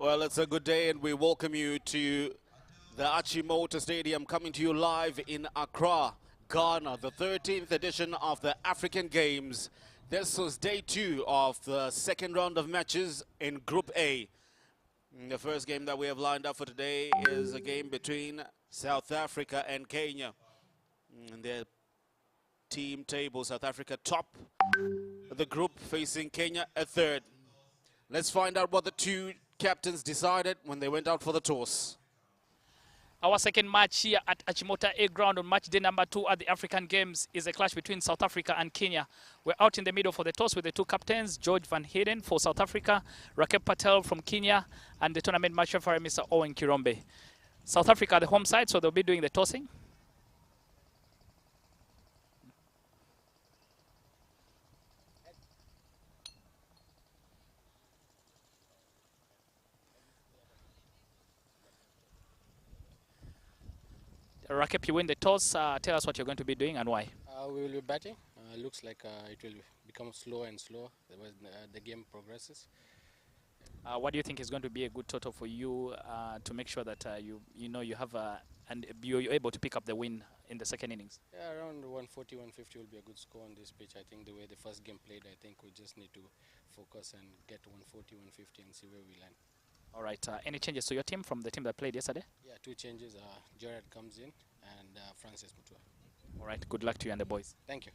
Well, it's a good day and we welcome you to the Achimota Stadium, coming to you live in Accra, Ghana, the 13th edition of the African Games. This was day 2 of the second round of matches in Group A. The first game that we have lined up for today is a game between South Africa and Kenya. In their team table, South Africa top of the group, facing Kenya at third. Let's find out what the two captains decided when they went out for the toss. Our second match here at Achimota A ground on match day number 2 at the African Games is a clash between South Africa and Kenya. We're out in the middle for the toss with the two captains, George Van Heerden for South Africa, Rakeb Patel from Kenya, and the tournament match referee, Mr. Owen Kirombe. South Africa, the home side, so they'll be doing the tossing. Rakeb, you win the toss. Tell us what you're going to be doing and why. We will be batting. Looks like it will become slower and slower as the game progresses. What do you think is going to be a good total for you to make sure that you have and you're able to pick up the win in the second innings? Yeah, around 140, 150 will be a good score on this pitch. I think the way the first game played, I think we just need to focus and get 140, 150 and see where we land. All right. Any changes to your team from the team that played yesterday? Yeah, 2 changes. Gerard comes in and Francis Mutua. All right. Good luck to you and the boys. Thank you.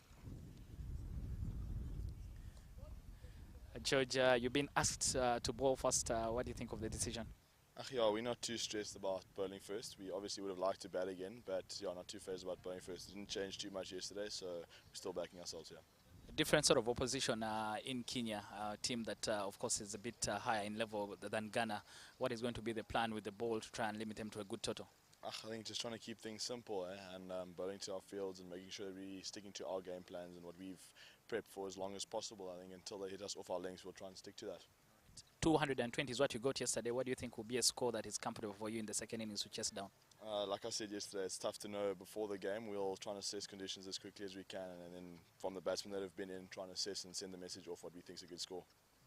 George, you've been asked to bowl first. What do you think of the decision? Yeah, we're not too stressed about bowling first. We obviously would have liked to bat again, but yeah, not too phased about bowling first. It didn't change too much yesterday, so we're still backing ourselves here. Different sort of opposition in Kenya, a team that of course is a bit higher in level than Ghana. What is going to be the plan with the ball to try and limit them to a good total? I think just trying to keep things simple and bowling to our fields and making sure that we're sticking to our game plans and what we've prepped for as long as possible. I think until they hit us off our lengths, we'll try and stick to that. 220 is what you got yesterday. What do you think will be a score that is comfortable for you in the second innings to chase down? Like I said yesterday, it's tough to know before the game. We'll try and assess conditions as quickly as we can, and then from the batsmen that have been in, try and assess and send the message off what we think is a good score.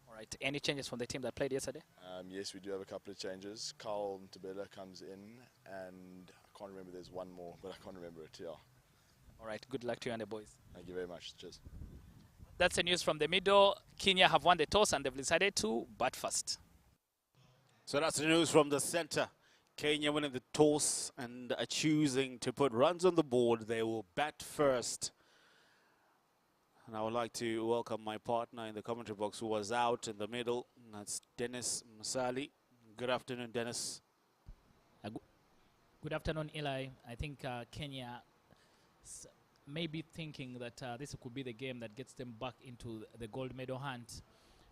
All right. Any changes from the team that played yesterday? Yes, we do have a couple of changes. Carl Ntebela comes in, and I can't remember, there's one more, but I can't remember it, yeah. All right. Good luck to you and the boys. Thank you very much. Cheers. That's the news from the middle. Kenya have won the toss and they've decided to bat first. So that's the news from the center. Kenya winning the toss and are choosing to put runs on the board. They will bat first. And I would like to welcome my partner in the commentary box who was out in the middle. That's Dennis Masali. Good afternoon, Dennis. Good afternoon, Eli. I think Kenya may be thinking that this could be the game that gets them back into the gold medal hunt.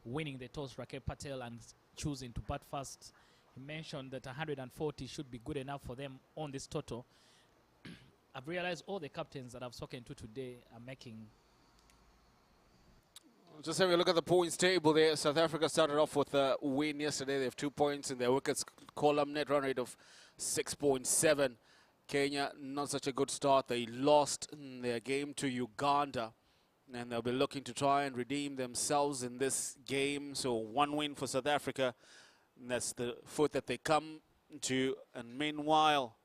Winning the toss, Rakeb Patel, and choosing to bat first. He mentioned that 140 should be good enough for them on this total. I've realized all the captains that I've spoken to today are making... Just having a look at the points table there. South Africa started off with a win yesterday. They have 2 points in their wickets column, net run rate of 6.7. Kenya, not such a good start. They lost in their game to Uganda, and they'll be looking to try and redeem themselves in this game. So 1 win for South Africa, and that's the foot that they come to. And meanwhile,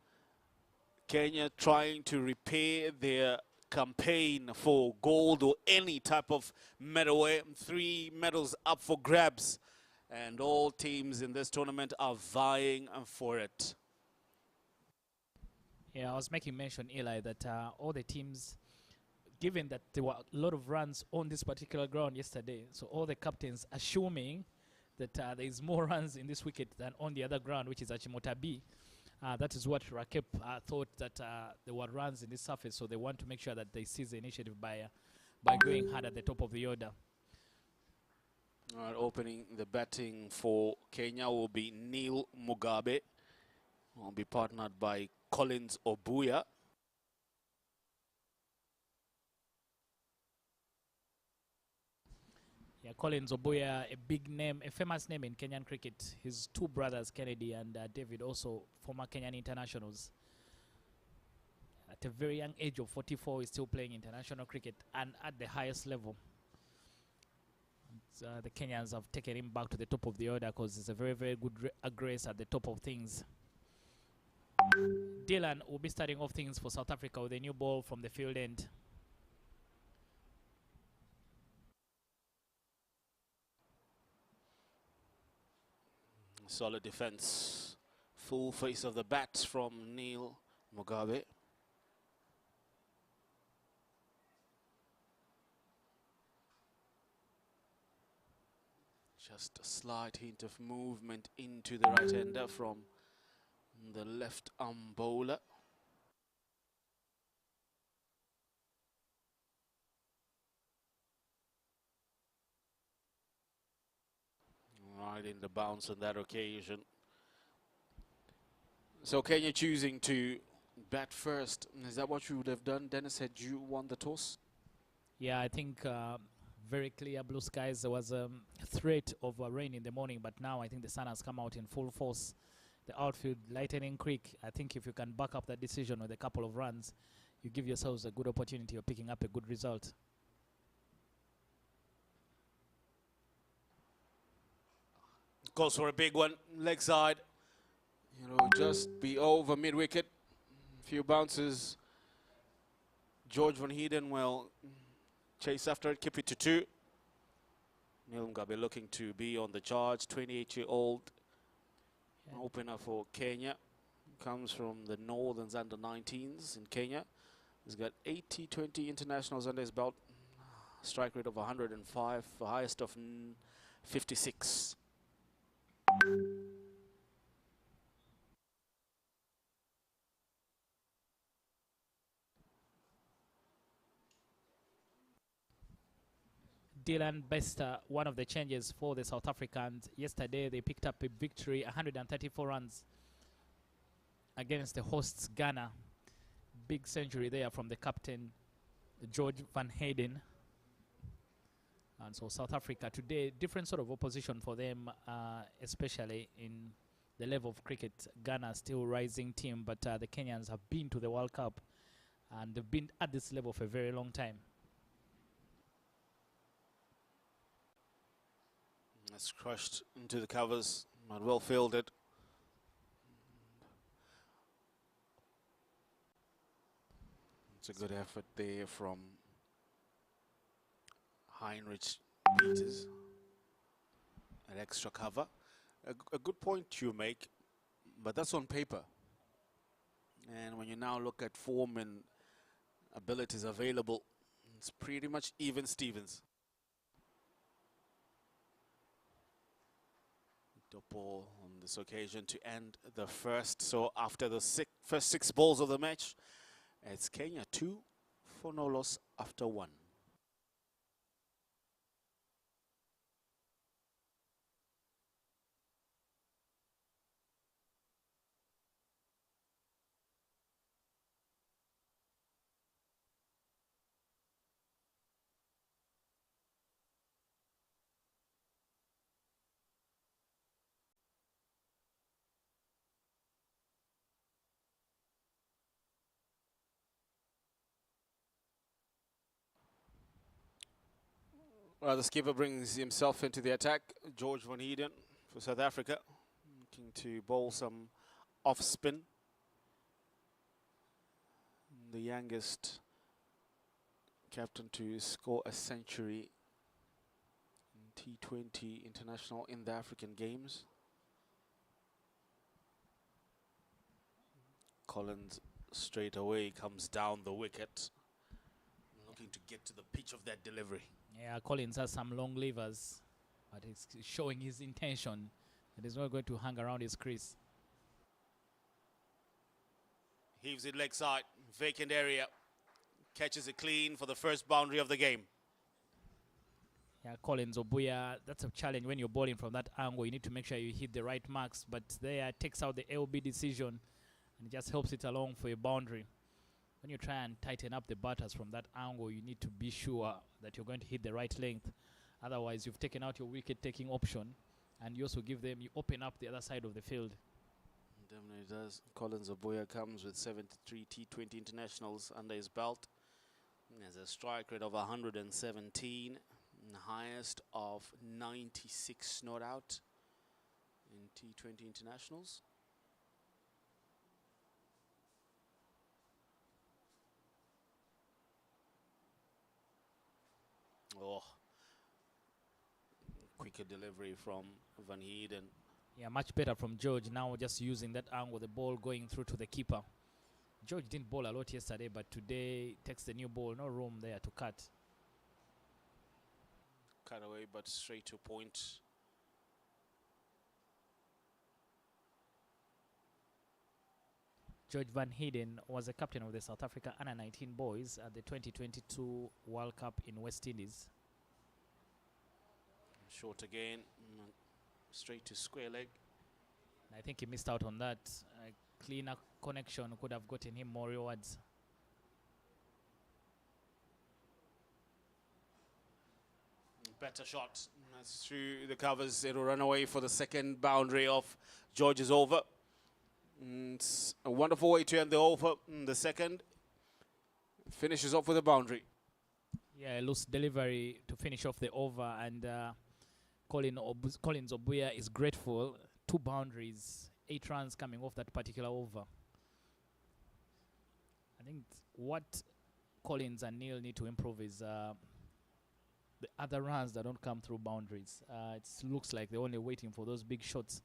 Kenya trying to repair their campaign for gold or any type of medal. 3 medals up for grabs, and all teams in this tournament are vying for it. Yeah, I was making mention, Eli, that all the teams, given that there were a lot of runs on this particular ground yesterday, so all the captains assuming that there is more runs in this wicket than on the other ground, which is Achimota B. That is what Rakeb thought, that there were runs in this surface, so they want to make sure that they seize the initiative by going hard at the top of the order. Opening the batting for Kenya will be Neil Mugabe. Will be partnered by Collins Obuya. Yeah, Collins Obuya, a big name, a famous name in Kenyan cricket. His 2 brothers, Kennedy and David, also former Kenyan internationals. At a very young age of 44, he's still playing international cricket and at the highest level. the Kenyans have taken him back to the top of the order because he's a very, very good aggressor at the top of things. Dylan will be starting off things for South Africa with a new ball from the field end. Solid defense. Full face of the bat from Neil Mugabe. Just a slight hint of movement into the right-hander from the left arm bowler. Right in the bounce on that occasion. So Kenya choosing to bat first. Is that what you would have done, Dennis, had you won the toss? Yeah, I think very clear blue skies. There was a threat of rain in the morning, but now I think the sun has come out in full force. The outfield lightening quick. I think if you can back up that decision with a couple of runs, you give yourselves a good opportunity of picking up a good result. Goes for a big one, leg side. You know, just be over mid-wicket. Few bounces. George Van Heeden will chase after it, keep it to 2. Neil Mugabe looking to be on the charge. 28-year-old opener for Kenya. Comes from the Northerns under-19s in Kenya. He's got 80-20 internationals under his belt. Strike rate of 105, the highest of 56. Dylan Bester, one of the changes for the South Africans. Yesterday they picked up a victory, 134 runs against the hosts Ghana. Big century there from the captain, George Van Heeden. And so South Africa today, different sort of opposition for them, especially in the level of cricket. Ghana still rising team, but the Kenyans have been to the World Cup and they've been at this level for a very long time. That's crushed into the covers, but well fielded. It's a good effort there from Heinrich Peters. An extra cover. A good point you make, but that's on paper. And when you now look at form and abilities available, it's pretty much even Stevens. Ball on this occasion to end the first. So after the first 6 balls of the match, it's Kenya 2 for no loss after 1. Well, the skipper brings himself into the attack. George Van Heeden for South Africa, looking to bowl some off spin. The youngest captain to score a century in T20 international in the African Games. Collins straight away comes down the wicket, looking to get to the pitch of that delivery. Yeah, Collins has some long levers, but he's showing his intention that he's not going to hang around his crease. Heaves it leg side, vacant area, catches it clean for the first boundary of the game. Yeah, Collins Obuya, that's a challenge when you're bowling from that angle. You need to make sure you hit the right marks, but there takes out the LB decision and just helps it along for a boundary. When you try and tighten up the batters from that angle, you need to be sure that you're going to hit the right length. Otherwise, you've taken out your wicket-taking option, and you also give them, you open up the other side of the field. Definitely does. Collins Obuya comes with 73 T20 internationals under his belt. He has a strike rate of 117. highest of 96 not out in T20 internationals. Oh, quicker delivery from Van Heiden. Yeah, much better from George. Now just using that angle, the ball going through to the keeper. George didn't bowl a lot yesterday, but today takes the new ball. No room there to cut. Cut away, but straight to point. George Van Heiden was the captain of the South Africa Under-19 boys at the 2022 World Cup in West Indies. Short again, straight to square leg. I think he missed out on that. A cleaner connection could have gotten him more rewards. Better shot. That's through the covers. It'll run away for the second boundary of George's over. It's a wonderful way to end the over. The second finishes off with a boundary. Yeah, a loose delivery to finish off the over, and Collins Obuya is grateful. 2 boundaries, 8 runs coming off that particular over. I think what Collins and Neil need to improve is the other runs that don't come through boundaries. It looks like they're only waiting for those big shots.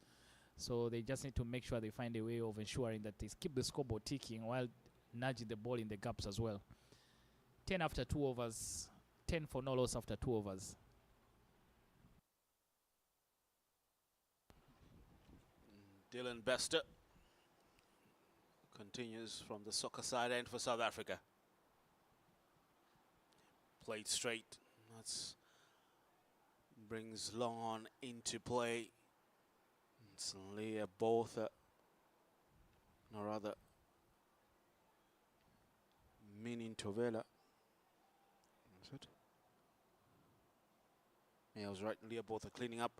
So they just need to make sure they find a way of ensuring that they keep the scoreboard ticking while nudging the ball in the gaps as well. 10 after 2 overs, 10 for no loss after 2 overs. Dylan Bester continues from the soccer side end for South Africa. Played straight. That's brings long on into play. It's Leah Botha, or rather Minin Tovela. Is it? Yeah, I was right. Leah Botha cleaning up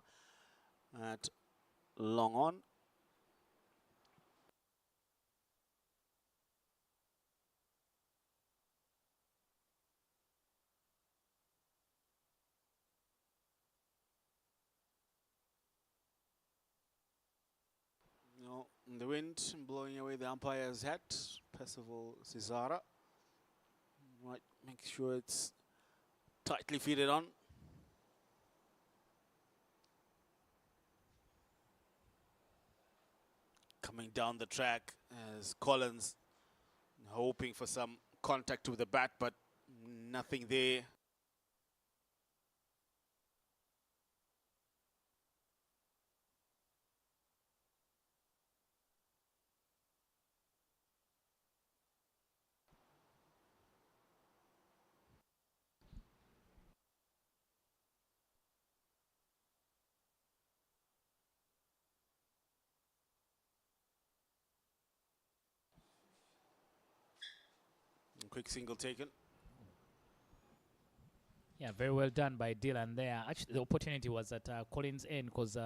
at long on. No, the wind blowing away the umpire's hat. Percival Cesara. Right, make sure it's tightly fitted on. Coming down the track as Collins hoping for some contact with the bat, but nothing there. Quick single taken. Yeah, very well done by Dylan there. Actually, the opportunity was at Collins' end because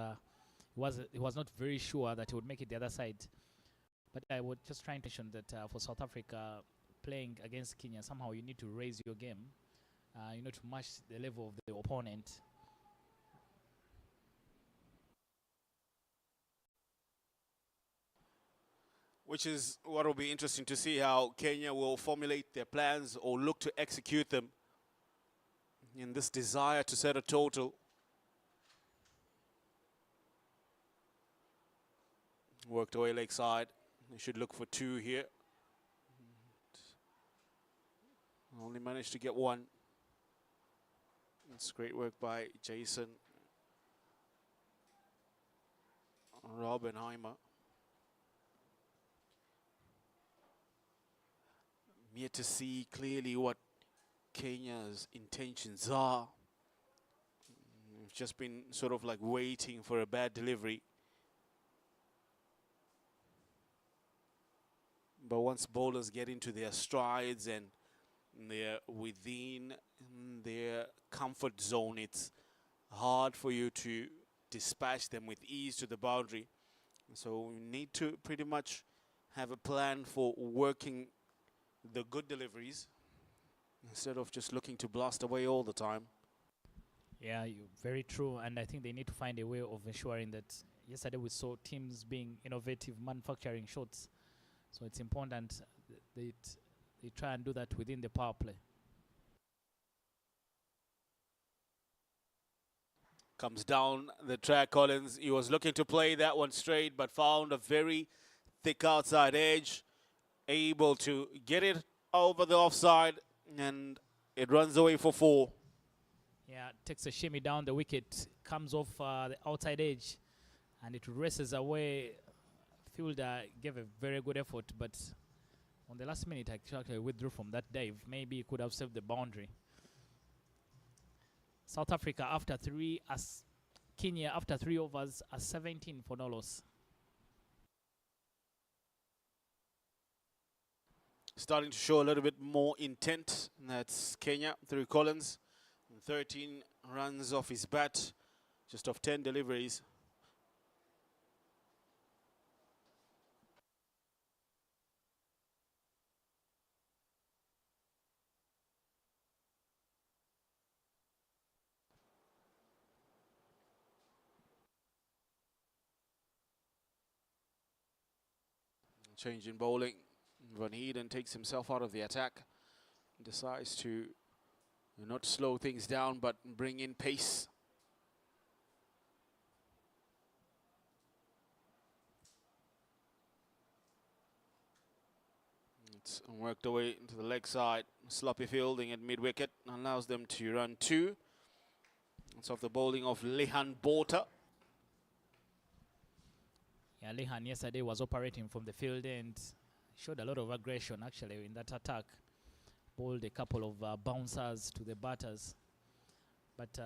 he was not very sure that he would make it the other side. But I was just trying to mention that for South Africa playing against Kenya, somehow you need to raise your game, to match the level of the opponent. Which is what will be interesting to see how Kenya will formulate their plans or look to execute them in this desire to set a total. Worked away leg side. They should look for 2 here. Only managed to get 1. It's great work by Jason Robbenheimer. Yet to see clearly what Kenya's intentions are. We've just been sort of like waiting for a bad delivery. But once bowlers get into their strides and they're within their comfort zone, it's hard for you to dispatch them with ease to the boundary. So you need to pretty much have a plan for working the good deliveries instead of just looking to blast away all the time. Yeah, very true. And I think they need to find a way of ensuring that. Yesterday we saw teams being innovative, manufacturing shots. So it's important they try and do that within the power play. Comes down the track, Collins. He was looking to play that one straight, but found a very thick outside edge. Able to get it over the offside, and it runs away for 4. Yeah, takes a shimmy down the wicket, comes off the outside edge, and it races away. Fielder gave a very good effort, but on the last minute, actually withdrew from that dive. Maybe he could have saved the boundary. South Africa after 3, as Kenya after 3 overs, are 17 for no loss. Starting to show a little bit more intent. That's Kenya through Collins. 13 runs off his bat, just off 10 deliveries. Change in bowling. Van Heeden takes himself out of the attack. Decides to not slow things down, but bring in pace. It's worked away into the leg side. Sloppy fielding at mid-wicket allows them to run 2. It's off the bowling of Lehan Bota. Yeah, Lehan yesterday was operating from the field and showed a lot of aggression actually in that attack. Bowled a couple of bouncers to the batters. But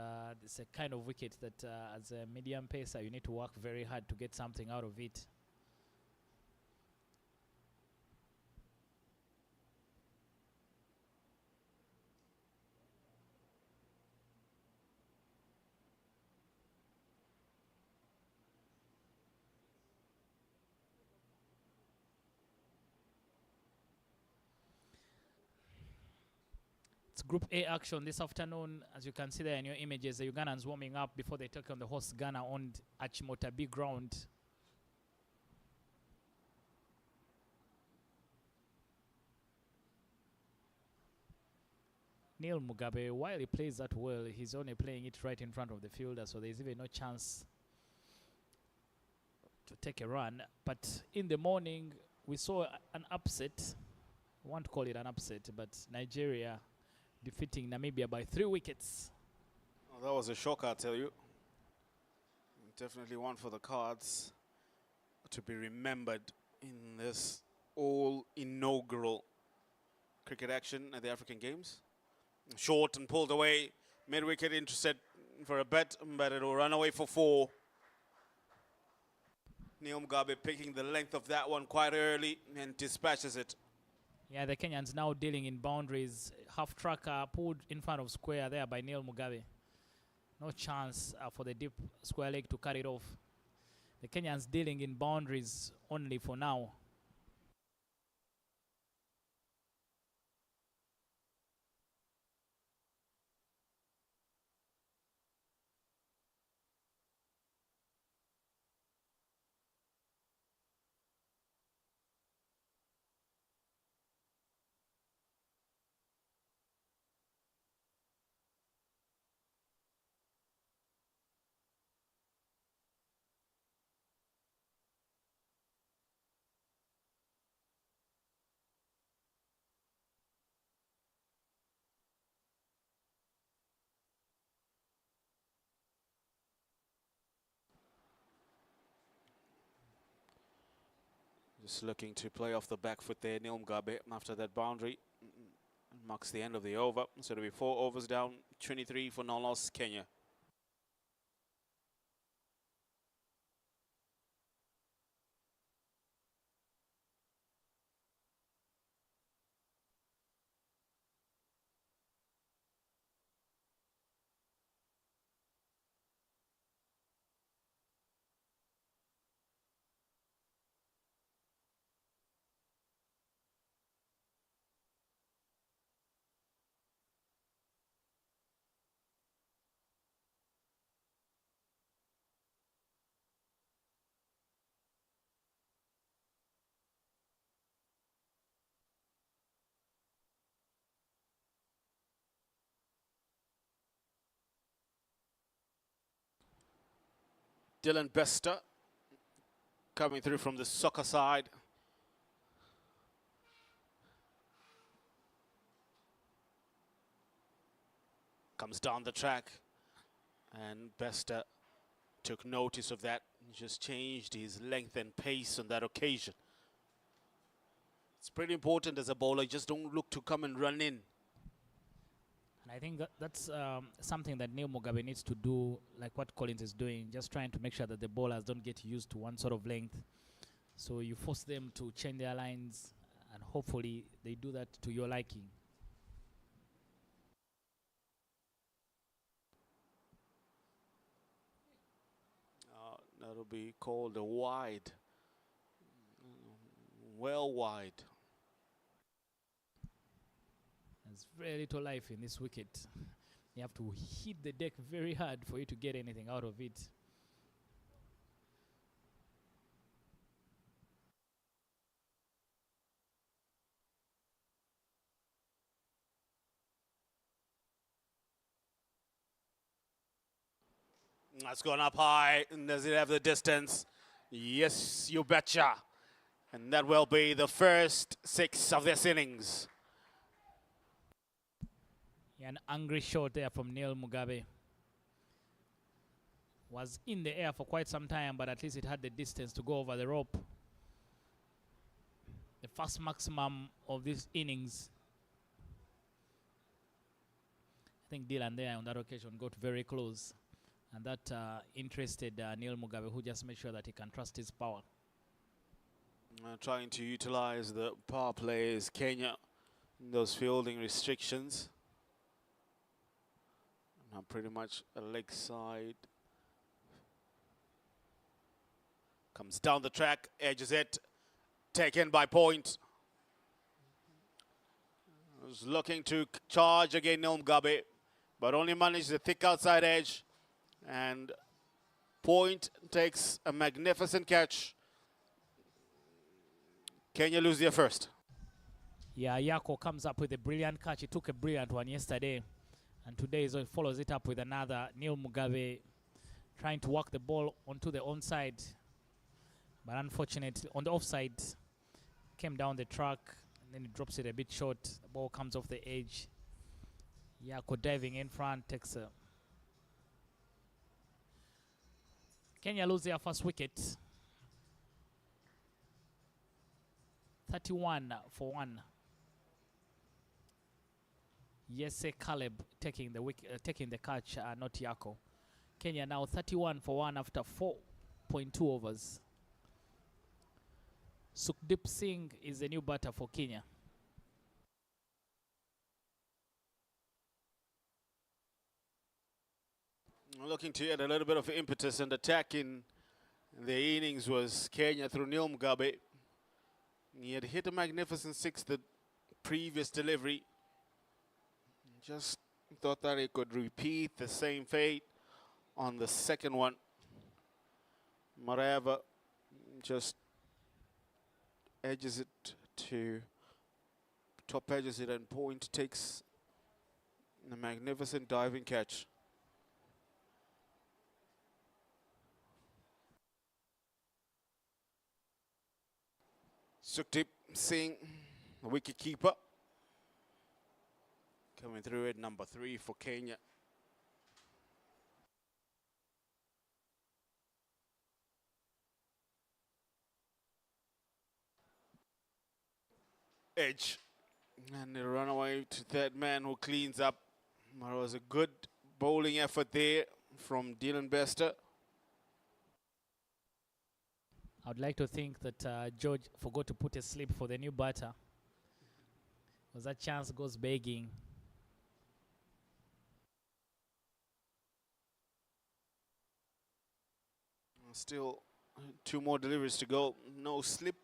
it's a kind of wicket that as a medium pacer, you need to work very hard to get something out of it. It's Group A action this afternoon. As you can see there in your images, the Ugandans warming up before they take on the host Ghana on Achimota B ground. Neil Mugabe, while he plays that well, he's only playing it right in front of the fielder, so there's even no chance to take a run. But in the morning, we saw an upset. I won't call it an upset, but Nigeria defeating Namibia by 3 wickets. Oh, that was a shocker, I tell you. Definitely one for the cards to be remembered in this all inaugural cricket action at the African Games. Short and pulled away, mid-wicket interested for a bet, but it will run away for 4. Neil Mugabe picking the length of that one quite early and dispatches it. Yeah, the Kenyans now dealing in boundaries. Half tracker pulled in front of square there by Neil Mugabe. No chance for the deep square leg to carry it off. The Kenyans dealing in boundaries only for now. Just looking to play off the back foot there, Neil Mugabe, after that boundary. Marks the end of the over. So it'll be 4 overs down, 23 for no loss, Kenya. Dylan Bester coming through from the soccer side. Comes down the track, and Bester took notice of that. Just changed his length and pace on that occasion. It's pretty important as a bowler, just don't look to come and run in. And I think that's something that Neil Mugabe needs to do, like what Collins is doing, just trying to make sure that the bowlers don't get used to one sort of length. So you force them to change their lines, and hopefully they do that to your liking. That'll be called a wide. Well wide. There's very little life in this wicket. You have to hit the deck very hard for you to get anything out of it. That's gone up high. Does it have the distance? Yes, you betcha. And that will be the first 6 of this innings. Yeah, an angry shot there from Neil Mugabe. Was in the air for quite some time, but at least it had the distance to go over the rope. The first maximum of this innings. I think Dylan there on that occasion got very close. And that interested Neil Mugabe, who just made sure that he can trust his power. Trying to utilize the power plays, Kenya, those fielding restrictions. Now pretty much a leg side. Comes down the track, edges it, taken by Point. Was looking to charge again Neil Mugabe, but only managed the thick outside edge. And Point takes a magnificent catch. Kenya lose their first. Yeah, Yako comes up with a brilliant catch. He took a brilliant one yesterday. And today he follows it up with another. Neil Mugabe trying to work the ball onto the onside. But unfortunately, on the offside, came down the track. And then he drops it a bit short. The ball comes off the edge. Yako diving in front, takes a... Kenya lose their first wicket. 31 for 1. Yese Caleb taking the catch, not Yako. Kenya now 31 for 1 after 4.2 overs. Sukhdeep Singh is the new batter for Kenya. Looking to add a little bit of impetus and attack in the innings was Kenya through Neil Mugabe. He had hit a magnificent 6 the previous delivery. Just thought that he could repeat the same fate on the second one. Mareva just edges it to top edges it, and Point takes a magnificent diving catch. Sukhdeep Singh, the wicket keeper, coming through at number 3 for Kenya. Edge, and they run away to that man who cleans up. It was a good bowling effort there from Dylan Bester. I would like to think that George forgot to put a slip for the new batter, because that chance goes begging. Still 2 more deliveries to go. No slip.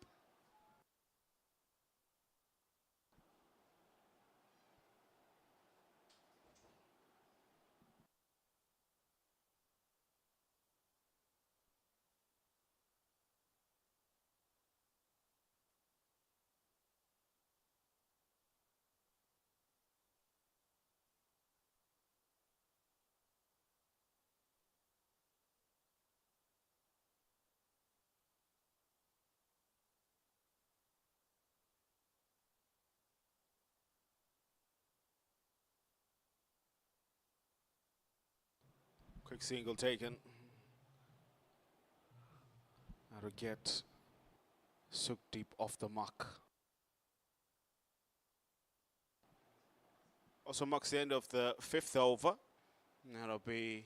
Quick single taken. Now to get Sukdeep off the mark. Also marks the end of the 5th over. That'll be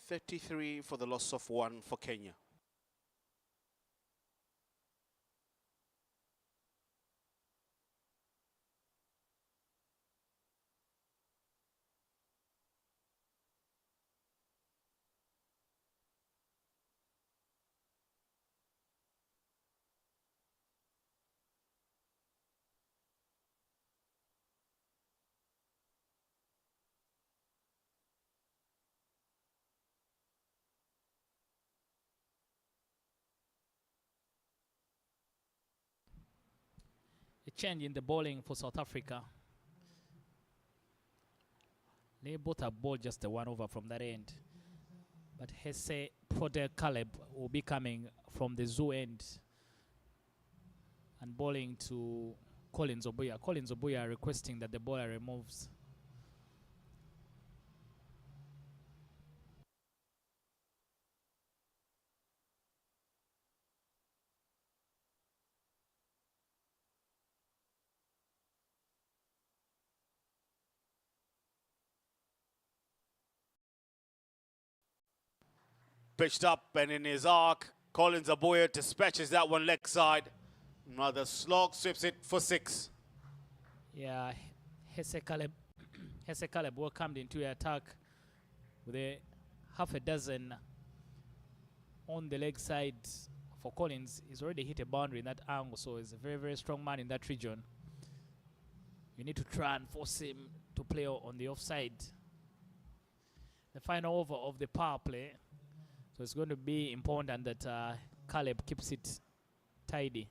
33 for the loss of 1 for Kenya. A change in the bowling for South Africa. They both have bowled just the one over from that end. But Hesse Prote Caleb will be coming from the zoo end and bowling to Collins Obuya. Collins Obuya requesting that the bowler removes. Pitched up and in his arc, Collins Obuya dispatches that one leg side. Another slog sweeps it for 6. Yeah, Hesse Caleb, Hesse Caleb welcomed into the attack with a half a dozen on the leg side for Collins. He's already hit a boundary in that angle, so he's a very, very strong man in that region. You need to try and force him to play on the offside. The final over of the power play. So it's going to be important that Caleb keeps it tidy.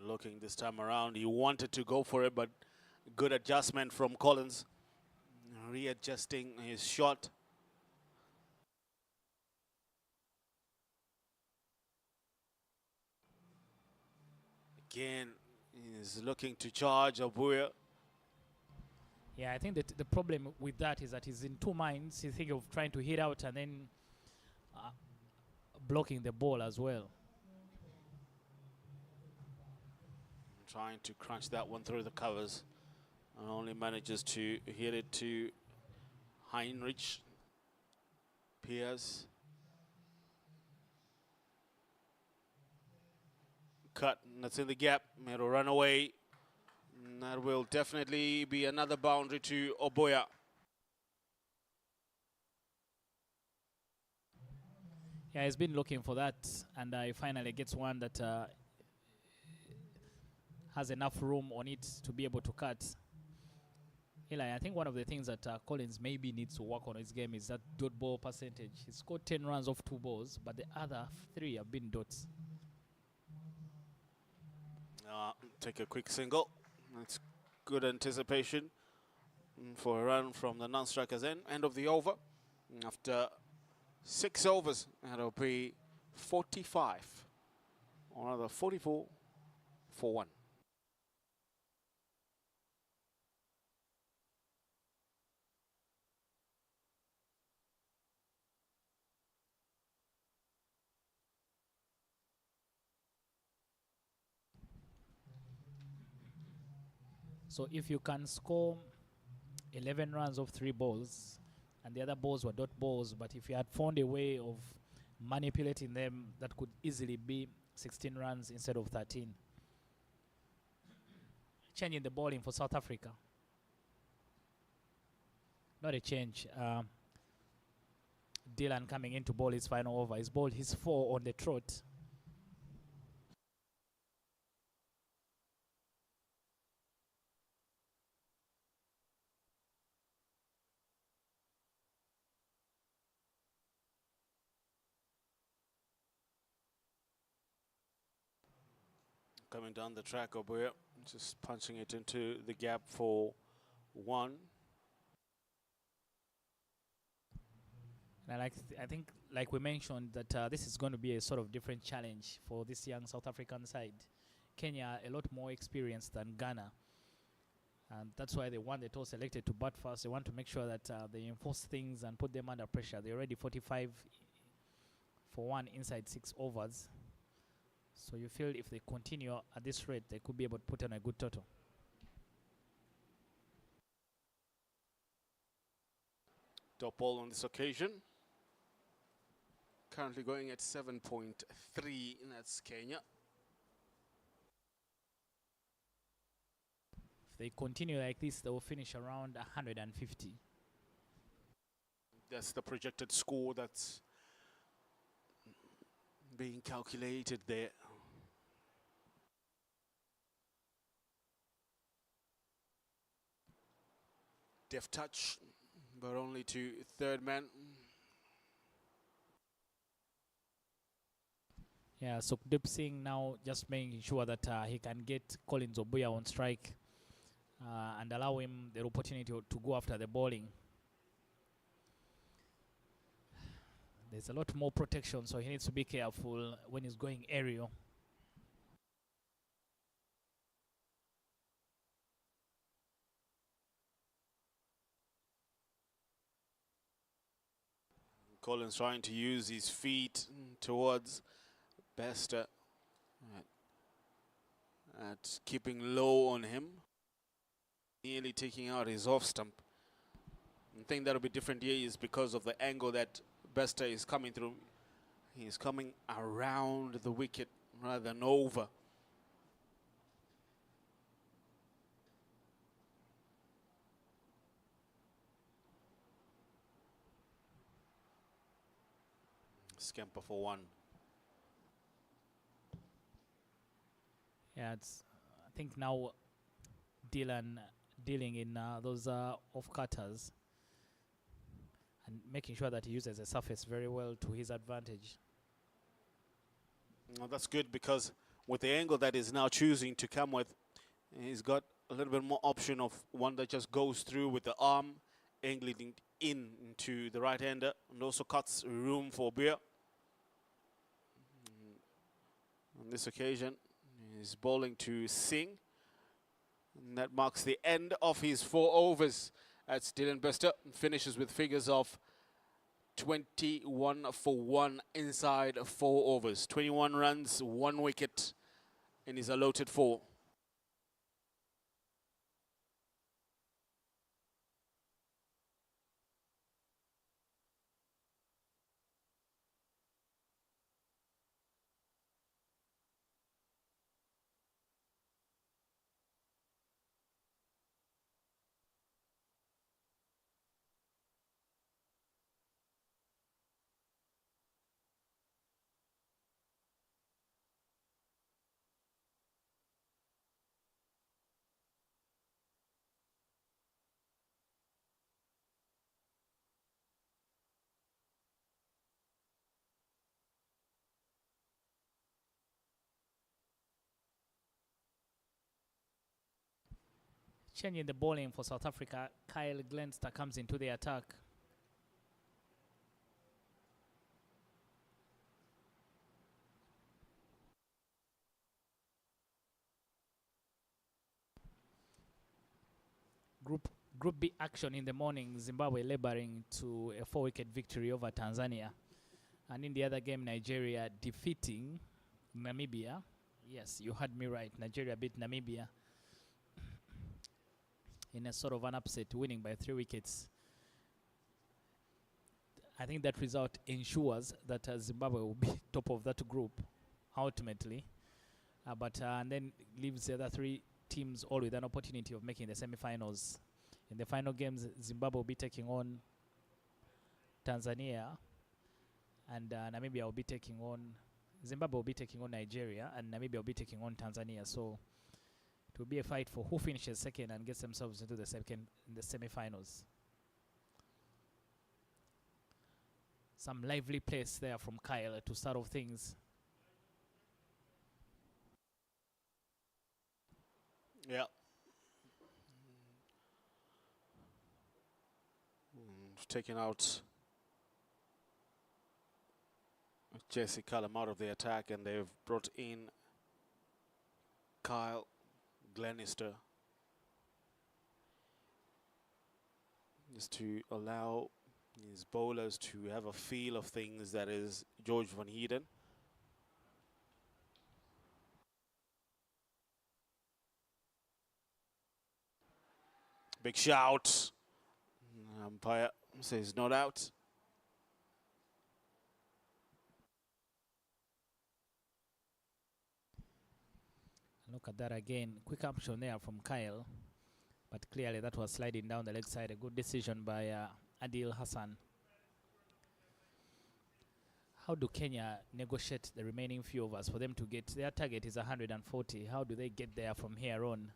Looking this time around, he wanted to go for it, but good adjustment from Collins. Readjusting his shot. Again, he's looking to charge Obuya. Yeah, I think that the problem with that is that he's in two minds. He's thinking of trying to hit out and then blocking the ball as well. Trying to crunch that one through the covers and only manages to hit it to Heinrich Piers. Cut, and that's in the gap. It'll run away. And that will definitely be another boundary to Obuya. Yeah, he's been looking for that, and he finally gets one that has enough room on it to be able to cut. Eli, I think one of the things that Collins maybe needs to work on his game is that dot ball percentage. He scored 10 runs off 2 balls, but the other 3 have been dots. Take a quick single. That's good anticipation for a run from the non-strikers end. End of the over. After 6 overs, that'll be 45. Or rather 44 for 1. So if you can score 11 runs off 3 balls, and the other balls were dot balls, but if you had found a way of manipulating them, that could easily be 16 runs instead of 13. Changing the bowling for South Africa. Not a change. Dylan coming in to bowl his final over. He's bowled his 4 on the trot. Coming down the track, Obuya just punching it into the gap for 1. And I think, like we mentioned, that this is going to be a sort of different challenge for this young South African side. Kenya, a lot more experienced than Ghana. And that's why they want the toss selected to bat first. They want to make sure that they enforce things and put them under pressure. They're already 45 for 1 inside 6 overs. So you feel if they continue at this rate, they could be able to put on a good total. Top ball on this occasion. Currently going at 7.3, and that's Kenya. If they continue like this, they will finish around 150. That's the projected score that's being calculated there. Deft touch, but only to third man. Yeah, so Sukhdeep Singh now just making sure that he can get Collins Obuya on strike and allow him the opportunity to go after the bowling. There's a lot more protection, so he needs to be careful when he's going aerial. Collins trying to use his feet towards Bester at keeping low on him, nearly taking out his off stump. I think that'll be different here is because of the angle that Bester is coming through. He's coming around the wicket rather than over. Scamper for 1. Yeah, it's I think now Dylan dealing in those off cutters and making sure that he uses the surface very well to his advantage. Well, that's good because with the angle that he's now choosing to come with, he's got a little bit more option of one that just goes through with the arm, angling into the right-hander, and also cuts room for beer. On this occasion, he's bowling to Singh, and that marks the end of his 4 overs. That's Dylan Bester, finishes with figures of 21 for 1 inside 4 overs. 21 runs, 1 wicket in his allotted 4. Changing the bowling for South Africa, Kyle Glenster comes into the attack. Group B action in the morning, Zimbabwe laboring to a 4-wicket victory over Tanzania. And in the other game, Nigeria defeating Namibia. Yes, you heard me right. Nigeria beat Namibia in a sort of an upset, winning by 3 wickets. I think that result ensures that Zimbabwe will be top of that group, ultimately. And then leaves the other 3 teams all with an opportunity of making the semi-finals. In the final games, Zimbabwe will be taking on Tanzania, and Namibia will be taking on Zimbabwe will be taking on Nigeria, and Namibia will be taking on Tanzania. So it will be a fight for who finishes second and gets themselves into the semi-finals. Some lively plays there from Kyle to start off things. Yeah. Taking out Jesse Cullum out of the attack, and they've brought in Kyle Glenister. just to allow his bowlers to have a feel of things, that is George Van Heerden. Big shout. Umpire says not out. Look at that again. Quick option there from Kyle. But clearly that was sliding down the leg side. A good decision by Adil Hassan. How do Kenya negotiate the remaining few overs for them to get, their target is 140. How do they get there from here on?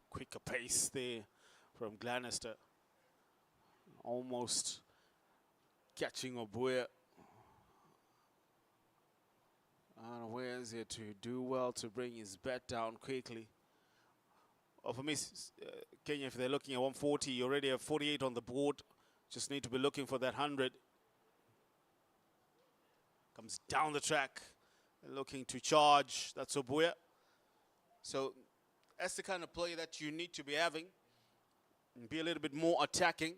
Quicker pace there from Glanister. Almost catching Obuya. Unawares here to do well to bring his bat down quickly. Oh, for me, Kenya, if they're looking at 140, you already have 48 on the board. Just need to be looking for that 100. Comes down the track, looking to charge. That's Obuya. So that's the kind of play that you need to be having. And be a little bit more attacking.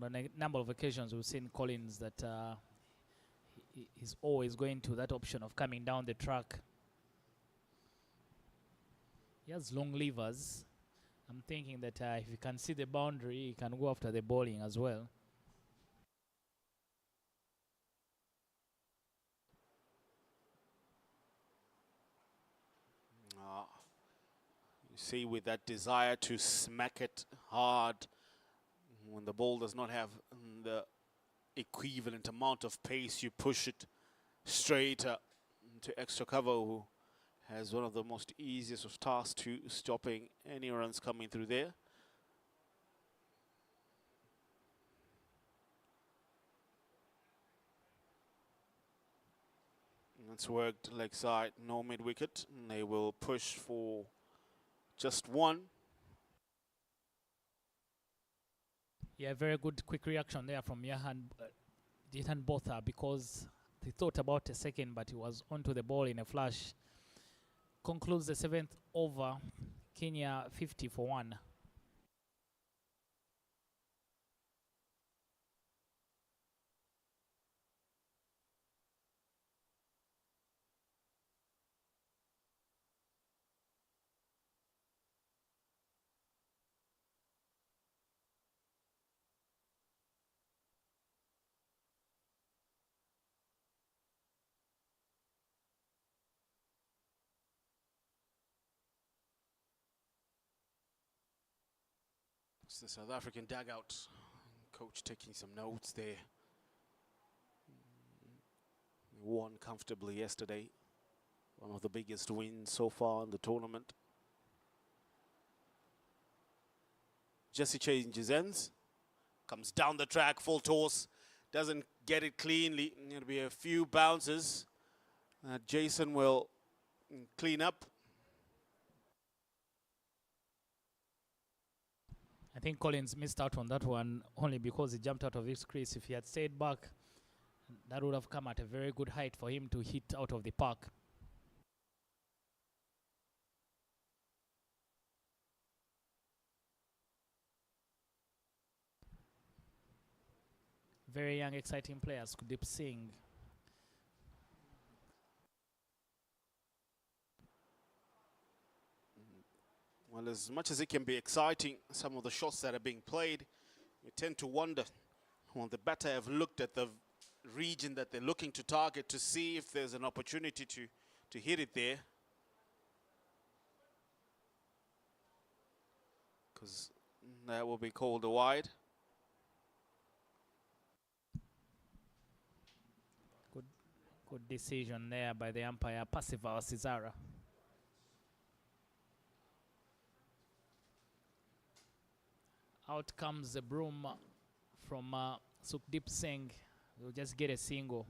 On a number of occasions, we've seen Collins that he's always going to that option of coming down the track. He has long levers. I'm thinking that if he can see the boundary, he can go after the bowling as well. You see, with that desire to smack it hard, when the ball does not have the equivalent amount of pace, you push it straight to extra cover, who has one of the most easiest of tasks to stopping any runs coming through there. And it's worked leg side, no mid wicket, and they will push for just one. Yeah, very good quick reaction there from Jihan Botha, because he thought about a second, but he was onto the ball in a flash. Concludes the 7th over, Kenya 50 for 1. It's the South African dugout. Coach taking some notes there. Won comfortably yesterday. One of the biggest wins so far in the tournament. Jesse changes ends. Comes down the track, full toss. Doesn't get it cleanly. There'll be a few bounces. Jason will clean up. I think Collins missed out on that one only because he jumped out of his crease. If he had stayed back, that would have come at a very good height for him to hit out of the park. Very young, exciting players, Kuldeep Singh. Well, as much as it can be exciting, some of the shots that are being played, you tend to wonder, well, the batter have looked at the region that they're looking to target to see if there's an opportunity to hit it there. Because that will be called a wide. Good decision there by the umpire, Percival Cesara. Out comes the broom from Sukhdeep Singh. We'll just get a single.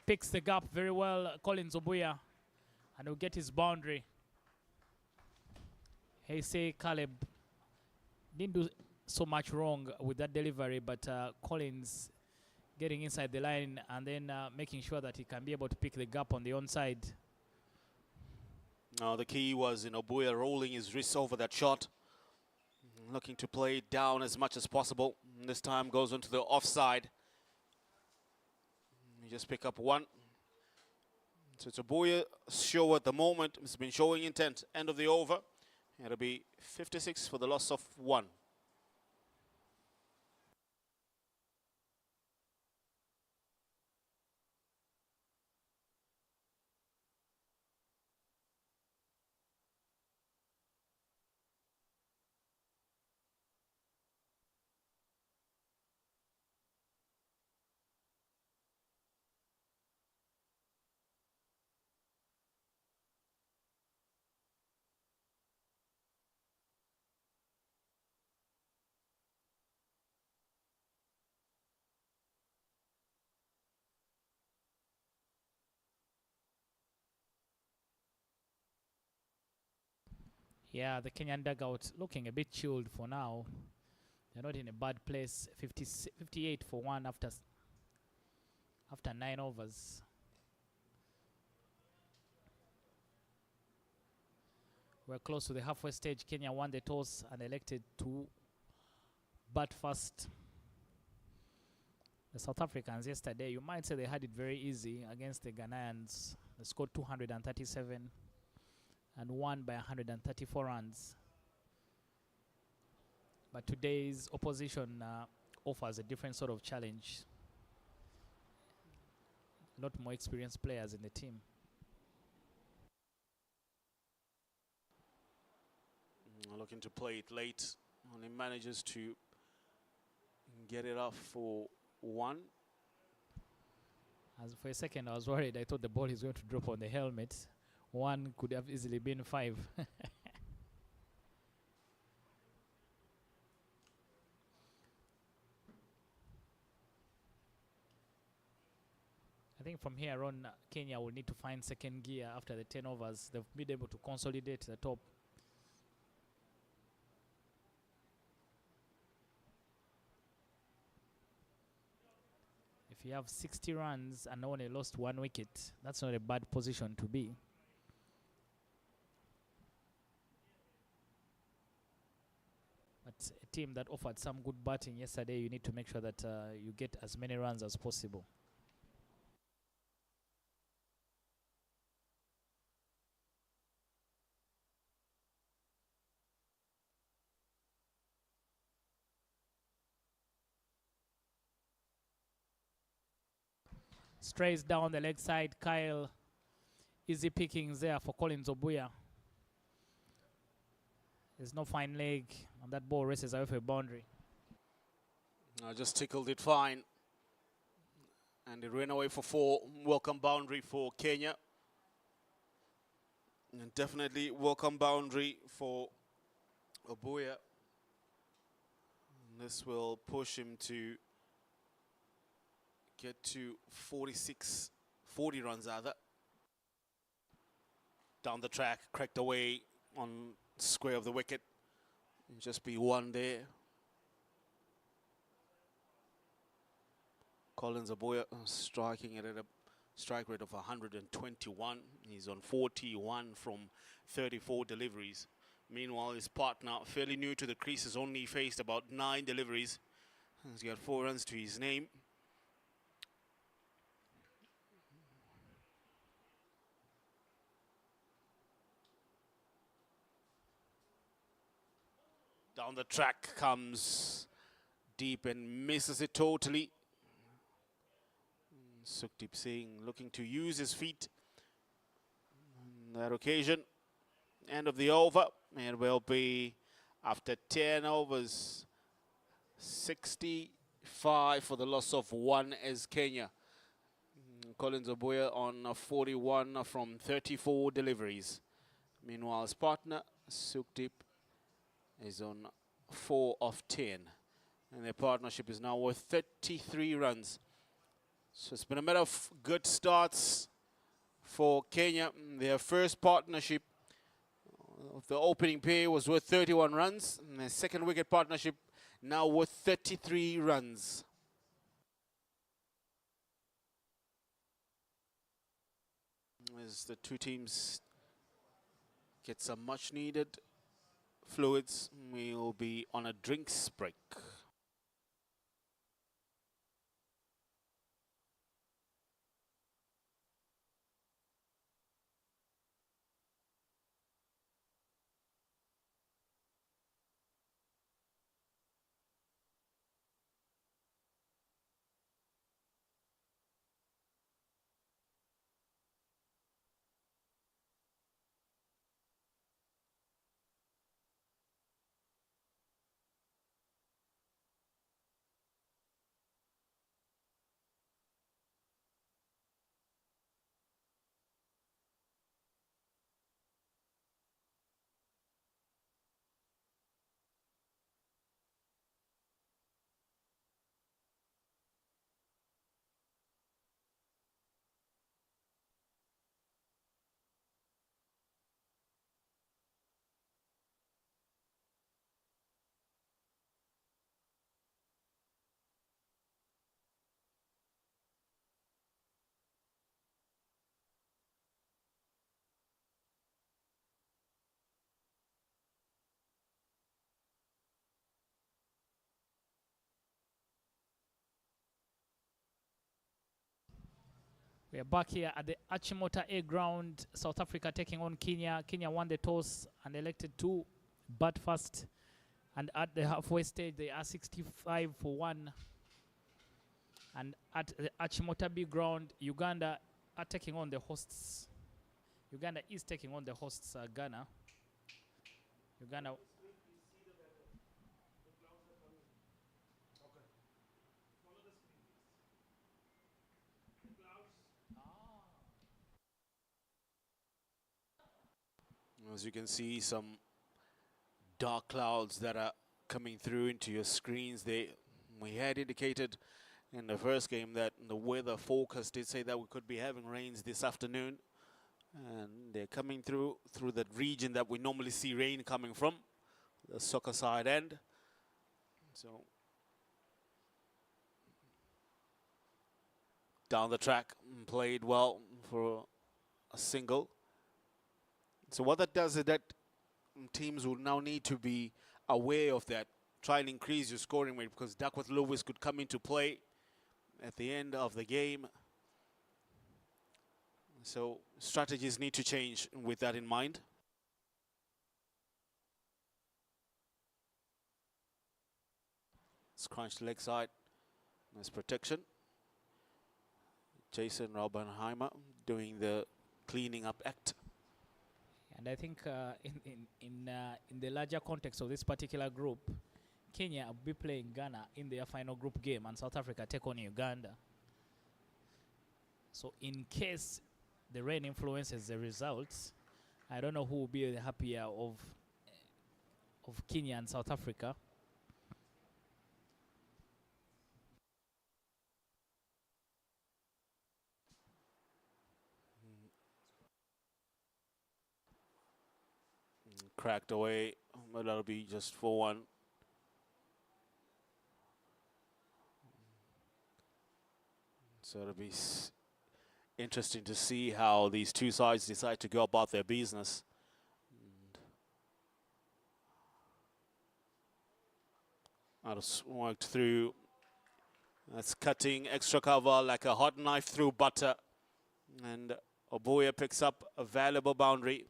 Picks the gap very well, Collins Obuya. And he'll get his boundary. Say Caleb didn't do so much wrong with that delivery, but Collins getting inside the line and then making sure that he can be able to pick the gap on the onside. Now the key was, Buya rolling his wrists over that shot, looking to play it down as much as possible. And this time goes into the offside. You just pick up one. So it's a Buya show at the moment. It's been showing intent. End of the over. It'll be 56 for the loss of one. Yeah, the Kenyan dugout looking a bit chilled for now. They're not in a bad place. 58 for one after 9 overs. We're close to the halfway stage. Kenya won the toss and elected to bat first. The South Africans yesterday, you might say they had it very easy against the Ghanaians. They scored 237 and won by 134 runs. But today's opposition offers a different sort of challenge. A lot more experienced players in the team. Looking to play it late. Only manages to get it off for one. As for a second, I was worried. I thought the ball is going to drop on the helmet. One could have easily been 5. I think from here on, Kenya will need to find second gear after the 10 overs. They've been able to consolidate the top. If you have 60 runs and only lost 1 wicket, that's not a bad position to be. But a team that offered some good batting yesterday, you need to make sure that you get as many runs as possible. Strays down the leg side. Kyle, easy pickings there for Collins Obuya. There's no fine leg, and that ball races away for a boundary. I just tickled it fine. And it ran away for 4. Welcome boundary for Kenya. And definitely welcome boundary for Obuya. And this will push him to get to 40 runs rather. Down the track, cracked away on square of the wicket. And just be 1 there. Collins Obuya striking it at a strike rate of 121. He's on 41 from 34 deliveries. Meanwhile, his partner, fairly new to the crease, has only faced about 9 deliveries. He's got 4 runs to his name. Down the track comes deep and misses it totally. Sukhdeep Singh looking to use his feet on that occasion. End of the over. It will be, after 10 overs, 65 for the loss of 1 as Kenya. Collins Obuya on 41 from 34 deliveries. Meanwhile, his partner, Sukhdeep, is on 4 of 10. And their partnership is now worth 33 runs. So it's been a matter of good starts for Kenya. Their first partnership of the opening pair was worth 31 runs. And their second wicket partnership now worth 33 runs. As the two teams get some much needed fluids, we'll be on a drinks break. We are back here at the Achimota A ground. South Africa taking on Kenya. Kenya won the toss and elected to bat first. And at the halfway stage, they are 65 for 1. And at the Achimota B ground, Uganda are taking on the hosts. Uganda is taking on the hosts, Ghana. Uganda. As you can see, some dark clouds that are coming through into your screens. We had indicated in the first game that the weather forecast did say that we could be having rains this afternoon. And they're coming through the region that we normally see rain coming from, the soccer side end. So down the track, played well for a single. So what that does is that teams will now need to be aware of that. Try and increase your scoring rate, because Duckworth Lewis could come into play at the end of the game. So strategies need to change with that in mind. Scrunch leg side. Nice protection. Jason Raubenheimer doing the cleaning up act. And I think in the larger context of this particular group, Kenya will be playing Ghana in their final group game, and South Africa take on Uganda. So in case the rain influences the results, I don't know who will be the happier of Kenya and South Africa. Cracked away, but that'll be just 4-1. So it'll be interesting to see how these two sides decide to go about their business. That's worked through. That's cutting extra cover like a hot knife through butter. And Obuya picks up a valuable boundary.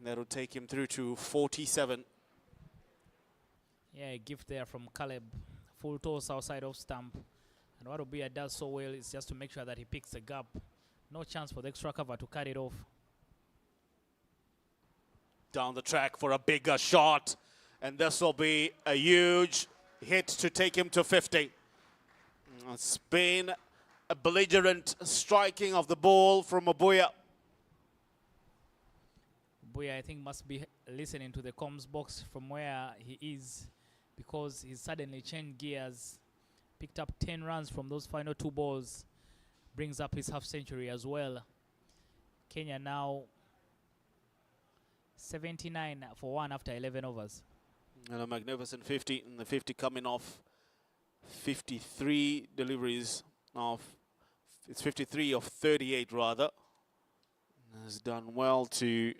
That'll take him through to 47. Yeah, a gift there from Caleb. Full toss outside of stump. And what Obuya does so well is just to make sure that he picks the gap. No chance for the extra cover to cut it off. Down the track for a bigger shot. And this will be a huge hit to take him to 50. It's been a belligerent striking of the ball from Obuya. Obuya, I think, must be listening to the comms box from where he is, because he's suddenly changed gears, picked up 10 runs from those final 2 balls, brings up his half century as well. Kenya now 79 for 1 after 11 overs. And a magnificent 50, and the 50 coming off 53 deliveries of, it's 53 of 38 rather. Has done well to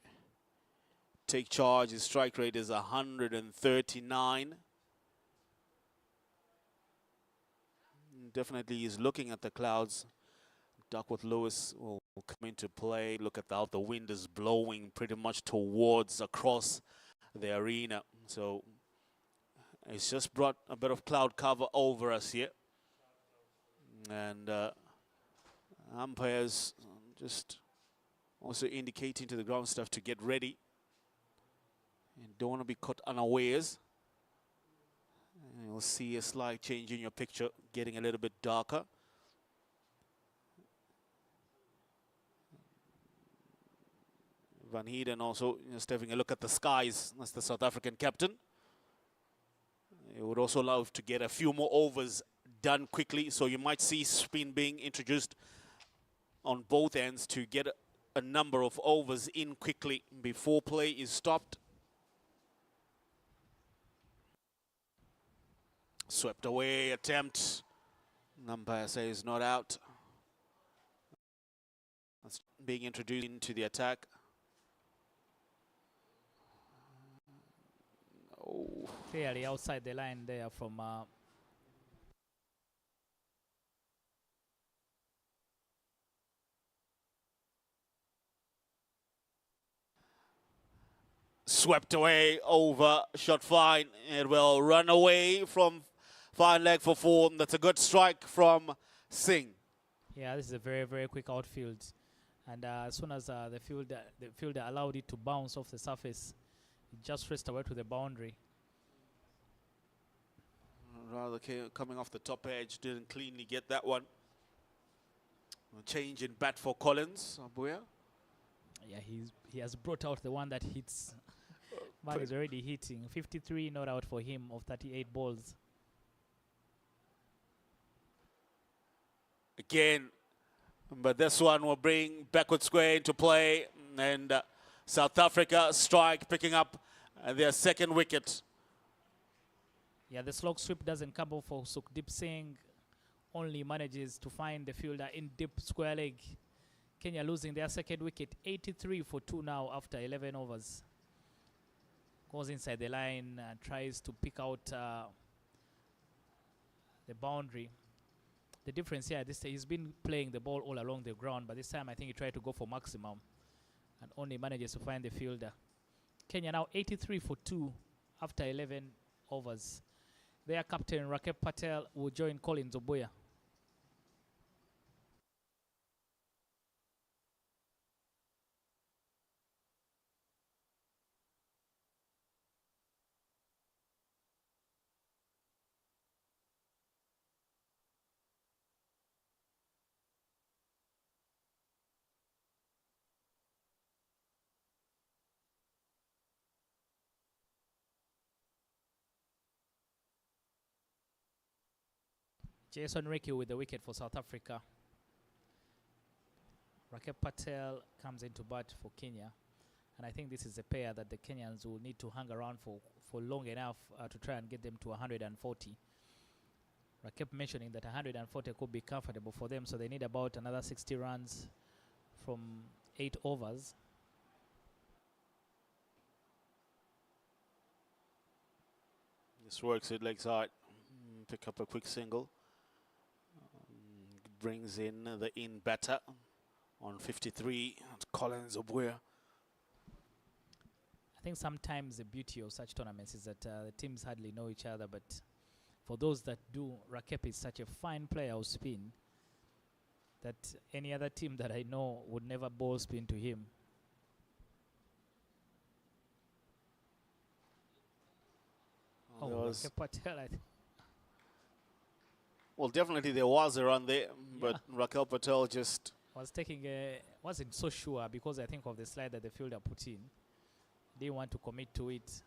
take charge. His strike rate is 139. Definitely he's looking at the clouds. Duckworth Lewis will come into play. Look at how the wind is blowing pretty much towards across the arena. So it's just brought a bit of cloud cover over us here. And umpires just also indicating to the ground staff to get ready. And don't want to be caught unawares. And you'll see a slight change in your picture, getting a little bit darker. Van Heeden also just having a look at the skies. That's the South African captain. He would also love to get a few more overs done quickly, so you might see spin being introduced on both ends to get a number of overs in quickly before play is stopped. Swept away attempt. Umpire says not out. That's being introduced into the attack. Oh. Clearly outside the line there from Swept away over, shot fine. It will run away from fine leg for 4. That's a good strike from Singh. yeah, this is a very, very quick outfield. And as soon as the fielder allowed it to bounce off the surface, it just raced away to the boundary. Rather coming off the top edge, didn't cleanly get that one. A change in bat for Collins, Abuya. Yeah, he has brought out the one that hits. Man is already hitting. 53 not out for him of 38 balls. Again, but this one will bring backward square into play, and South Africa strike picking up their second wicket. Yeah, the slog sweep doesn't come off for Sukhdeep Singh. Only manages to find the fielder in deep square leg. Kenya losing their second wicket, 83 for 2 now after 11 overs. Goes inside the line, tries to pick out the boundary. The difference here, he's been playing the ball all along the ground, but this time I think he tried to go for maximum and only manages to find the fielder. Kenya now 83 for 2 after 11 overs. Their captain, Rakep Patel, will join Collins Obuya. Jason Ricky with the wicket for South Africa. Rakep Patel comes into bat for Kenya. And I think this is a pair that the Kenyans will need to hang around for long enough to try and get them to 140. Rakep mentioning that 140 could be comfortable for them, so they need about another 60 runs from 8 overs. This works it leg side. Pick up a quick single. Brings in the in batter on 53. Collins Obuya. I think sometimes the beauty of such tournaments is that the teams hardly know each other, but for those that do, Rakep is such a fine player of spin that any other team that I know would never bowl spin to him. Oh, Rakep Patel, I think. Well, definitely there was a run there, but Raquel Patel just wasn't so sure because I think of the slide that the fielder put in. Didn't want to commit to it.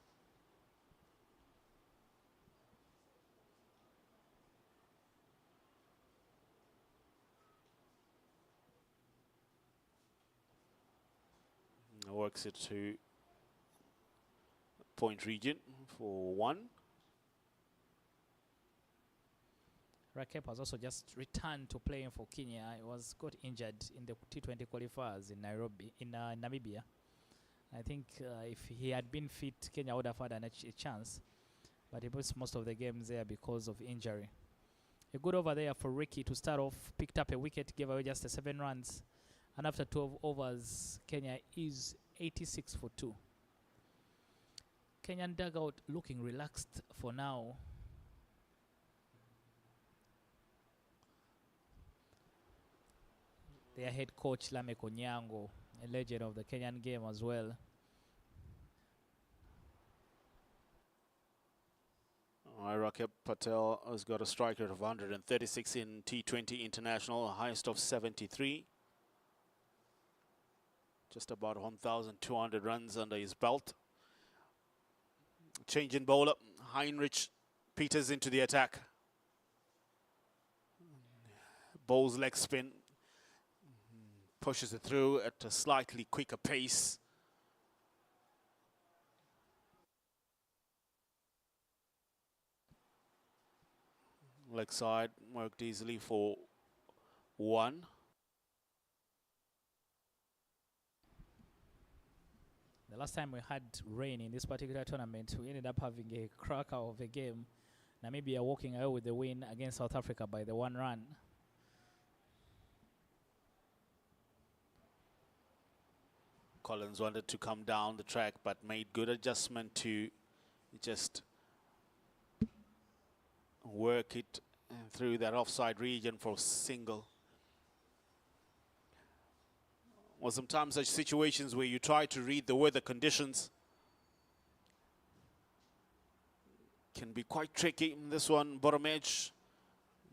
works it to point region for 1. Rakep has also just returned to playing for Kenya. He got injured in the T20 qualifiers in Namibia. I think if he had been fit, Kenya would have had a chance. But he missed most of the games there because of injury. A good over there for Ricky to start off. Picked up a wicket, gave away just 7 runs. And after 12 overs, Kenya is 86 for 2. Kenyan dugout looking relaxed for now. Their head coach Lamek Onyango, a legend of the Kenyan game as well. Rakep Patel has got a strike rate of 136 in T20 International, a highest of 73. Just about 1,200 runs under his belt. Change in bowler, Heinrich Peters into the attack. Bowls leg spin. Pushes it through at a slightly quicker pace. Leg side worked easily for 1. The last time we had rain in this particular tournament, we ended up having a cracker of a game. Namibia walking away with the win against South Africa by the 1 run. Collins wanted to come down the track but made good adjustment to just work it through that offside region for a single. Well, sometimes such situations where you try to read the weather conditions can be quite tricky. This one, bottom edge,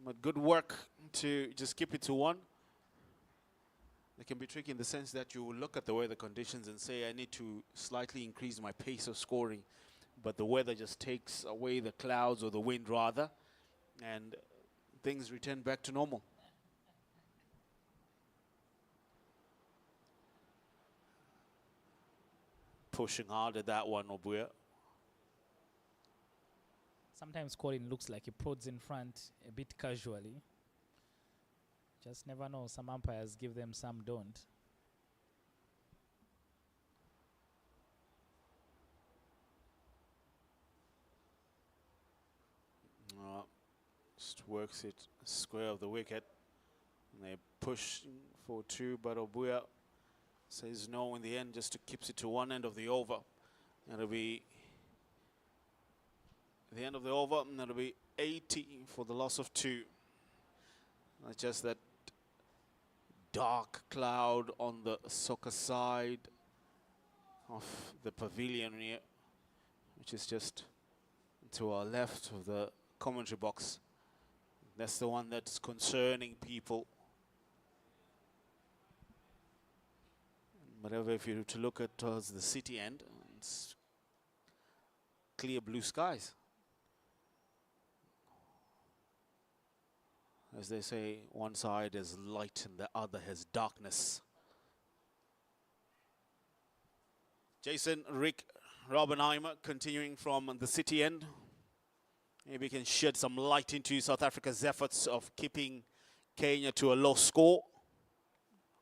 but good work to just keep it to 1. It can be tricky in the sense that you look at the weather conditions and say, I need to slightly increase my pace of scoring. But the weather just takes away the clouds, or the wind rather, and things return back to normal. Pushing hard at that one, Obuya. Sometimes Colin looks like he prods in front a bit casually. Just never know. Some umpires give them, some don't. Just works it square of the wicket. And they push for 2, but Obuya says no in the end, just to keeps it to 1 end of the over. It'll be the end of the over, and it'll be 80 for the loss of 2. Just that dark cloud on the soccer side of the pavilion here, which is just to our left of the commentary box. That's the one that's concerning people. Whatever, if you were to look at towards the city end, it's clear blue skies. As they say, one side is light and the other has darkness. Jason, Rick, Robbenheimer continuing from the city end. Maybe can shed some light into South Africa's efforts of keeping Kenya to a low score,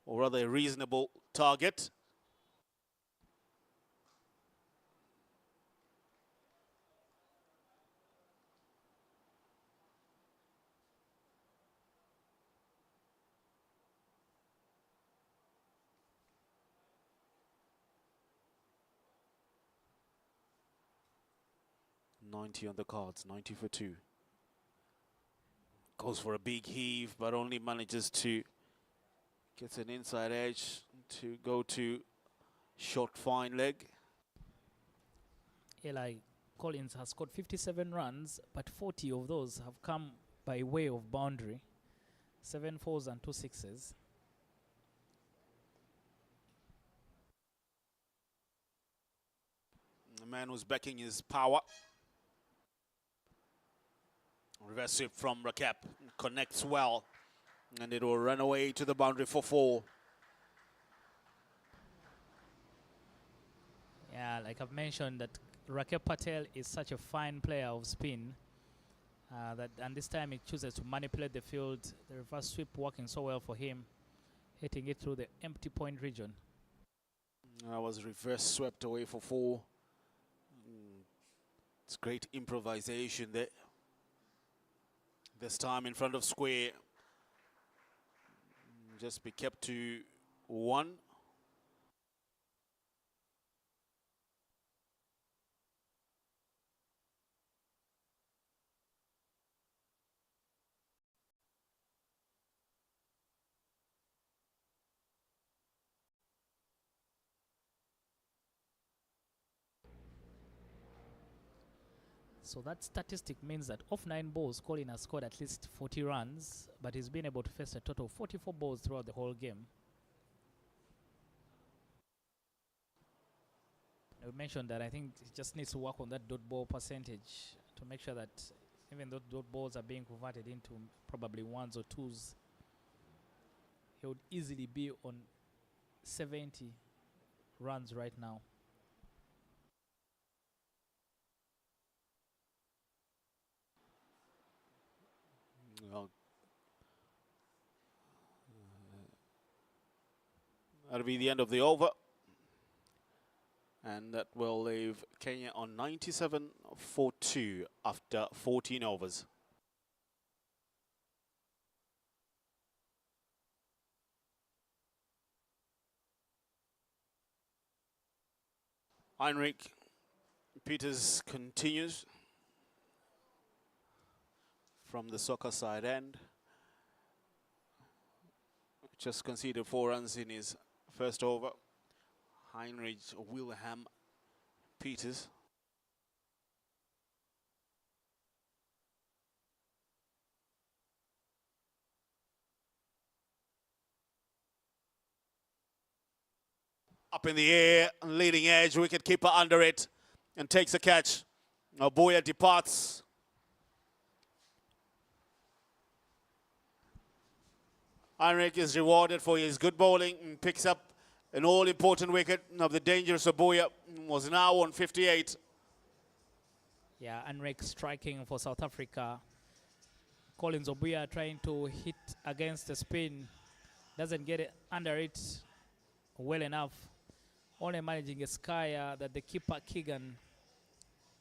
or rather a reasonable target. .90 on the cards, 90 for 2. Goes for a big heave, but only manages to get an inside edge to go to short fine leg. Eli Collins has scored 57 runs, but 40 of those have come by way of boundary. 7 fours and 2 sixes. The man who's backing his power. Reverse sweep from Rakep, connects well, and it will run away to the boundary for 4. Yeah, like I've mentioned, that Rakesh Patel is such a fine player of spin. And this time he chooses to manipulate the field. The reverse sweep working so well for him, hitting it through the empty point region. That was reverse swept away for 4. It's great improvisation there. This time in front of square. Just be kept to 1. So that statistic means that off 9 balls, Colin has scored at least 40 runs, but he's been able to face a total of 44 balls throughout the whole game. We mentioned that I think he just needs to work on that dot ball percentage to make sure that even though dot balls are being converted into probably 1s or 2s, he would easily be on 70 runs right now. Well, that'll be the end of the over. And that will leave Kenya on 97 for 2 after 14 overs. Heinrich Peters continues from the soccer side end. Just conceded 4 runs in his first over. Heinrich Wilhelm Peters. Up in the air, leading edge, wicket keeper under it, and takes a catch. Obuya departs. Heinrich is rewarded for his good bowling and picks up an all-important wicket of the dangerous Obuya. Was now on 58. Yeah, Heinrich striking for South Africa. Collins Obuya trying to hit against the spin. Doesn't get it under it well enough. Only managing a sky that the keeper Keegan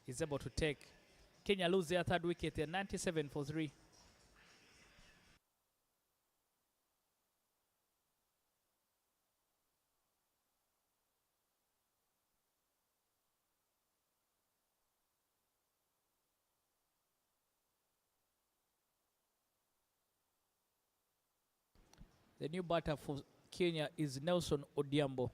is able to take. Kenya lose their 3rd wicket. They're 97 for 3. The new batter for Kenya is Nelson Odhiambo.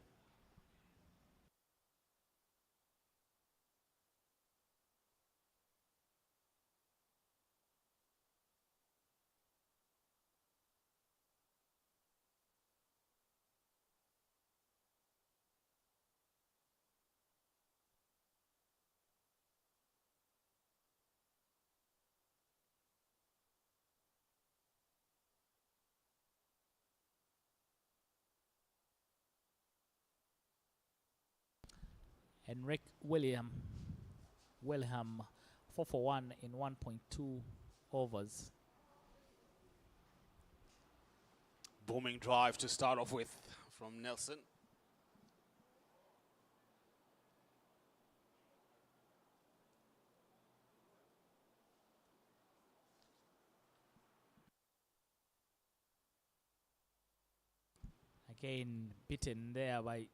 And Rick Wilhelm 4 for 1 in 1.2 overs. Booming drive to start off with from Nelson. Again, beaten there by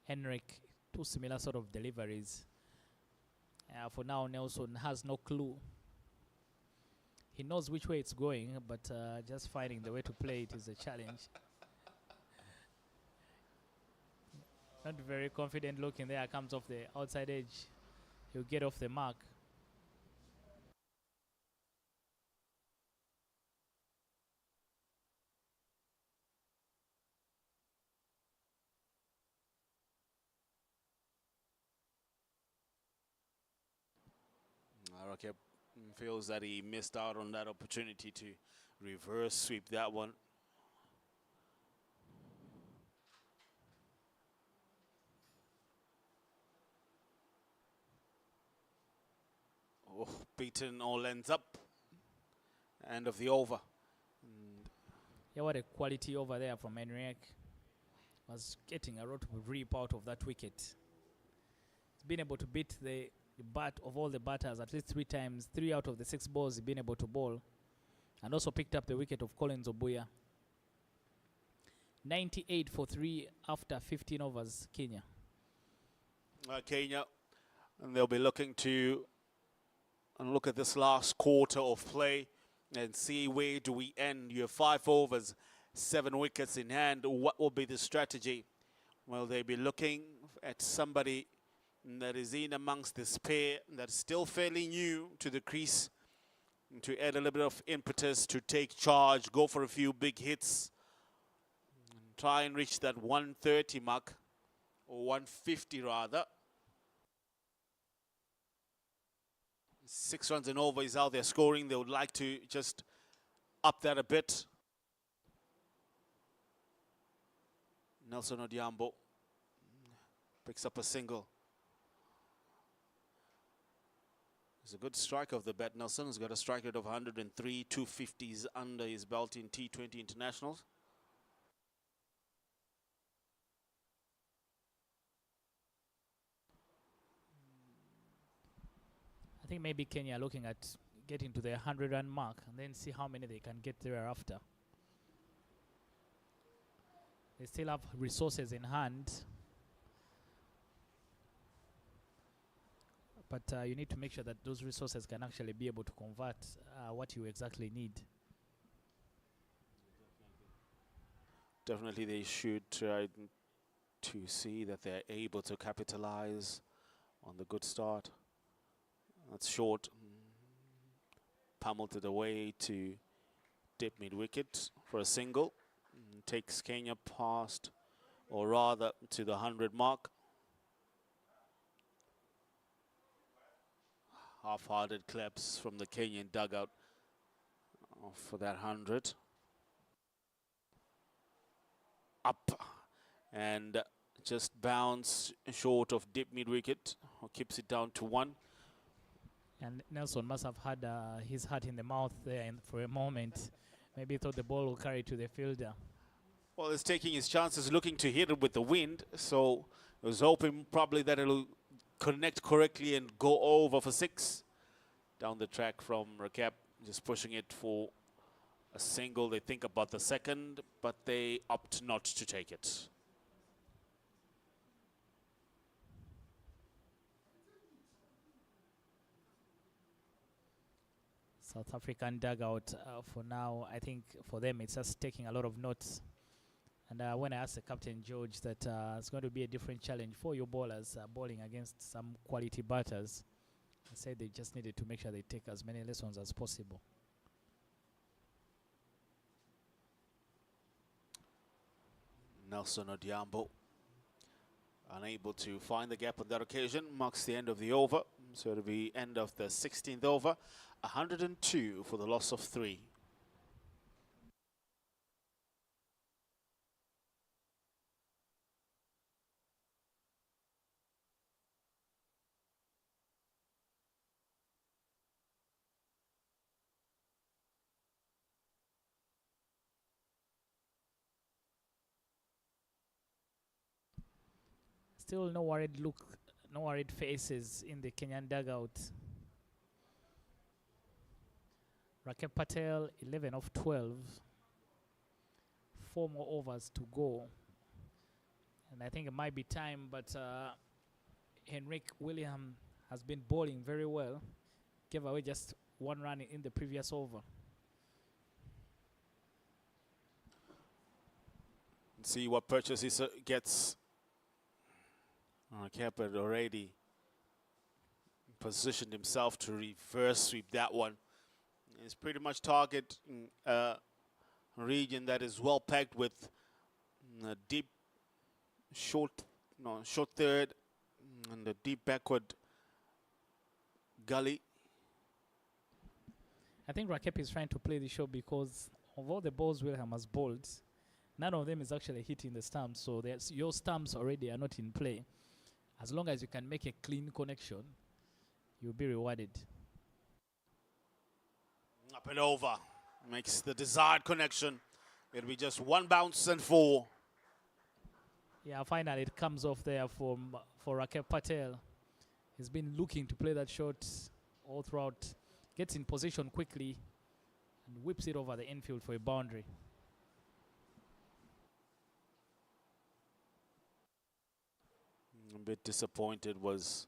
Henrik. 2 similar sort of deliveries. For now, Nelson has no clue. He knows which way it's going, but just finding the way to play it is a challenge. Not very confident looking there. Comes off the outside edge. He'll get off the mark. Rakesh feels that he missed out on that opportunity to reverse sweep that one. Oh, beaten all ends up. End of the over. Yeah, what a quality over there from Henrik. Was getting a lot of rip out of that wicket. He's been able to beat the bat of all the batters at least 3 times. 3 out of the 6 balls he's been able to bowl. And also picked up the wicket of Collins Obuya. 98 for 3 after 15 overs, Kenya. Kenya, and they'll be looking to look at this last quarter of play and see where do we end. You have 5 overs, 7 wickets in hand. What will be the strategy? Will they be looking at somebody that is in amongst this pair that's still fairly new to the crease to add a little bit of impetus to take charge, go for a few big hits, and try and reach that 130 mark, or 150 rather. 6 runs and over is how they're scoring. They would like to just up that a bit. Nelson Odiambo picks up a single. He's a good striker of the bat. Nelson has got a strike rate of 103, 250s under his belt in T20 internationals. I think maybe Kenya are looking at getting to the 100-run mark and then see how many they can get thereafter. They still have resources in hand. But you need to make sure that those resources can actually be able to convert what you exactly need. Definitely they should try to see that they're able to capitalize on the good start. That's short. Pummeled it away to dip mid-wicket for a single. Takes Kenya past, or rather to the 100 mark. Half-hearted claps from the Kenyan dugout for that 100. Up and just bounce short of dip mid-wicket, or keeps it down to 1. And Nelson must have had his heart in the mouth there for a moment. Maybe he thought the ball will carry to the fielder. Well, he's taking his chances, looking to hit it with the wind, so I was hoping probably that it'll connect correctly and go over for 6. Down the track from Rakep, just pushing it for a single. They think about the second, but they opt not to take it. South African dugout for now, I think for them it's just taking a lot of notes. And when I asked the captain George that it's going to be a different challenge for your bowlers bowling against some quality batters, I said they just needed to make sure they take as many lessons as possible. Nelson Odiambo, unable to find the gap on that occasion, marks the end of the over. So it'll be end of the 16th over. 102 for the loss of 3. Still no worried look, no worried faces in the Kenyan dugout. Rakep Patel, 11 of 12. 4 more overs to go. And I think it might be time, but Henrik William has been bowling very well. Gave away just 1 run in the previous over. See what purchase he gets. Rakep had already positioned himself to reverse sweep that one. It's pretty much target region that is well packed with a deep short third and a deep backward gully. I think Rakep is trying to play the show because of all the balls William has bowled, none of them is actually hitting the stumps. So your stumps already are not in play. As long as you can make a clean connection, you'll be rewarded. Up and over. Makes the desired connection. It'll be just one bounce and 4. Yeah, finally it comes off there for Rakesh Patel. He's been looking to play that shot all throughout. Gets in position quickly and whips it over the infield for a boundary. A bit disappointed was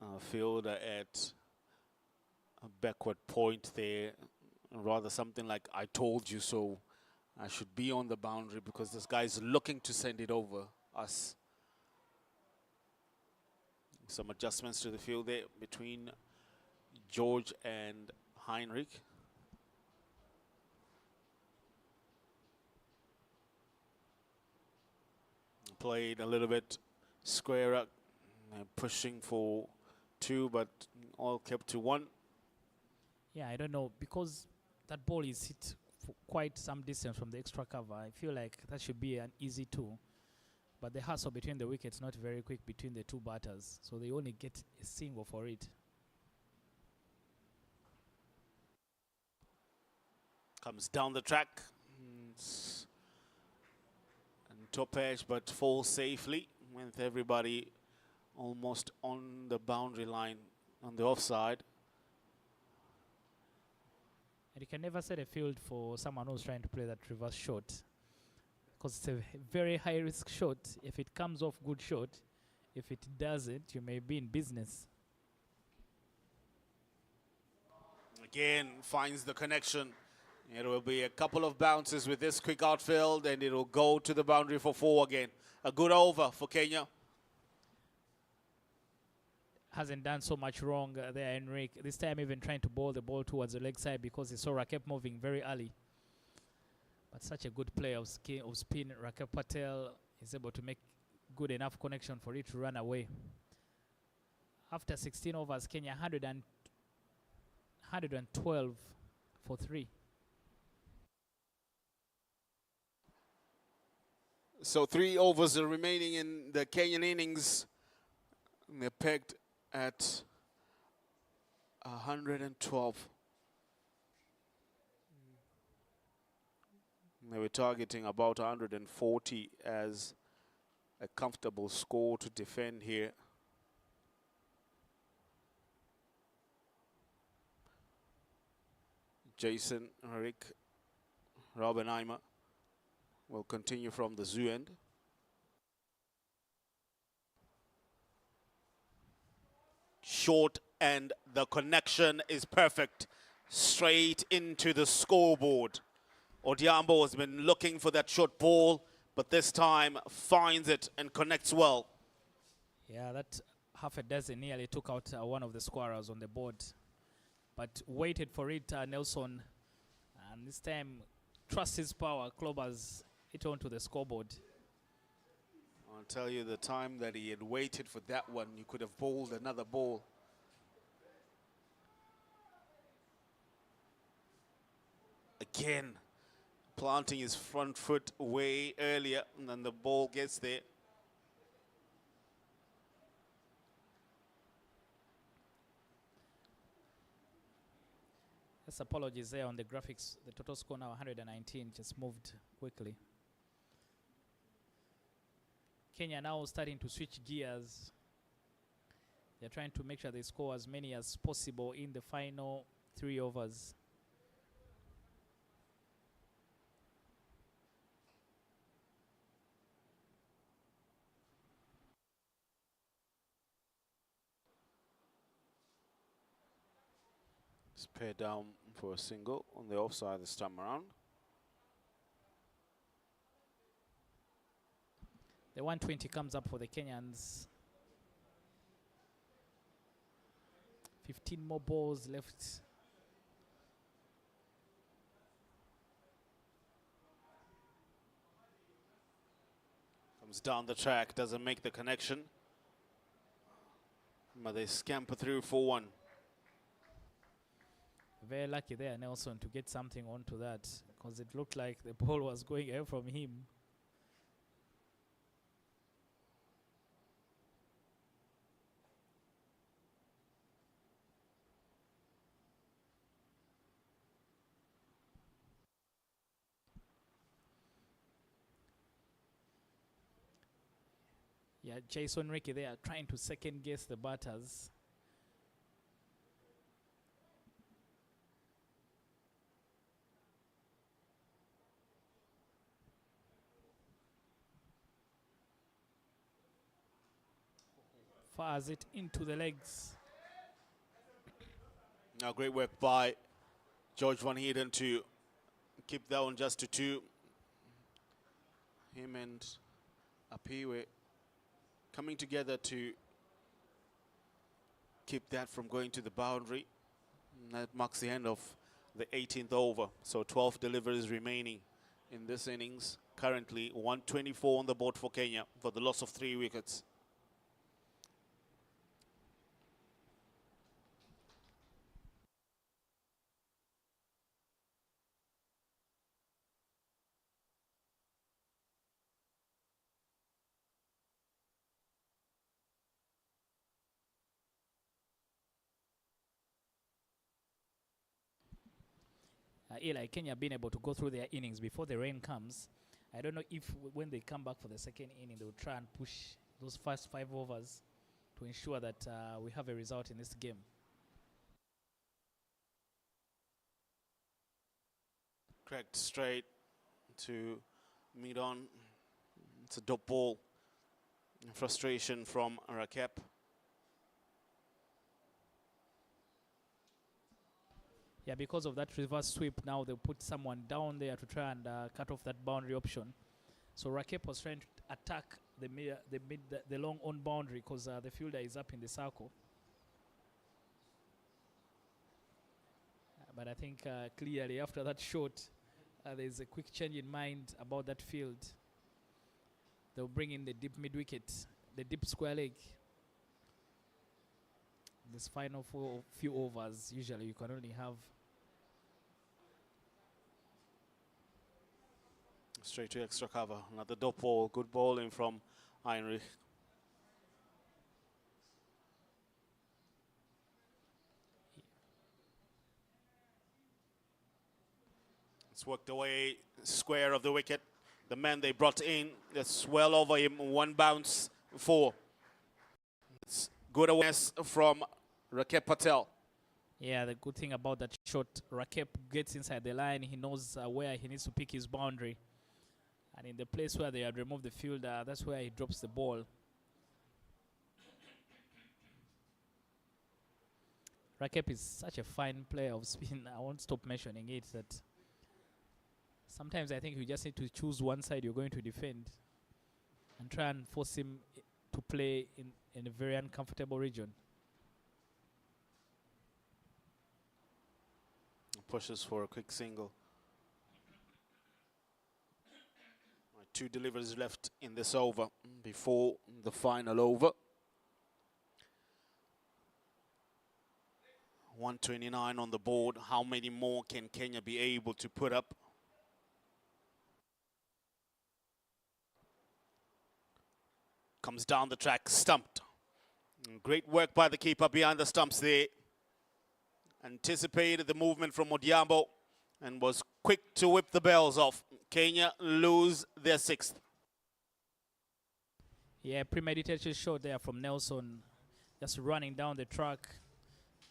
a fielder at a backward point there. Rather something like, I told you so. I should be on the boundary because this guy's looking to send it over us. Some adjustments to the field there between George and Heinrich. Played a little bit squarer, pushing for 2, but all kept to 1. Yeah, I don't know, because that ball is hit for quite some distance from the extra cover. I feel like that should be an easy 2. But the hustle between the wickets not very quick between the 2 batters, so they only get a single for it. Comes down the track. And top edge, but falls safely with everybody almost on the boundary line on the offside. And you can never set a field for someone who's trying to play that reverse shot, because it's a very high risk shot. If it comes off, good shot. If it doesn't, you may be in business. Again, finds the connection. It will be a couple of bounces with this quick outfield, and it will go to the boundary for 4 again. A good over for Kenya. Hasn't done so much wrong there, Enrique. This time even trying to bowl the ball towards the leg side because he saw Rakesh moving very early. But such a good play of spin. Rakesh Patel is able to make good enough connection for it to run away. After 16 overs, Kenya 112 for 3. So 3 overs are remaining in the Kenyan innings. They're pegged at 112. They were targeting about 140 as a comfortable score to defend here. Jason, Rick, Robbenheimer will continue from the zoo end. Short, and the connection is perfect. Straight into the scoreboard. Odhiambo has been looking for that short ball, but this time finds it and connects well. Yeah, that half a dozen nearly took out one of the scorers on the board. But waited for it, Nelson. And this time, trusts his power. Clovers it onto the scoreboard. I'll tell you, the time that he had waited for that one, you could have bowled another ball. Again, planting his front foot way earlier, and then the ball gets there. Just apologies there on the graphics. The total score now 119, just moved quickly. Kenya now starting to switch gears. They're trying to make sure they score as many as possible in the final 3 overs. Spare down for a single on the offside this time around. The 120 comes up for the Kenyans. 15 more balls left. Comes down the track, doesn't make the connection. But they scamper through 4-1. Very lucky there, Nelson, to get something onto that, because it looked like the ball was going away from him. Yeah, Jason Ricky there trying to second guess the batters. Fires it into the legs. Now, great work by George Van Heerden to keep that one just to 2. Him and Apiwe coming together to keep that from going to the boundary. And that marks the end of the 18th over. So 12 deliveries remaining in this innings. Currently 124 on the board for Kenya for the loss of 3 wickets. Eli, Kenya being able to go through their innings before the rain comes. I don't know if when they come back for the second inning, they will try and push those first 5 overs to ensure that we have a result in this game. Cracked straight to mid-on. It's a dot ball. Frustration from Rakep. Yeah, because of that reverse sweep, now they'll put someone down there to try and cut off that boundary option. So Rakep was trying to attack the long on boundary because the fielder is up in the circle. But I think clearly after that shot, there's a quick change in mind about that field. They'll bring in the deep mid-wicket, the deep square leg. This final few overs, usually you can only have. Straight to extra cover. Another dot ball. Good bowling from Heinrich. It's worked away square of the wicket. The man they brought in, that's well over him. 1 bounce, 4. It's good awareness from Rakep Patel. Yeah, the good thing about that shot, Rakep gets inside the line. He knows where he needs to pick his boundary. And in the place where they had removed the fielder, that's where he drops the ball. Rakep is such a fine player of spin. I won't stop mentioning it. That sometimes I think you just need to choose one side you're going to defend and try and force him to play in a very uncomfortable region. Pushes for a quick single. 2 deliveries left in this over before the final over. 129 on the board. How many more can Kenya be able to put up? Comes down the track, stumped. Great work by the keeper behind the stumps there. Anticipated the movement from Odiambo and was quick to whip the bells off. Kenya lose their 6th. Yeah, premeditated shot there from Nelson, just running down the track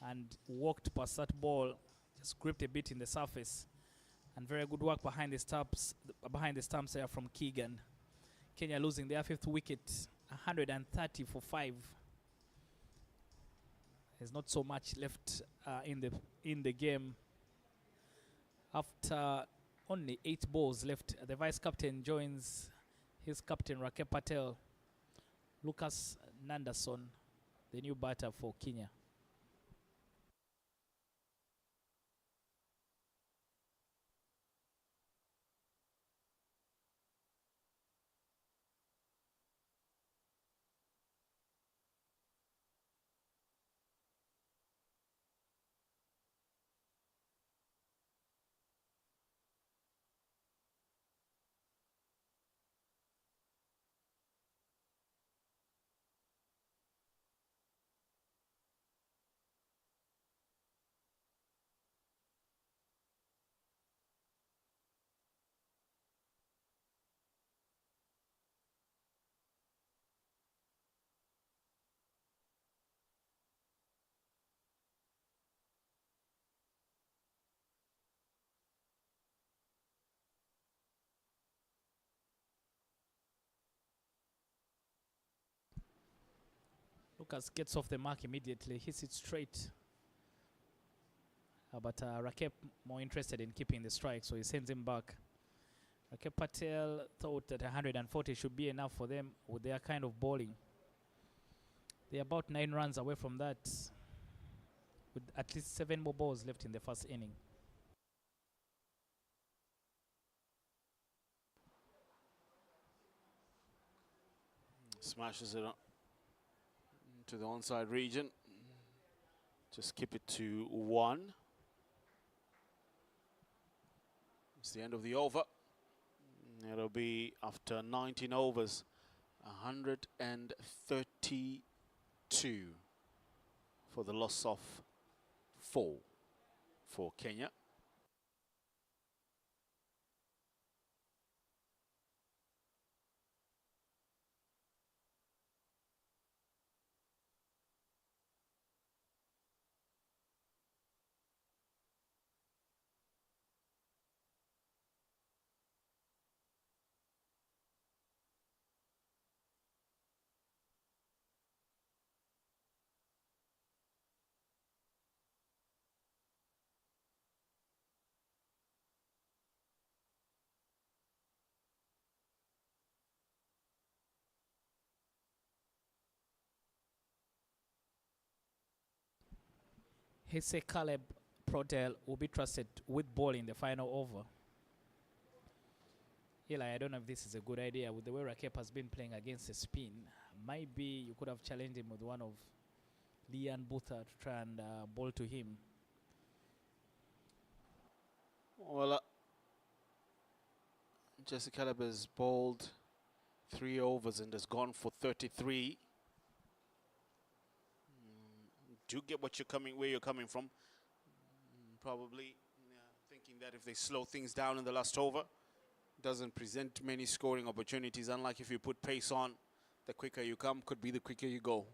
and walked past that ball, just gripped a bit in the surface. And very good work behind the stumps there from Keegan. Kenya losing their 5th wicket, 130 for 5. There's not so much left in the game. After only 8 balls left, the vice captain joins his captain Rakep Patel. Lucas Nanderson, the new batter for Kenya. Lucas gets off the mark immediately, hits it straight. But Rakep more interested in keeping the strike, so he sends him back. Rakep Patel thought that 140 should be enough for them with their kind of bowling. They're about 9 runs away from that, with at least 7 more balls left in the first inning. Smashes it up to the onside region. Just keep it to 1. It's the end of the over. It'll be after 19 overs, 132 for the loss of 4 for Kenya. Hesse Caleb Protel will be trusted with ball in the final over. Eli, I don't know if this is a good idea with the way Rakep has been playing against the spin. Maybe you could have challenged him with one of Lian Butha to try and bowl to him. Well, Jesse Caleb has bowled 3 overs and has gone for 33. Do get where you're coming from. Probably thinking that if they slow things down in the last over, doesn't present many scoring opportunities. Unlike if you put pace on, the quicker you come could be the quicker you go.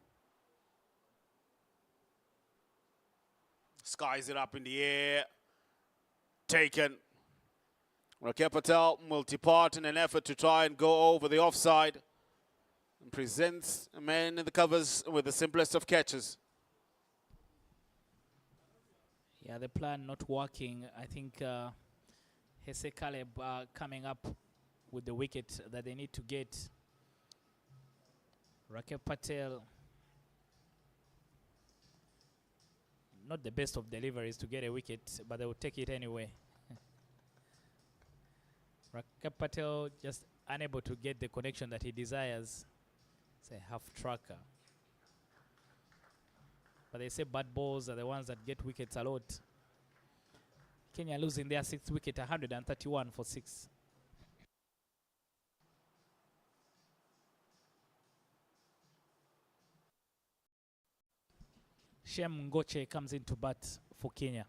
Skies it up in the air. Taken. Rakep Patel multi-part in an effort to try and go over the offside. And presents a man in the covers with the simplest of catches. Yeah, the plan not working. I think Hesse Caleb coming up with the wicket that they need to get. Rakep Patel, not the best of deliveries to get a wicket, but they will take it anyway. Rakep Patel just unable to get the connection that he desires. It's a half tracker. But they say bad balls are the ones that get wickets a lot. Kenya losing their 6th wicket, 131 for 6. Shem Ngoche comes into bat for Kenya.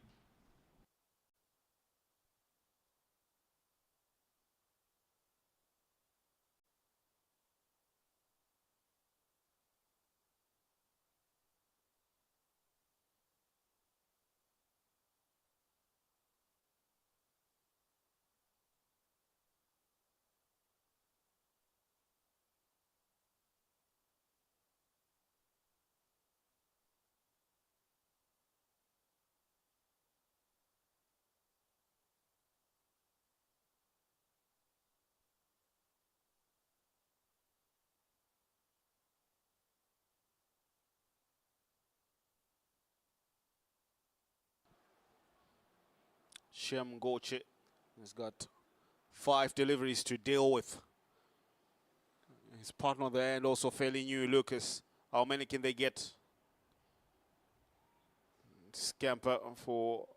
Shem Goche has got 5 deliveries to deal with. His partner there and also fairly new, Lucas. How many can they get? Scamper for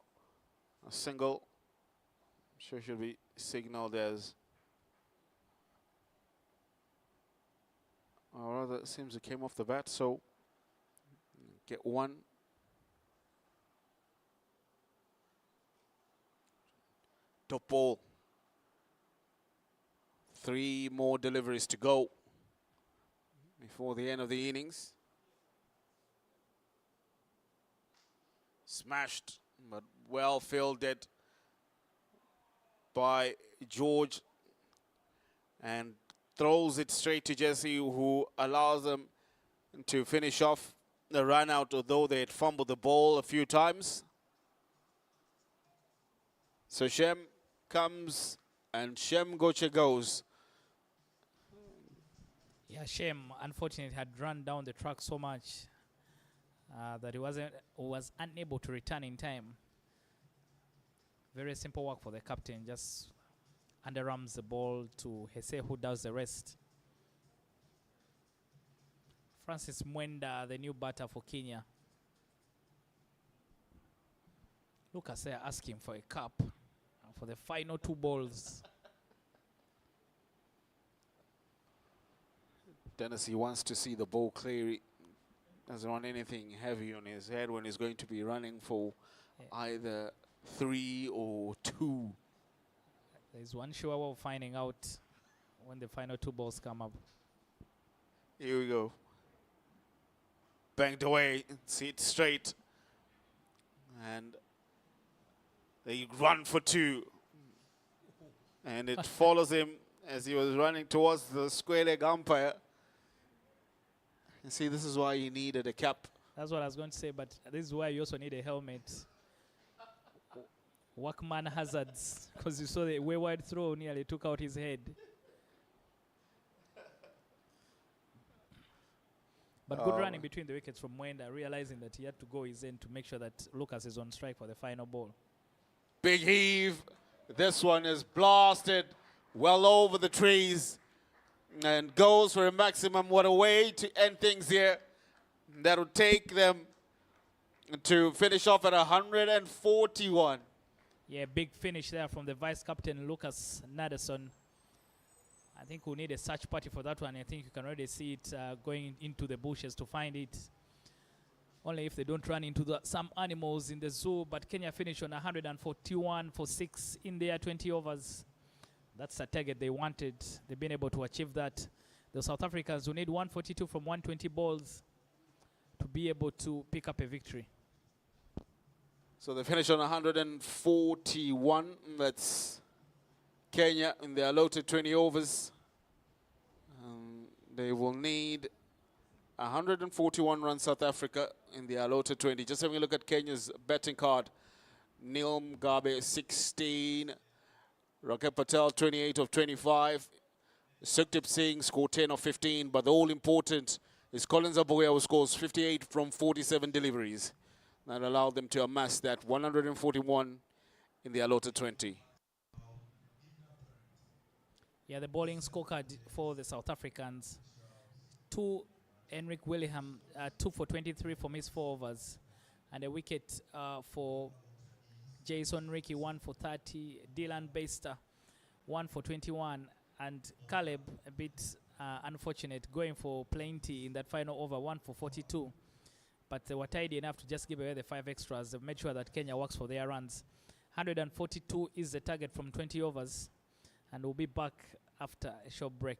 a single. I'm sure should be signaled as, or rather it seems it came off the bat, so get 1. Top ball. 3 more deliveries to go before the end of the innings. Smashed, but well fielded by George, and throws it straight to Jesse, who allows them to finish off. the run out, although they had fumbled the ball a few times. So Shem comes and Shem Goche goes. Yeah, Shem, unfortunately, had run down the track so much that he was unable to return in time. Very simple work for the captain. Just underarms the ball to Hesse, who does the rest. Francis Mwenda, the new batter for Kenya. Lucas there asking for a cup for the final 2 balls. Dennis, he wants to see the ball clear. Doesn't want anything heavy on his head when he's going to be running for either 3 or 2. There's one sure way of finding out when the final 2 balls come up. Here we go. Banged away, see it straight. And they run for 2. And it follows him as he was running towards the square leg umpire. You see, this is why he needed a cap. That's what I was going to say, but this is why you also need a helmet. Workman hazards, because you saw the wayward throw nearly took out his head. But good running between the wickets from Mwenda, realizing that he had to go his end to make sure that Lucas is on strike for the final ball. Big heave. This one is blasted well over the trees and goes for a maximum. What a way to end things here. That will take them to finish off at 141. Yeah, big finish there from the vice captain, Lucas Naderson. I think we'll need a search party for that one. I think you can already see it going into the bushes to find it. Only if they don't run into some animals in the zoo. But Kenya finished on 141 for 6 in their 20 overs. That's the target they wanted. They've been able to achieve that. The South Africans will need 142 from 120 balls to be able to pick up a victory. So they finish on 141. That's Kenya in their allotted 20 overs. They will need 141 runs, South Africa, in the allotted 20. Just having a look at Kenya's betting card. Neil Mugabe, 16. Rakesh Patel, 28 of 25. Sukhdeep Singh scored 10 of 15. But the all-important is Collins Abuya, who scores 58 from 47 deliveries. That allowed them to amass that 141 in the allotted 20. Yeah, the bowling scorecard for the South Africans. 2, Henrik William, 2 for 23 from his 4 overs. And a wicket for Jason Ricky, 1 for 30. Dylan Baster, 1 for 21. And Caleb, a bit unfortunate, going for plenty in that final over, 1 for 42. But they were tidy enough to just give away the 5 extras. They've made sure that Kenya works for their runs. 142 is the target from 20 overs. And we'll be back after a short break.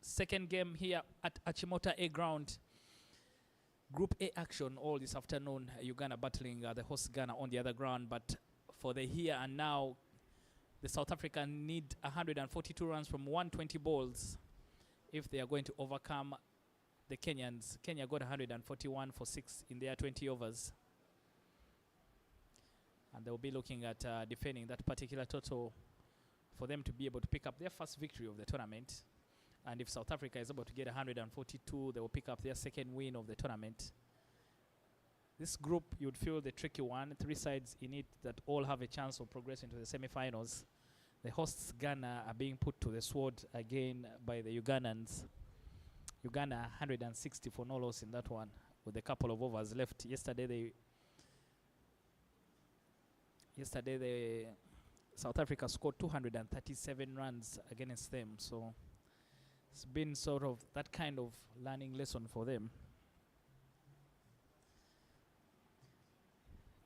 Second game here at Achimota A ground. Group A action all this afternoon. Uganda battling the host Ghana on the other ground. But for the here and now, the South African need 142 runs from 120 balls if they are going to overcome the Kenyans. Kenya got 141 for 6 in their 20 overs. And they'll be looking at defending that particular total for them to be able to pick up their first victory of the tournament. And if South Africa is able to get 142, they will pick up their second win of the tournament. This group, you'd feel the tricky one. 3 sides in it that all have a chance of progressing to the semi-finals. The hosts, Ghana, are being put to the sword again by the Ugandans. Uganda 160 for no loss in that one, with a couple of overs left. Yesterday, the South Africa scored 237 runs against them. So it's been sort of that kind of learning lesson for them.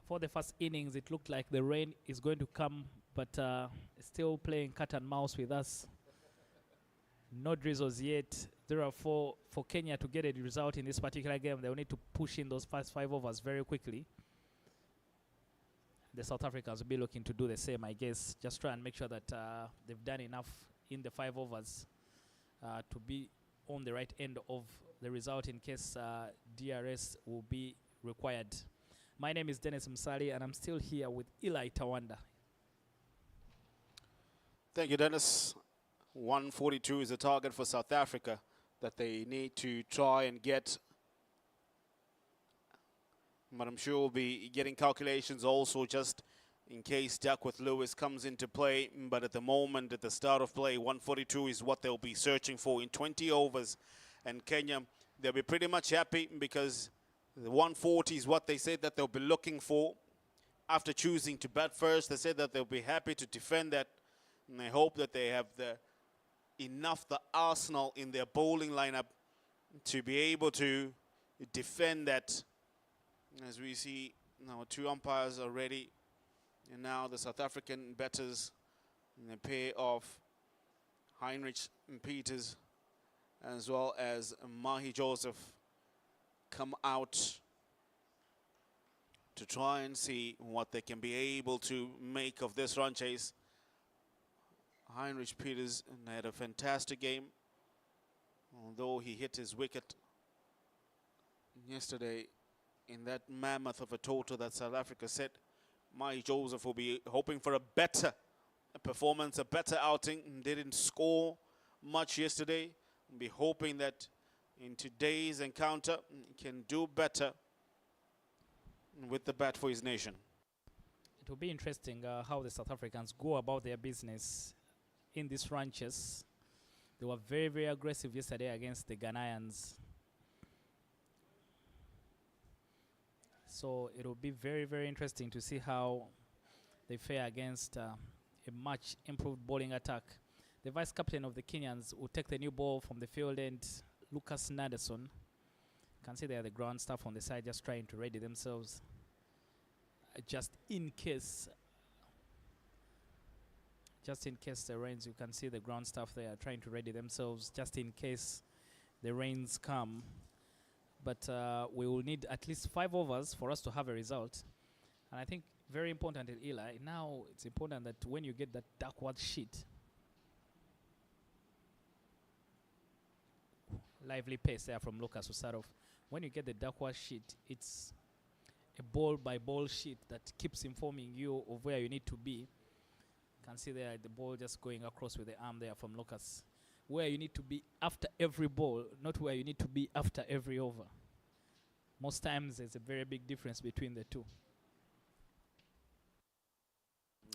For the first innings, it looked like the rain is going to come, but still playing cat and mouse with us. No drizzles yet. Therefore, for Kenya to get a result in this particular game, they will need to push in those first 5 overs very quickly. The South Africans will be looking to do the same, I guess. Just try and make sure that they've done enough in the 5 overs to be on the right end of the result in case DRS will be required. My name is Dennis Msali, and I'm still here with Eli Tawanda. Thank you, Dennis. 142 is the target for South Africa that they need to try and get. But I'm sure we'll be getting calculations also just in case Duckworth Lewis comes into play. But at the moment, at the start of play, 142 is what they'll be searching for in 20 overs. And Kenya, they'll be pretty much happy because the 140 is what they said that they'll be looking for. After choosing to bat first, they said that they'll be happy to defend that. And I hope that they have the arsenal in their bowling lineup to be able to defend that. As we see now, 2 umpires are ready, and now the South African batters in a pair of Heinrich and Peters as well as Mahi Joseph come out to try and see what they can be able to make of this run chase. Heinrich Peters had a fantastic game, although he hit his wicket yesterday in that mammoth of a total that South Africa set. Mahi Joseph will be hoping for a better performance, a better outing. Didn't score much yesterday. We'll be hoping that in today's encounter he can do better with the bat for his nation. It will be interesting how the South Africans go about their business in these ranches. They were very, very aggressive yesterday against the Ghanaians. So it will be very, very interesting to see how they fare against a much improved bowling attack. The vice captain of the Kenyans will take the new ball from the field end, Lucas Naderson. You can see there the ground staff on the side just trying to ready themselves just in case the rains. You can see the ground staff there trying to ready themselves just in case the rains come. But we will need at least 5 overs for us to have a result. And I think very important, Eli, now it's important that when you get that Duckworth sheet, lively pace there from Lucas to start off. When you get the Duckworth sheet, it's a ball by ball sheet that keeps informing you of where you need to be. You can see there the ball just going across with the arm there from Lucas. Where you need to be after every ball, not where you need to be after every over. Most times there's a very big difference between the two.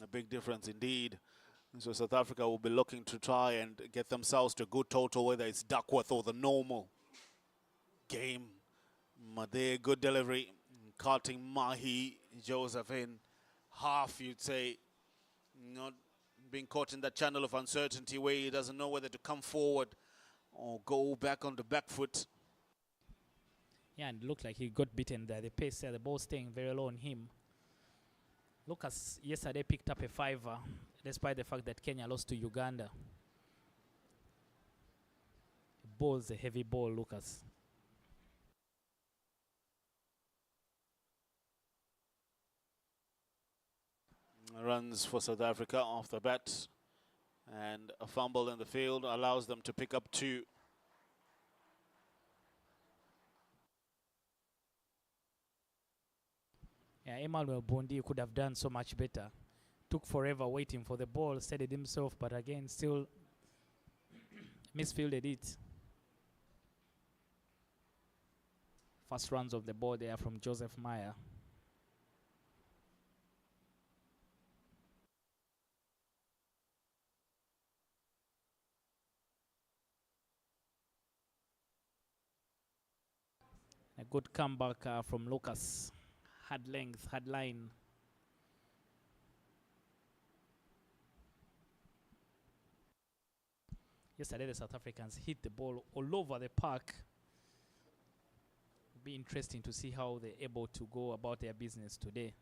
A big difference indeed. So South Africa will be looking to try and get themselves to a good total, whether it's Duckworth or the normal game. Made, good delivery. Cutting Mahi Joseph in half, you'd say. Not being caught in that channel of uncertainty where he doesn't know whether to come forward or go back on the back foot. Yeah, and it looked like he got beaten there. The pace there, the ball staying very low on him. Lucas yesterday picked up a fiver, despite the fact that Kenya lost to Uganda. The ball's a heavy ball, Lucas. Runs for South Africa off the bat. And a fumble in the field allows them to pick up 2. Yeah, Emmanuel Bondi could have done so much better. Took forever waiting for the ball, steadied himself, but again, still misfielded it. First runs of the ball there from Joseph Meyer. A good comeback from Lucas. Had length, had line. Yesterday, the South Africans hit the ball all over the park. It'll be interesting to see how they're able to go about their business today.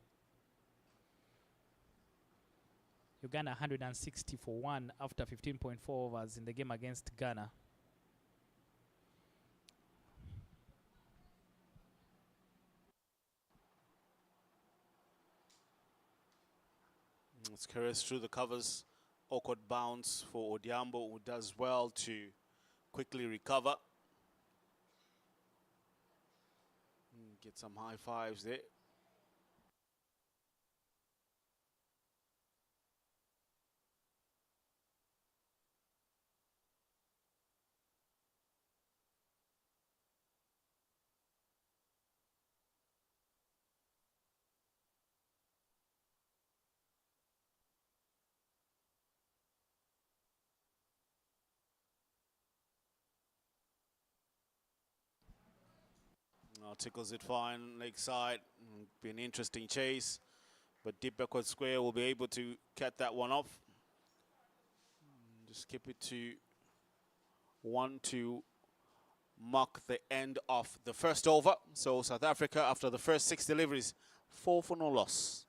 Uganda 160 for 1 after 15.4 overs in the game against Ghana. It's carries through the covers. Awkward bounce for Odiambo, who does well to quickly recover. Get some high fives there. Tickles it fine, leg side. Be an interesting chase, but deep backward square will be able to cut that one off. Just keep it to 1 to mark the end of the first over. So South Africa, after the first 6 deliveries, 4 for no loss.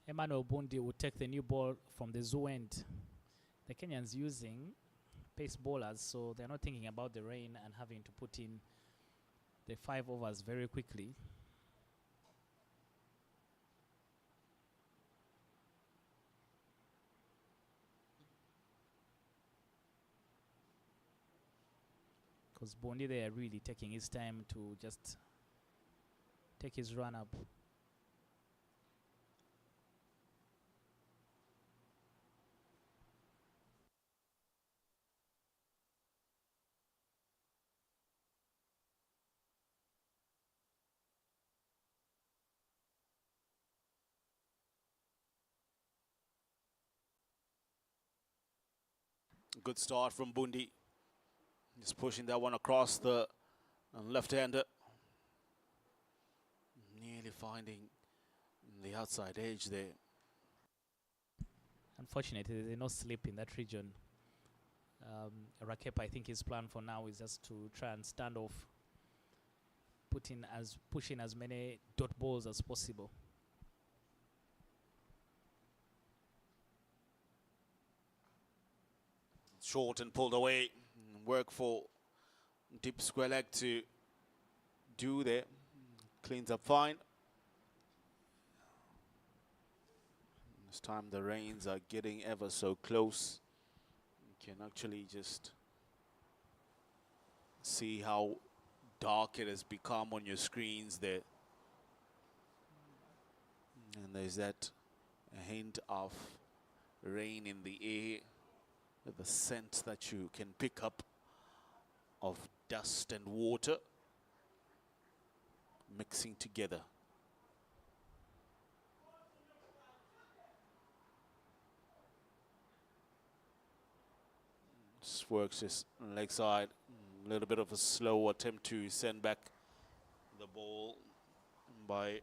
Emmanuel Bondi will take the new ball from the zoo end. The Kenyans using pace bowlers, so they're not thinking about the rain and having to put in the 5 overs very quickly. Because Bondi there really taking his time to just take his run up. Good start from Bundi. Just pushing that one across the left-hander. Nearly finding the outside edge there. Unfortunately, there's no slip in that region. Rakepa, I think his plan for now is just to try and stand off, pushing as many dot balls as possible. Short and pulled away. Work for deep square leg to do there. Cleans up fine. This time the rains are getting ever so close. You can actually just see how dark it has become on your screens there. And there's that hint of rain in the air, the scent that you can pick up of dust and water mixing together. This works his leg side. A little bit of a slow attempt to send back the ball by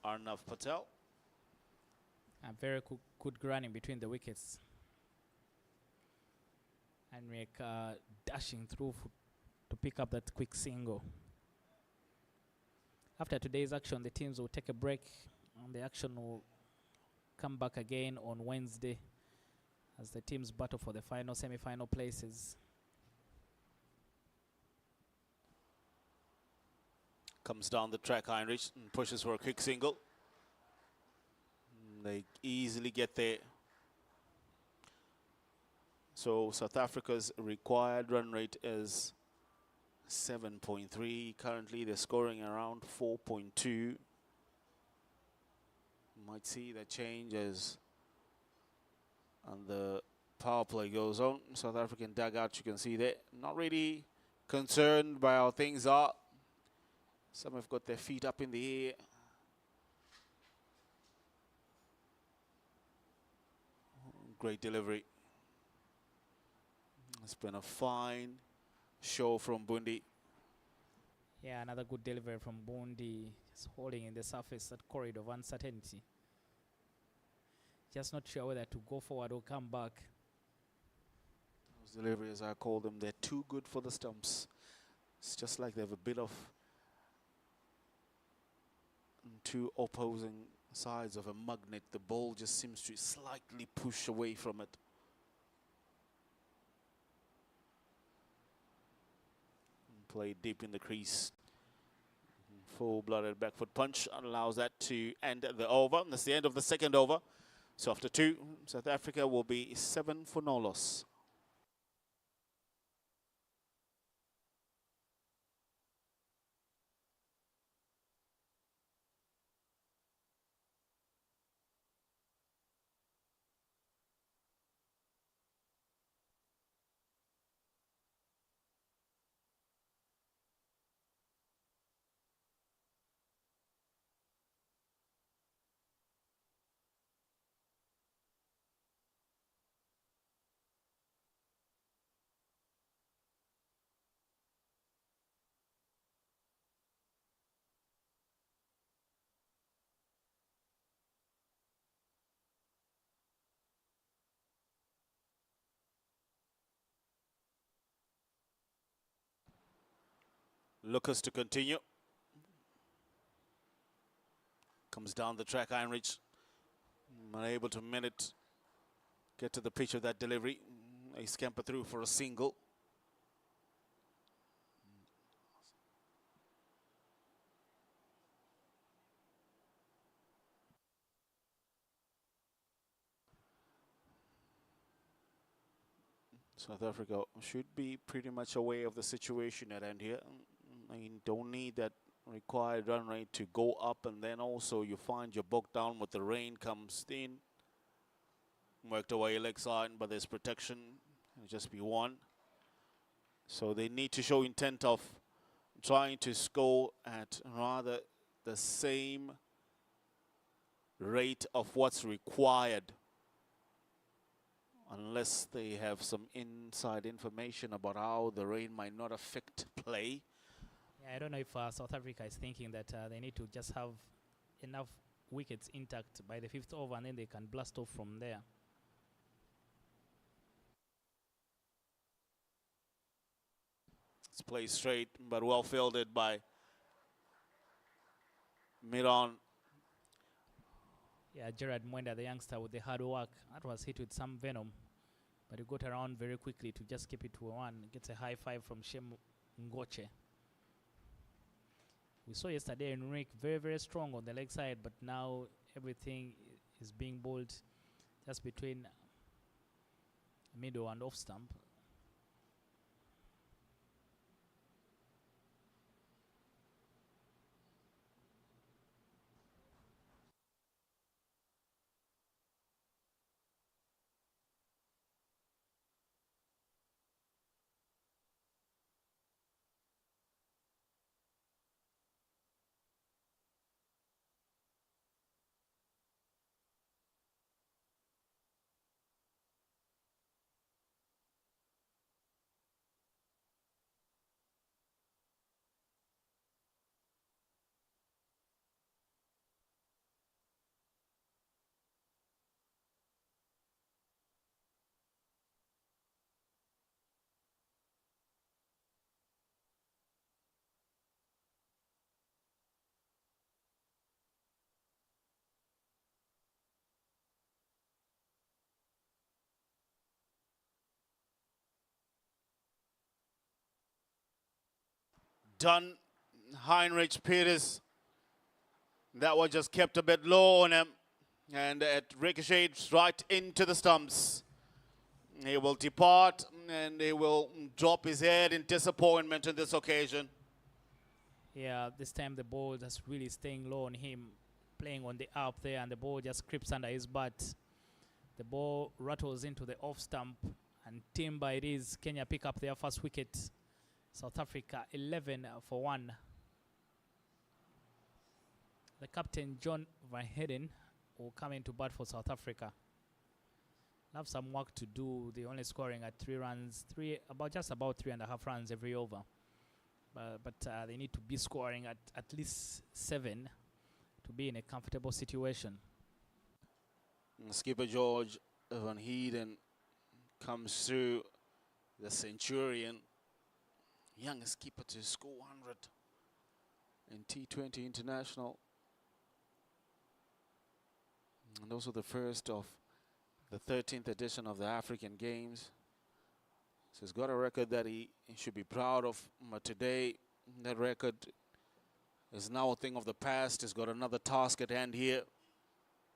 Arnav Patel. A very good running between the wickets. And we're dashing through to pick up that quick single. After today's action, the teams will take a break, and the action will come back again on Wednesday as the teams battle for the final semi-final places. Comes down the track, Heinrich, and pushes for a quick single. They easily get there. So South Africa's required run rate is 7.3. Currently they're scoring around 4.2. Might see that change as the power play goes on. South African dugout, you can see there, not really concerned by how things are. Some have got their feet up in the air. Great delivery. It's been a fine show from Bundi. Yeah, another good delivery from Bundi, just holding in the surface, that corridor of uncertainty. Just not sure whether to go forward or come back. Those deliveries, I call them, they're too good for the stumps. It's just like they have a bit of two opposing sides of a magnet. The ball just seems to slightly push away from it. Play deep in the crease. Full-blooded back foot punch allows that to end the over. That's the end of the second over. So after two, South Africa will be 7 for no loss. Lucas to continue. Comes down the track, Heinrich. Unable to get to the pitch of that delivery. They scamper through for a single. South Africa should be pretty much aware of the situation at hand here. I mean, don't need that required run rate to go up, and then also you find you're bogged down with the rain comes in. Worked away leg side, but there's protection. It'll just be one. So they need to show intent of trying to score at rather the same rate of what's required unless they have some inside information about how the rain might not affect play. Yeah, I don't know if South Africa is thinking that they need to just have enough wickets intact by the 5th over and then they can blast off from there. It's played straight, but well fielded by Miron. Yeah, Gerard Mwenda, the youngster with the hard work, that was hit with some venom, but he got around very quickly to just keep it to 1. Gets a high five from Shem Ngoche. We saw yesterday Enrique very, very strong on the leg side, but now everything is being bowled just between middle and off stump. Done. Heinrich Peters. That one just kept a bit low on him. And it ricocheted right into the stumps. He will depart and he will drop his head in disappointment on this occasion. Yeah, this time the ball just really staying low on him, playing on the up there, and the ball just creeps under his butt. The ball rattles into the off stump, and timber it is. Kenya pick up their first wicket. South Africa 11 for 1. The captain, John Van Heerden, will come into bat for South Africa. Have some work to do. They're only scoring at 3 runs, just about 3.5 runs every over. But they need to be scoring at least 7 to be in a comfortable situation. Skipper George Van Heerden comes through, the Centurion, youngest skipper to score 100 in T20 International. And also the first of the 13th edition of the African Games. So he's got a record that he should be proud of. But today, that record is now a thing of the past. He's got another task at hand here.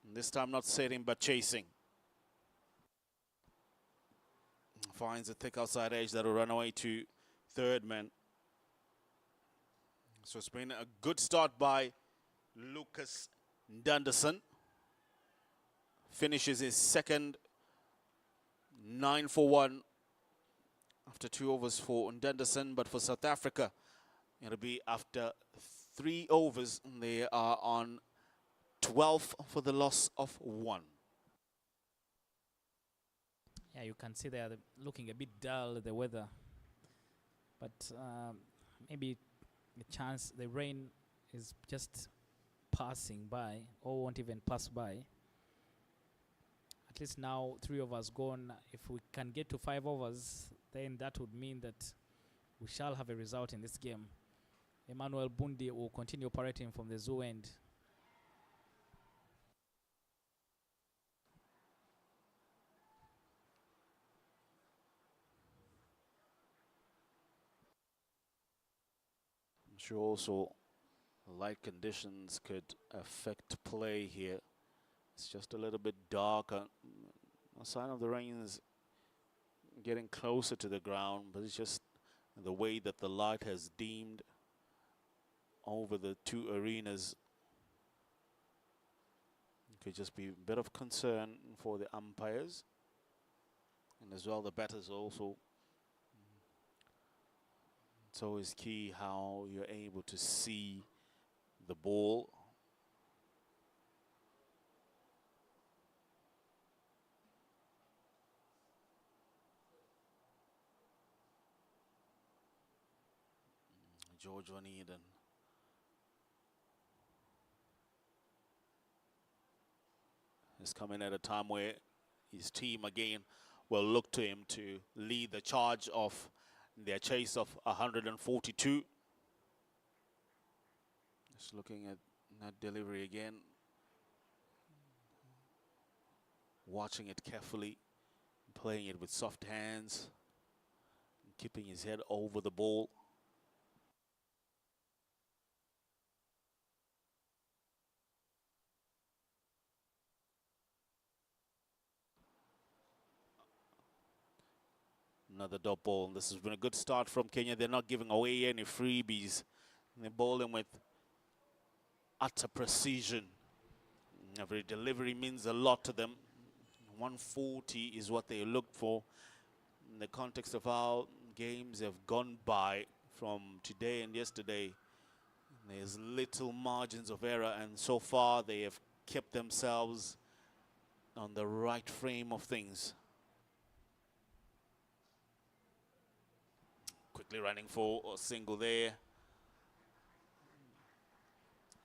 And this time not setting, but chasing. Finds a thick outside edge that will run away to third man. So it's been a good start by Lucas Dunderson. Finishes his second 9 for 1 after 2 overs for Dunderson, but for South Africa it'll be after 3 overs. They are on 12 for the loss of 1. Yeah, you can see they are looking a bit dull, the weather, but maybe the rain is just passing by or won't even pass by. At least now 3 overs gone. If we can get to 5 overs, then that would mean that we shall have a result in this game. Emmanuel Bundi will continue operating from the zoo end. I'm sure also light conditions could affect play here. It's just a little bit darker. A sign of the rain is getting closer to the ground, but it's just the way that the light has dimmed over the 2 arenas. It could just be a bit of concern for the umpires, and as well the batters also. It's always key how you're able to see the ball. George Van Eden. He's coming at a time where his team again will look to him to lead the charge of their chase of 142. Just looking at that delivery again. Watching it carefully, playing it with soft hands, keeping his head over the ball. Another dot ball. This has been a good start from Kenya. They're not giving away any freebies. They're bowling with utter precision. Every delivery means a lot to them. 140 is what they look for. In the context of how games have gone by from today and yesterday, there's little margins of error, and so far they have kept themselves on the right frame of things. Quickly running for a single there.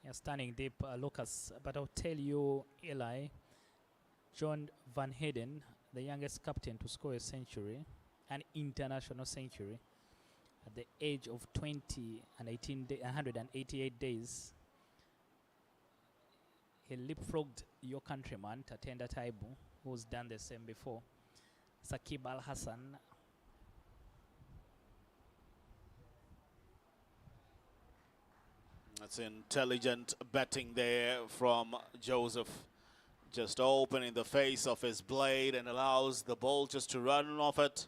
Yeah, standing deep, Lucas. But I'll tell you, Eli, John Van Hayden, the youngest captain to score a century, an international century, at the age of 20 and 188 days. He leapfrogged your countryman, Tatenda Taibu, who's done the same before. Sakib Al Hassan. That's intelligent batting there from Joseph. Just opening the face of his blade and allows the ball just to run off it,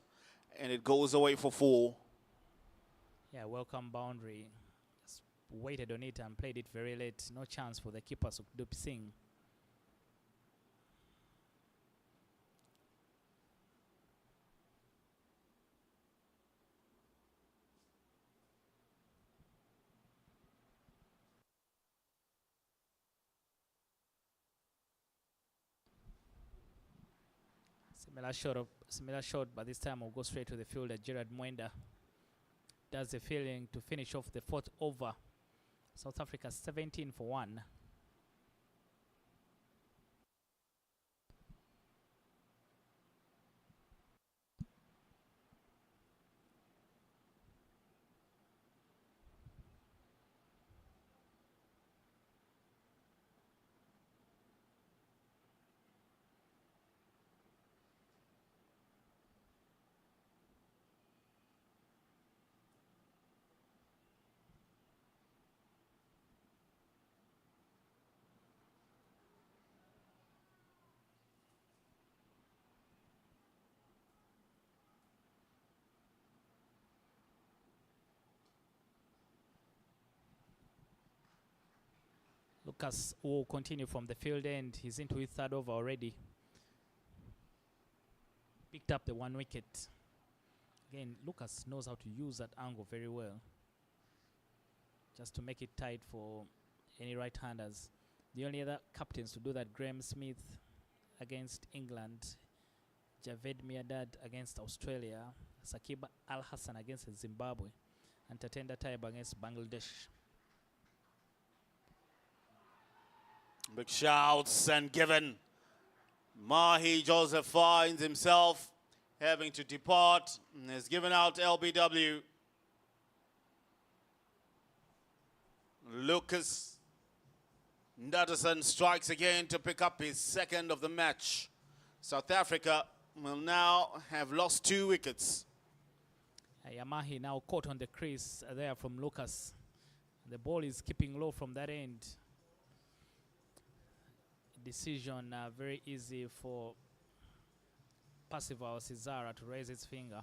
and it goes away for 4. Yeah, welcome boundary. Just waited on it and played it very late. No chance for the keeper, Sukhdeep Singh. Similar shot, but this time we'll go straight to the fielder. Gerard Mwenda does the fielding to finish off the 4th over. South Africa 17 for 1. Lucas will continue from the field end. He's into his 3rd over already. Picked up the 1 wicket. Again, Lucas knows how to use that angle very well, just to make it tight for any right-handers. The only other captains to do that, Graham Smith against England, Javed Mirdad against Australia, Sakib Al Hassan against Zimbabwe, and Tatenda Taibu against Bangladesh. Big shouts and given. Mahi Joseph finds himself having to depart and has given out LBW. Lucas Nutterson strikes again to pick up his 2nd of the match. South Africa will now have lost 2 wickets. Yamahi now caught on the crease there from Lucas. The ball is keeping low from that end. Decision very easy for Percival Cesara to raise its finger.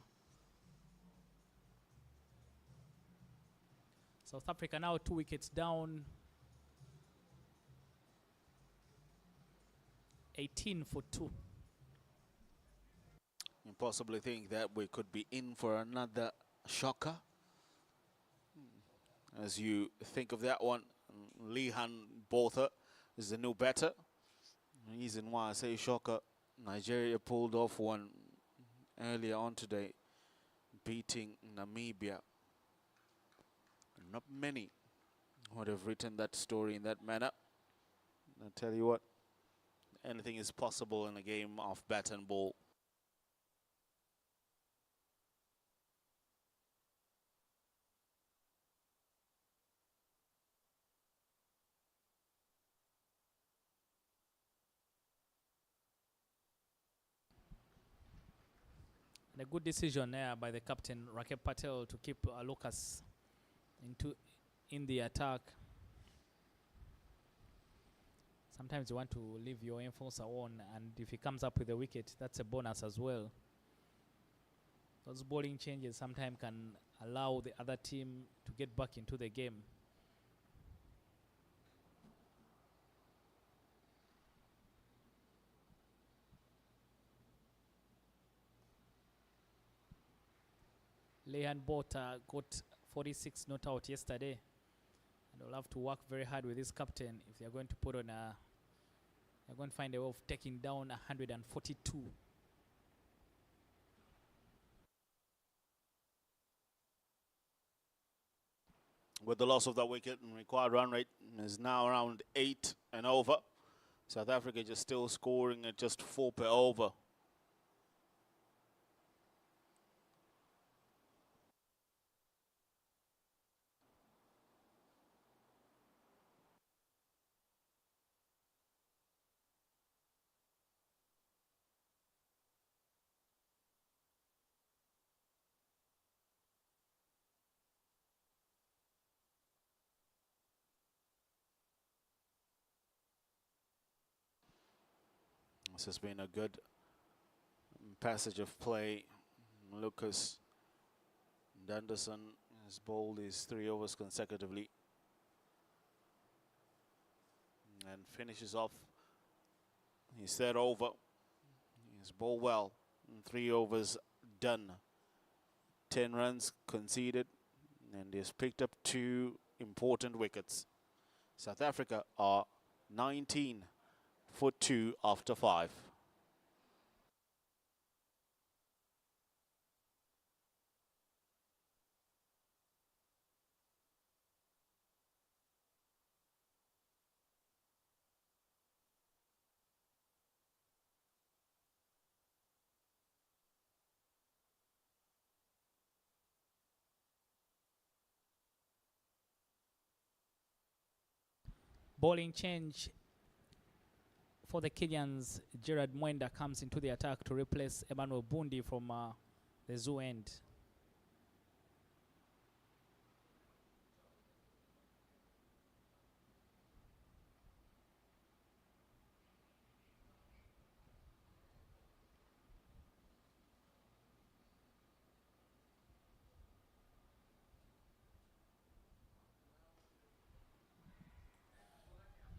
South Africa now 2 wickets down. 18 for 2. You possibly think that we could be in for another shocker. As you think of that one, Lehan Botha is the new batter. The reason why I say shocker, Nigeria pulled off one earlier on today, beating Namibia. Not many would have written that story in that manner. I'll tell you what, anything is possible in a game of bat and ball. And a good decision there by the captain, Rakeb Patel, to keep Lucas in the attack. Sometimes you want to leave your enforcer on, and if he comes up with a wicket, that's a bonus as well. Those bowling changes sometimes can allow the other team to get back into the game. Lehan Bota got 46 not out yesterday, and they'll have to work very hard with this captain if they're going to put on a. They're going to find a way of taking down 142. With the loss of that wicket, and required run rate is now around 8 and over. South Africa just still scoring at just 4 per over. This has been a good passage of play. Lucas Danderson has bowled his 3 overs consecutively and finishes off his 3rd over. He's bowled well in 3 overs done. 10 runs conceded, and he's picked up 2 important wickets. South Africa are 19 for 2 after 5. Bowling change for the Kenyans. Gerard Mwenda comes into the attack to replace Emmanuel Bundi from the zoo end.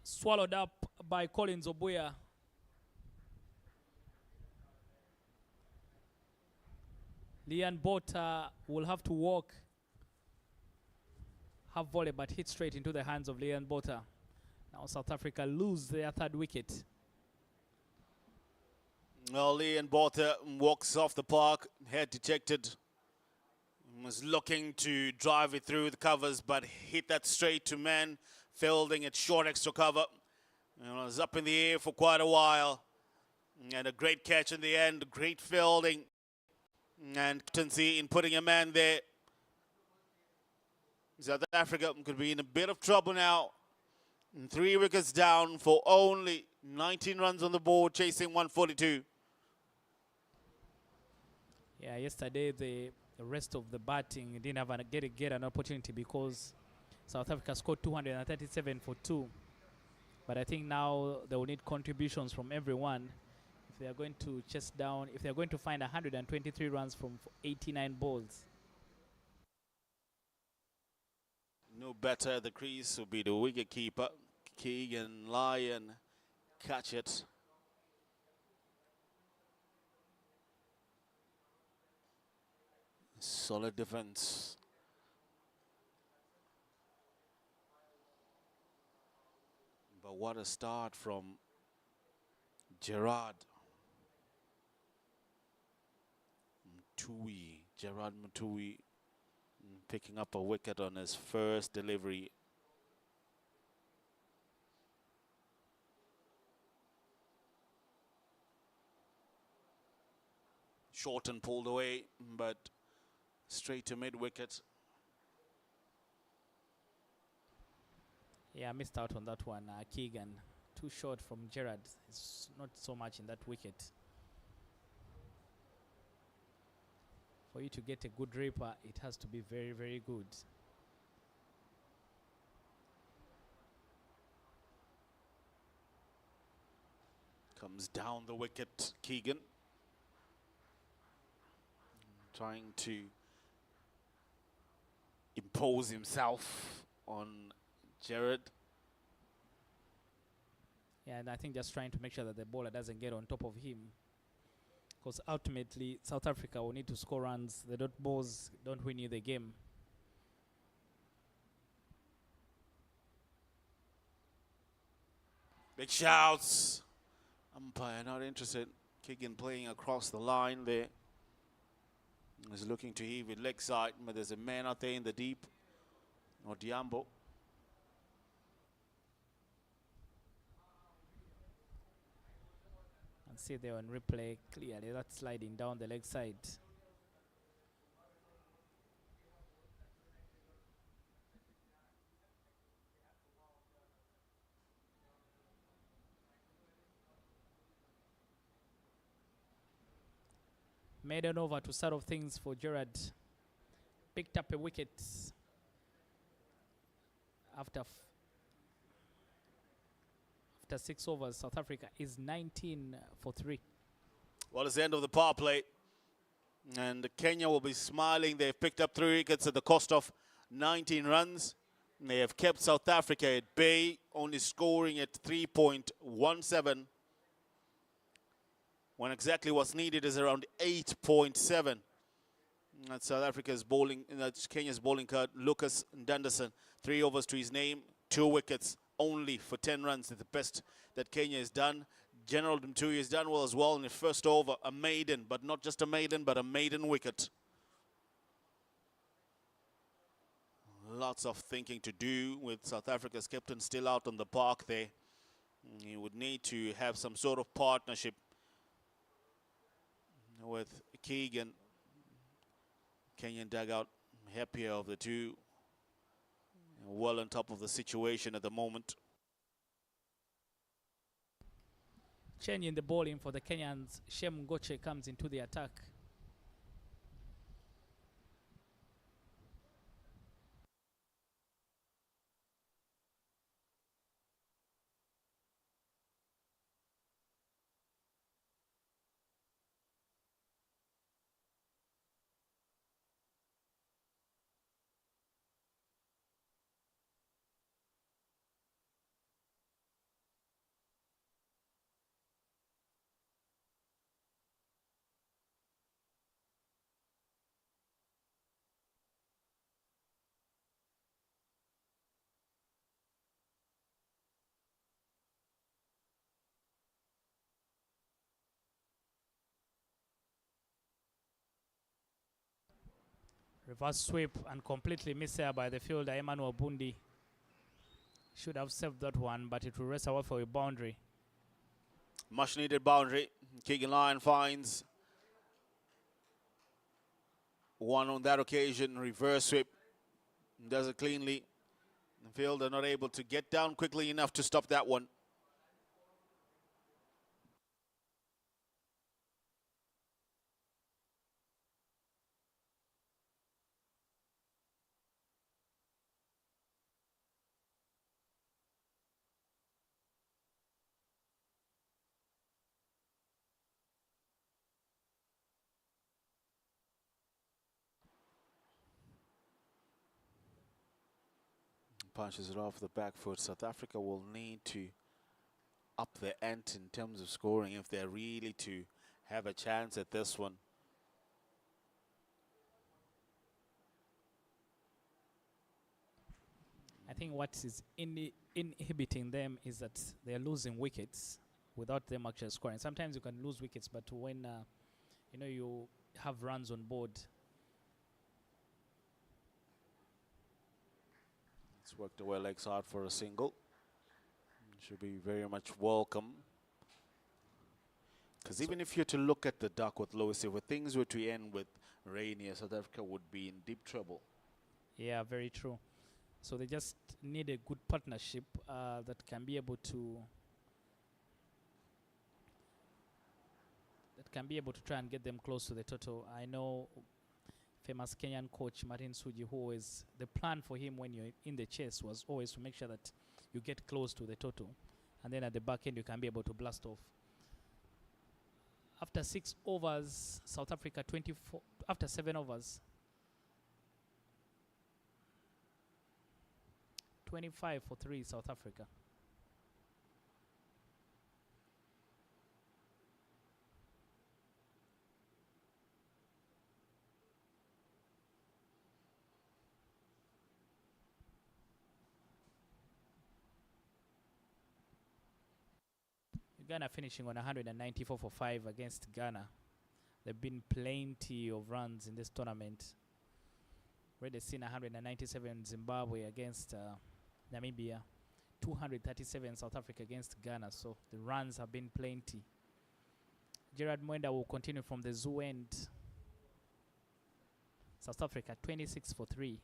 Swallowed up by Collins Obuya. Lehan Bota will have to walk. Half volley, but hit straight into the hands of Lehan Bota. Now South Africa lose their 3rd wicket. Well, Lehan Bota walks off the park, head detected. Was looking to drive it through the covers, but hit that straight to man, fielding at short extra cover. It was up in the air for quite a while. And a great catch in the end, great fielding. And captaincy in putting a man there. South Africa could be in a bit of trouble now. 3 wickets down for only 19 runs on the board, chasing 142. Yeah, yesterday the rest of the batting didn't have get an opportunity because South Africa scored 237 for 2. But I think now they will need contributions from everyone if they are going to chase down, if they are going to find 123 runs from 89 balls. No better at the crease will be the wicket keeper, Keegan Lyon. Catch it. Solid defense. But what a start from Gerard Mtui. Gerard Mtui picking up a wicket on his first delivery. Short and pulled away, but straight to mid-wicket. Yeah, I missed out on that one. Keegan, too short from Gerard. It's not so much in that wicket. For you to get a good ripper, it has to be very, very good. Comes down the wicket, Keegan. Trying to impose himself on Gerard. Yeah, and I think just trying to make sure that the bowler doesn't get on top of him. Because ultimately, South Africa will need to score runs. The dot balls don't win you the game. Big shouts. Umpire not interested. Keegan playing across the line there. He's looking to heave with leg side, but there's a man out there in the deep. Or Diambo. And see there on replay, clearly that's sliding down the leg side. Maiden over to start off things for Gerard. Picked up a wicket after 6 overs. South Africa is 19 for 3. Well, it's the end of the power play. And Kenya will be smiling. They've picked up 3 wickets at the cost of 19 runs. And they have kept South Africa at bay, only scoring at 3.17. When exactly what's needed is around 8.7. That's South Africa's bowling, that's Kenya's bowling card. Lucas Ndanderson, 3 overs to his name, 2 wickets only for 10 runs. The best that Kenya has done. General Mtui has done well as well in the first over, a maiden, but not just a maiden, but a maiden wicket. Lots of thinking to do with South Africa's captain still out on the park there. He would need to have some sort of partnership with Keegan. Kenyan dugout, happier of the two. Well on top of the situation at the moment. Changing the bowling for the Kenyans, Shem Ngoche comes into the attack. Reverse sweep and completely missed there by the fielder Emmanuel Bundi. Should have saved that one, but it will rest away for a boundary. Much needed boundary. Keegan Lyon finds one on that occasion. Reverse sweep. Does it cleanly. The fielder not able to get down quickly enough to stop that one. Punches it off the back foot. South Africa will need to up the ante in terms of scoring if they're really to have a chance at this one. I think what is inhibiting them is that they're losing wickets without them actually scoring. Sometimes you can lose wickets, but when you have runs on board, It's worked away legs out for a single. Should be very much welcome. Because even if you're to look at the Duckworth Lewis, if things were to end with rain, South Africa would be in deep trouble. Yeah, very true. So they just need a good partnership that can be able to try and get them close to the total. I know famous Kenyan coach Martin Suji, who always, the plan for him when you're in the chase was always to make sure that you get close to the total, and then at the back end you can be able to blast off. After 6 overs, South Africa 24. After 7 overs, 25 for 3 South Africa. Ghana finishing on 194 for 5 against Ghana. There have been plenty of runs in this tournament. Already seen 197 Zimbabwe against Namibia, 237 South Africa against Ghana. So the runs have been plenty. Gerard Mwenda will continue from the zoo end. South Africa 26 for 3.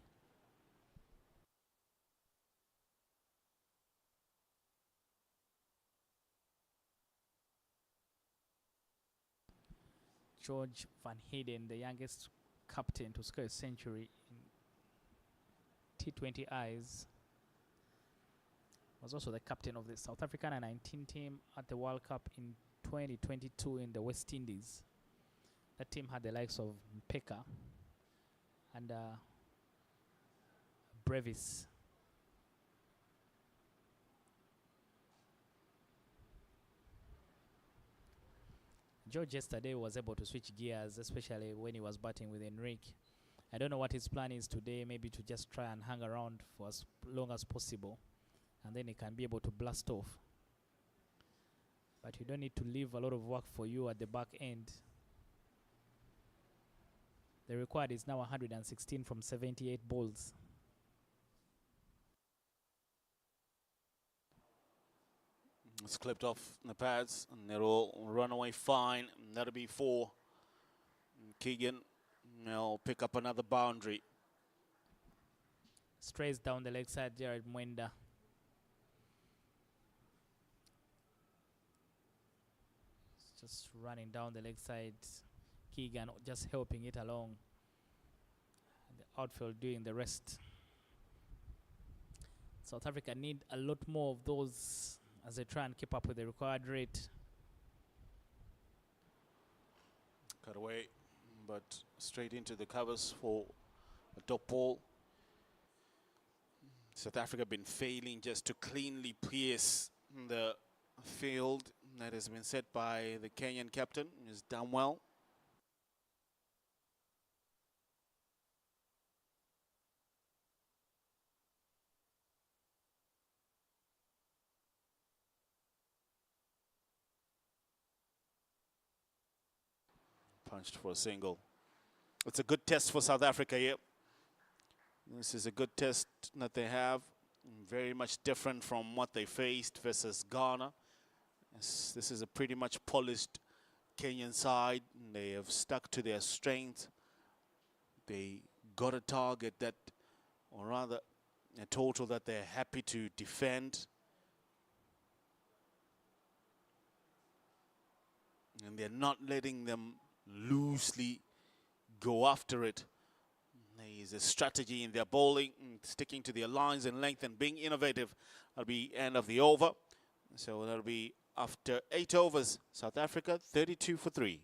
George Van Heiden, the youngest captain to score a century in T20 eyes, was also the captain of the South African U19 team at the World Cup in 2022 in the West Indies. That team had the likes of Mpeka and Brevis. George yesterday was able to switch gears, especially when he was batting with Enrique. I don't know what his plan is today, maybe to just try and hang around for as long as possible, and then he can be able to blast off. But you don't need to leave a lot of work for you at the back end. The required is now 116 from 78 balls. It's clipped off the pads, and it'll run away fine. That'll be 4. Keegan will pick up another boundary. Strays down the leg side, Gerard Mwenda. Just running down the leg side. Keegan just helping it along. And the outfield doing the rest. South Africa need a lot more of those as they try and keep up with the required rate. Cut away, but straight into the covers for a top ball. South Africa been failing just to cleanly pierce the field that has been set by the Kenyan captain. He's done well. Punched for a single. It's a good test for South Africa here. This is a good test that they have. Very much different from what they faced versus Ghana. This is a pretty much polished Kenyan side. They have stuck to their strength. They got a target that, or rather a total that they're happy to defend. And they're not letting them loosely go after it. There's a strategy in their bowling, sticking to their lines and length and being innovative. That'll be end of the over. So that'll be after 8 overs. South Africa 32 for 3.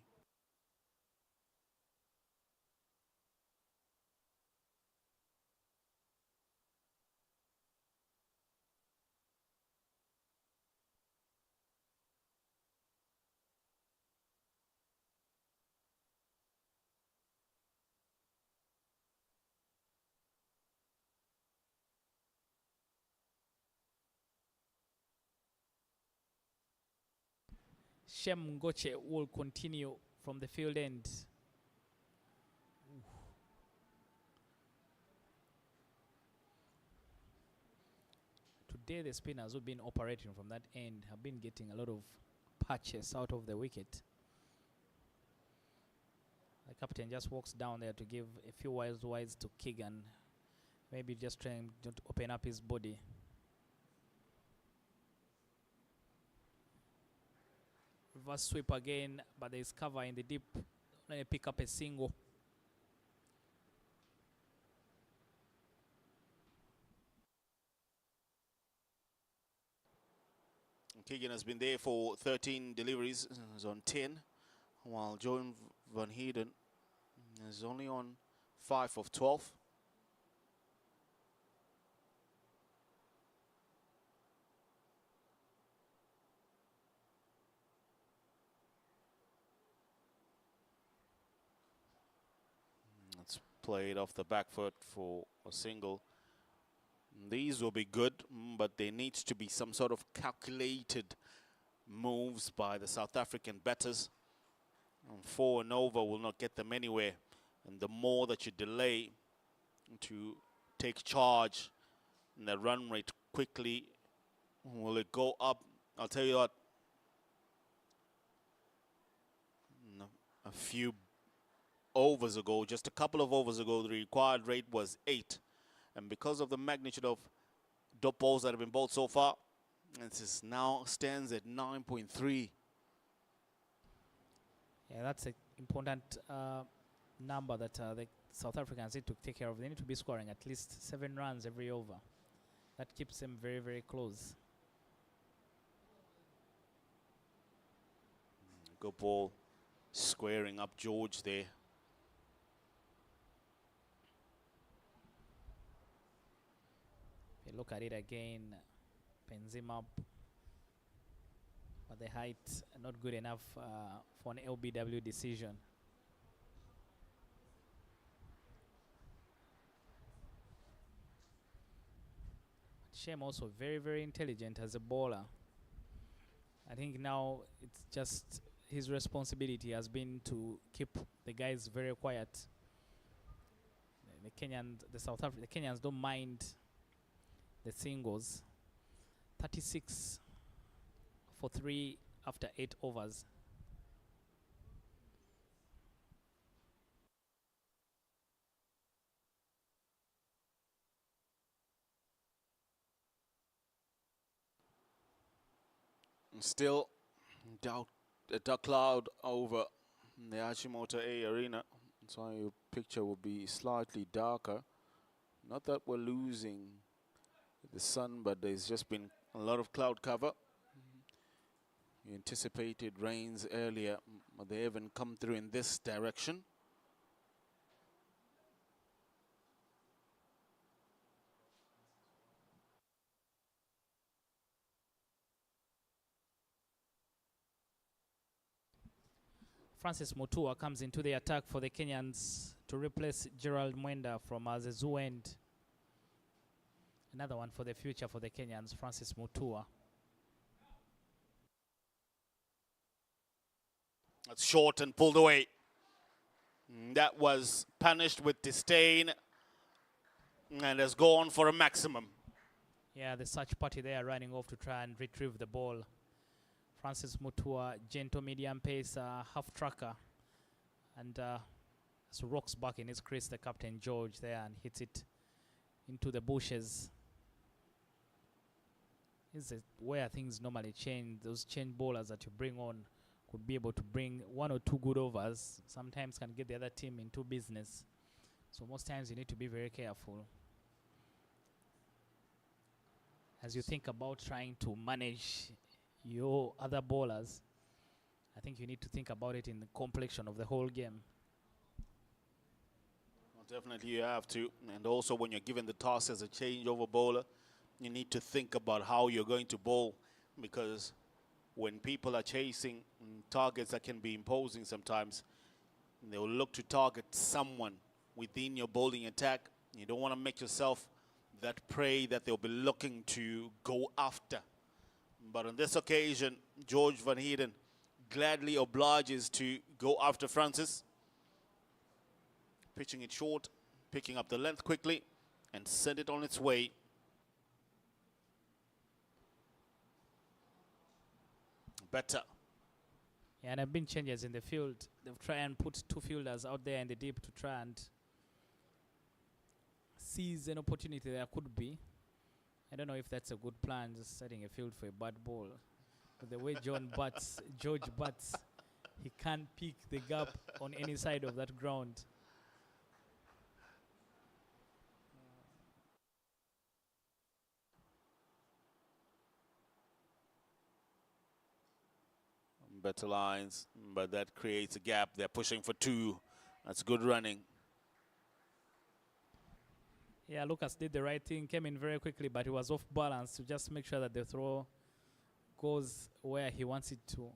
Shem Ngoche will continue from the field end. today the spinners who've been operating from that end have been getting a lot of patches out of the wicket. The captain just walks down there to give a few wides to Keegan. Maybe just trying to open up his body. Reverse sweep again, but there is cover in the deep. Let me pick up a single. Keegan has been there for 13 deliveries, is on 10, while Joan Van Heerden is only on 5 of 12. It's played off the back foot for a single. These will be good, but there needs to be some sort of calculated moves by the South African batters. And 4 and over will not get them anywhere. And the more that you delay to take charge in the run rate quickly, will it go up? I'll tell you what, a few overs ago, just a couple of overs ago, the required rate was 8. And because of the magnitude of dot balls that have been bowled so far, it now stands at 9.3. Yeah, that's an important number that the South Africans need to take care of. They need to be scoring at least 7 runs every over. That keeps them very, very close. Good ball, squaring up George there. Look at it again, pens him up, but the height not good enough for an LBW decision. Shem also very, very intelligent as a bowler. I think now it's just his responsibility has been to keep the guys very quiet. The Kenyans don't mind the singles. 36 for 3 after 8 overs. Still a dark cloud over the Hashimoto A Arena. So your picture will be slightly darker. Not that we're losing the sun, but there's just been a lot of cloud cover. We anticipated rains earlier, but they haven't come through in this direction. Francis Mutua comes into the attack for the Kenyans to replace Gerald Mwenda from the Zoo end. Another one for the future for the Kenyans, Francis Mutua. That's short and pulled away. That was punished with disdain and has gone for a maximum. Yeah, the search party there running off to try and retrieve the ball. Francis Mutua, gentle medium pace, half tracker. And so rocks back in his crease, the captain George there, and hits it into the bushes. This is where things normally change. Those change bowlers that you bring on could be able to bring 1 or 2 good overs. Sometimes can get the other team into business. So most times you need to be very careful. As you think about trying to manage your other bowlers, I think you need to think about it in the complexion of the whole game. Well, definitely you have to. And also when you're given the task as a changeover bowler, you need to think about how you're going to bowl, because when people are chasing targets that can be imposing sometimes, they will look to target someone within your bowling attack. You don't want to make yourself that prey that they'll be looking to go after. But on this occasion, George Van Heerden gladly obliges to go after Francis. Pitching it short, picking up the length quickly, and send it on its way. better. Yeah, and there have been changes in the field. They've tried and put two fielders out there in the deep to try and seize an opportunity there could be. I don't know if that's a good plan, just setting a field for a bad ball. But the way George bats, he can't pick the gap on any side of that ground. Better lines, but that creates a gap. They're pushing for two. That's good running. Yeah, Lucas did the right thing, came in very quickly, but he was off balance to just make sure that the throw goes where he wants it to.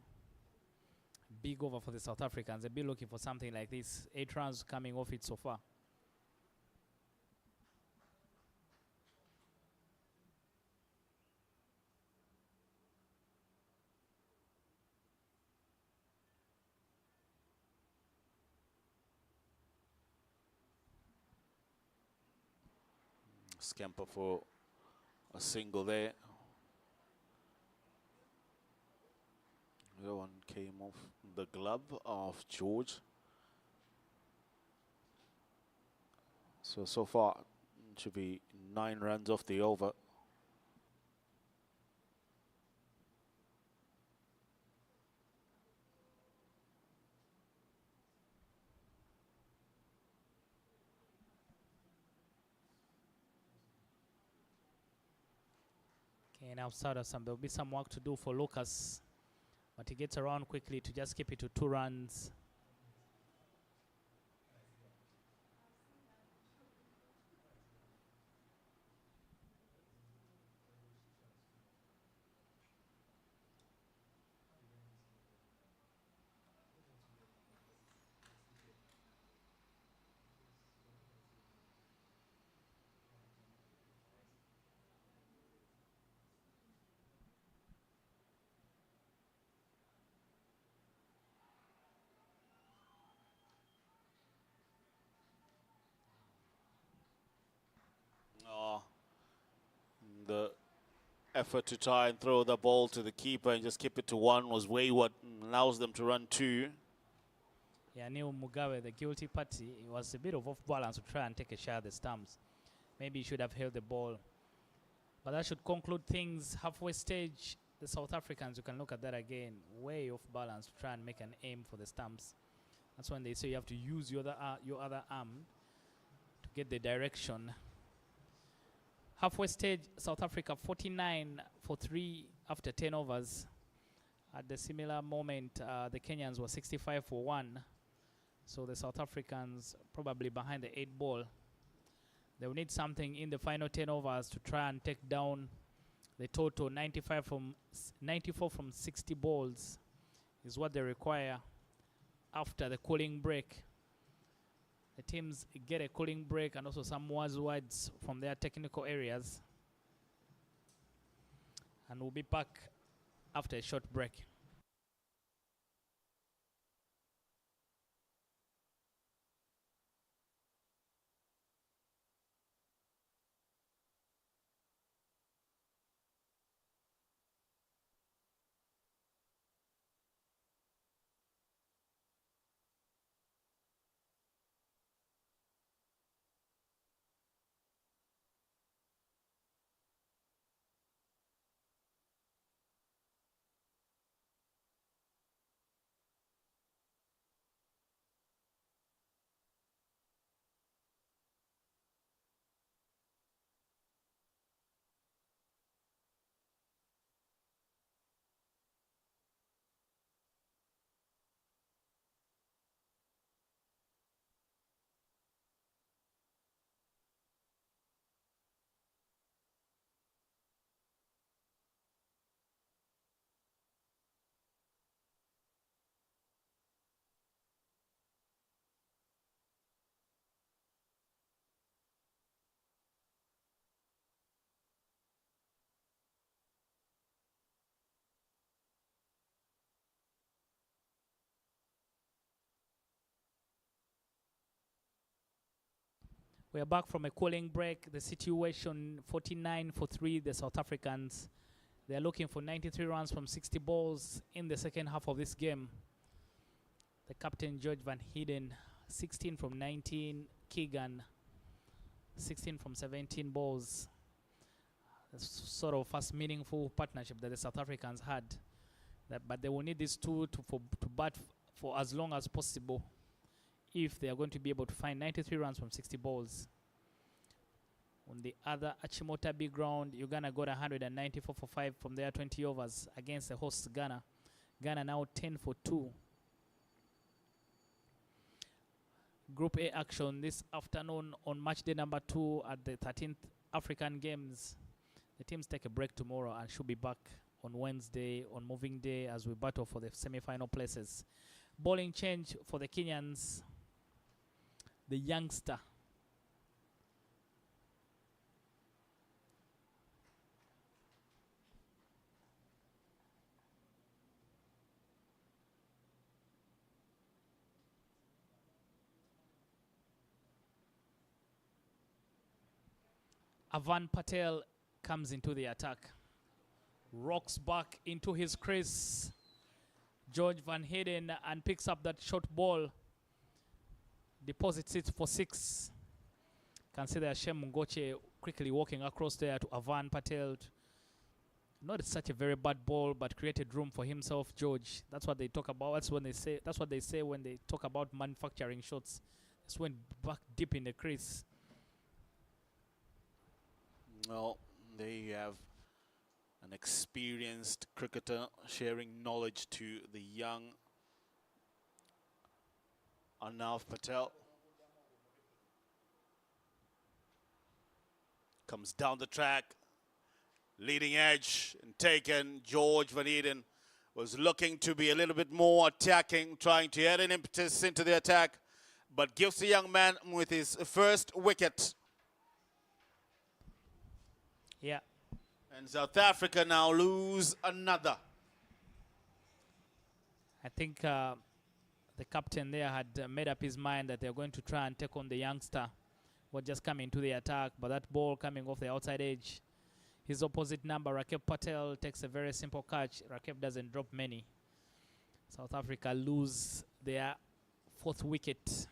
Big over for the South Africans. They've been looking for something like this. 8 runs coming off it so far. Scamper for a single there. The one came off the glove of George. So far, it should be 9 runs off the over. Okay, now there'll be some work to do for Lucas, but he gets around quickly to just keep it to 2 runs. Oh, the effort to try and throw the ball to the keeper and just keep it to 1 was wayward and allows them to run 2. Yeah, Neil Mugabe, the guilty party, it was a bit of off balance to try and take a shot at the stumps. Maybe he should have held the ball. But that should conclude things. Halfway stage, the South Africans, you can look at that again, way off balance to try and make an aim for the stumps. That's when they say you have to use your other arm to get the direction. Halfway stage, South Africa 49 for 3 after 10 overs. At the similar moment, the Kenyans were 65 for 1. So the South Africans probably behind the 8 ball. They will need something in the final 10 overs to try and take down the total. 94 from 60 balls is what they require after the cooling break. The teams get a cooling break and also some words from their technical areas. And we'll be back after a short break. We are back from a cooling break. The situation 49 for 3, the South Africans They're looking for 93 runs from 60 balls in the second half of this game. The captain, George Van Heiden, 16 from 19. Keegan, 16 from 17 balls. That's sort of first meaningful partnership that the South Africans had. But they will need these two to bat for as long as possible if they are going to be able to find 93 runs from 60 balls. On the other Achimota big ground, Uganda got 194 for 5 from their 20 overs against the hosts Ghana. Ghana now 10 for 2. Group A action this afternoon on match day number 2 at the 13th African Games. The teams take a break tomorrow and should be back on Wednesday on moving day as we battle for the semi-final places. Bowling change for the Kenyans. The youngster Avan Patel comes into the attack. Rocks back into his crease. George Van Heiden and picks up that short ball. Deposits it for 6. Can see that Shem Ngoche quickly walking across there to Avan Patel. Not such a very bad ball, but created room for himself, George. That's what they talk about. That's when they say. That's what they say when they talk about manufacturing shots. Just went back deep in the crease. Well, there you have an experienced cricketer sharing knowledge to the young Arnav Patel. Comes down the track, leading edge and taken. George Van Heiden was looking to be a little bit more attacking, trying to add an impetus into the attack, but gives the young man with his first wicket. Yeah. And South Africa now lose another. I think the captain there had made up his mind that they're going to try and take on the youngster who just coming to the attack, but that ball coming off the outside edge. His opposite number, Rakeb Patel, takes a very simple catch. Rakeb doesn't drop many. South Africa lose their 4th wicket,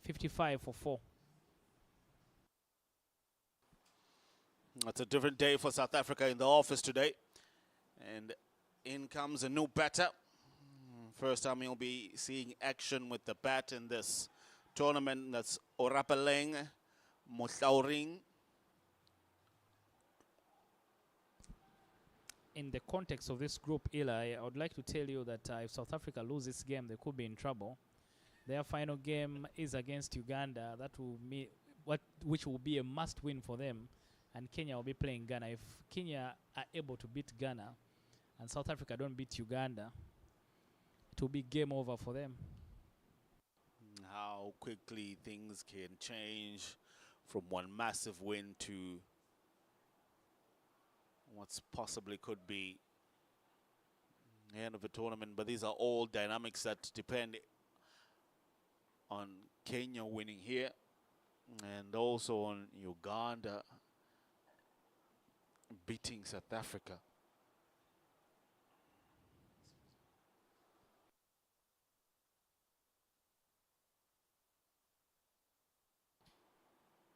55 for 4. It's a different day for South Africa in the office today. And in comes a new batter. First time you'll be seeing action with the bat in this tournament. That's Orapeleng Mohlauring. In the context of this group, Eli, I would like to tell you that if South Africa lose this game, they could be in trouble. Their final game is against Uganda. That will be which will be a must-win for them. And Kenya will be playing Ghana. If Kenya are able to beat Ghana and South Africa don't beat Uganda, it will be game over for them. How quickly things can change from one massive win to what's possibly could be the end of the tournament. But these are all dynamics that depend on Kenya winning here and also on Uganda beating South Africa.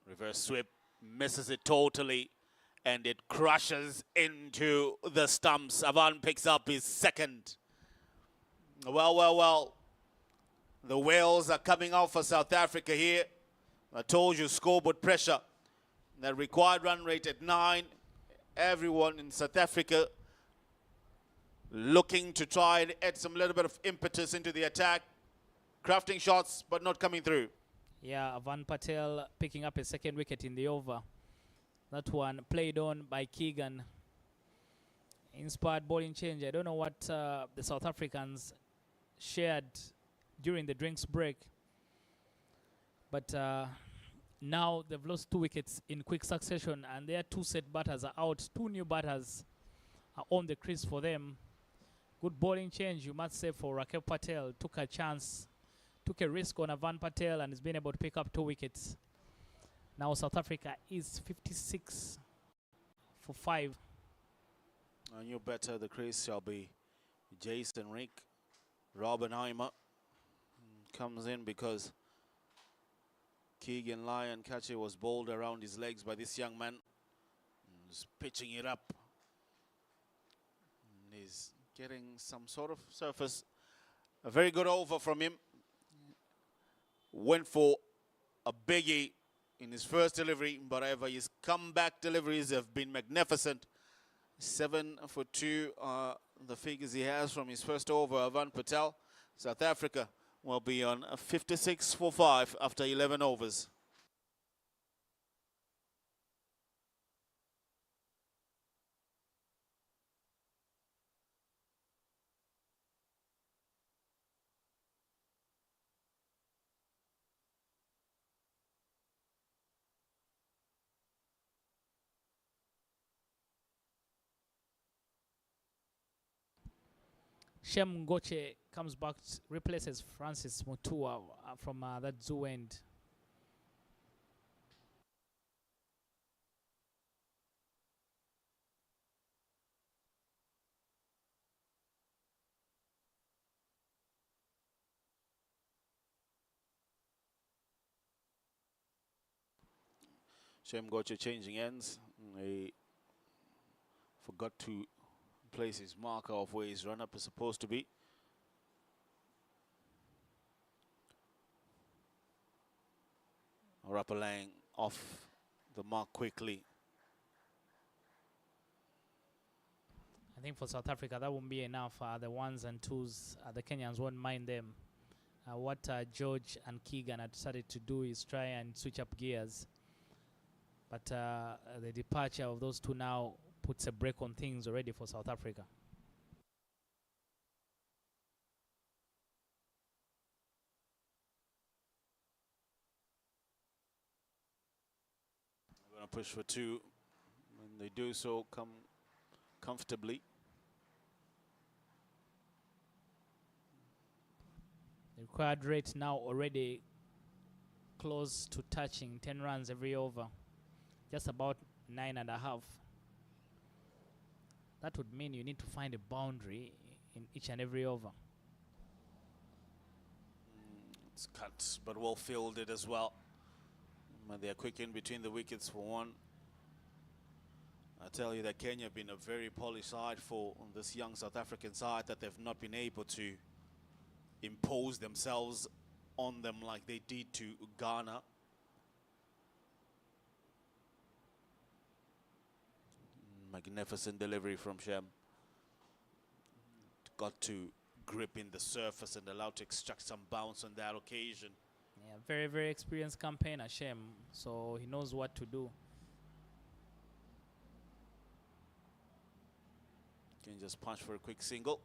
Reverse sweep, misses it totally, and it crashes into the stumps. Avan picks up his 2nd. Well. The whales are coming out for South Africa here. I told you, scoreboard pressure. The required run rate at 9. Everyone in South Africa looking to try and add some little bit of impetus into the attack. Crafting shots, but not coming through. Yeah, Avan Patel picking up a 2nd wicket in the over. That one played on by Keegan. Inspired bowling change. I don't know what the South Africans shared during the drinks break. But now they've lost 2 wickets in quick succession, and their 2 set batters are out. 2 new batters are on the crease for them. Good bowling change, you must say, for Rakeb Patel. Took a chance, took a risk on Avan Patel, and has been able to pick up 2 wickets. Now South Africa is 56 for 5. A new better the crease shall be Jason Rick. Robbenheimer comes in because Keegan Lyon catcher was bowled around his legs by this young man. He's pitching it up. And he's getting some sort of surface. A very good over from him. Went for a biggie in his first delivery, but however, his comeback deliveries have been magnificent. 7 for 2 are the figures he has from his first over. Avan Patel, South Africa, will be on a 56 for 5 after 11 overs. Shem Goche comes back, replaces Francis Mutua from that zoo end. Shem Goche changing ends. He forgot to place his marker of where his run-up is supposed to be. Rappalang off the mark quickly. I think for South Africa, that won't be enough. The ones and twos, the Kenyans won't mind them. What George and Keegan had started to do is try and switch up gears. But the departure of those two now puts a break on things already for South Africa. We're going to push for 2. When they do so, come comfortably. The required rate now already close to touching 10 runs every over. Just about 9.5. That would mean you need to find a boundary in each and every over. It's cut, but well fielded as well. And they're quick in between the wickets for 1. I tell you that Kenya have been a very polished side for this young South African side, that they've not been able to impose themselves on them like they did to Ghana. Magnificent delivery from Shem. Got to grip in the surface and allowed to extract some bounce on that occasion. Yeah, very, very experienced campaigner, Shem. So he knows what to do. Can just punch for a quick single.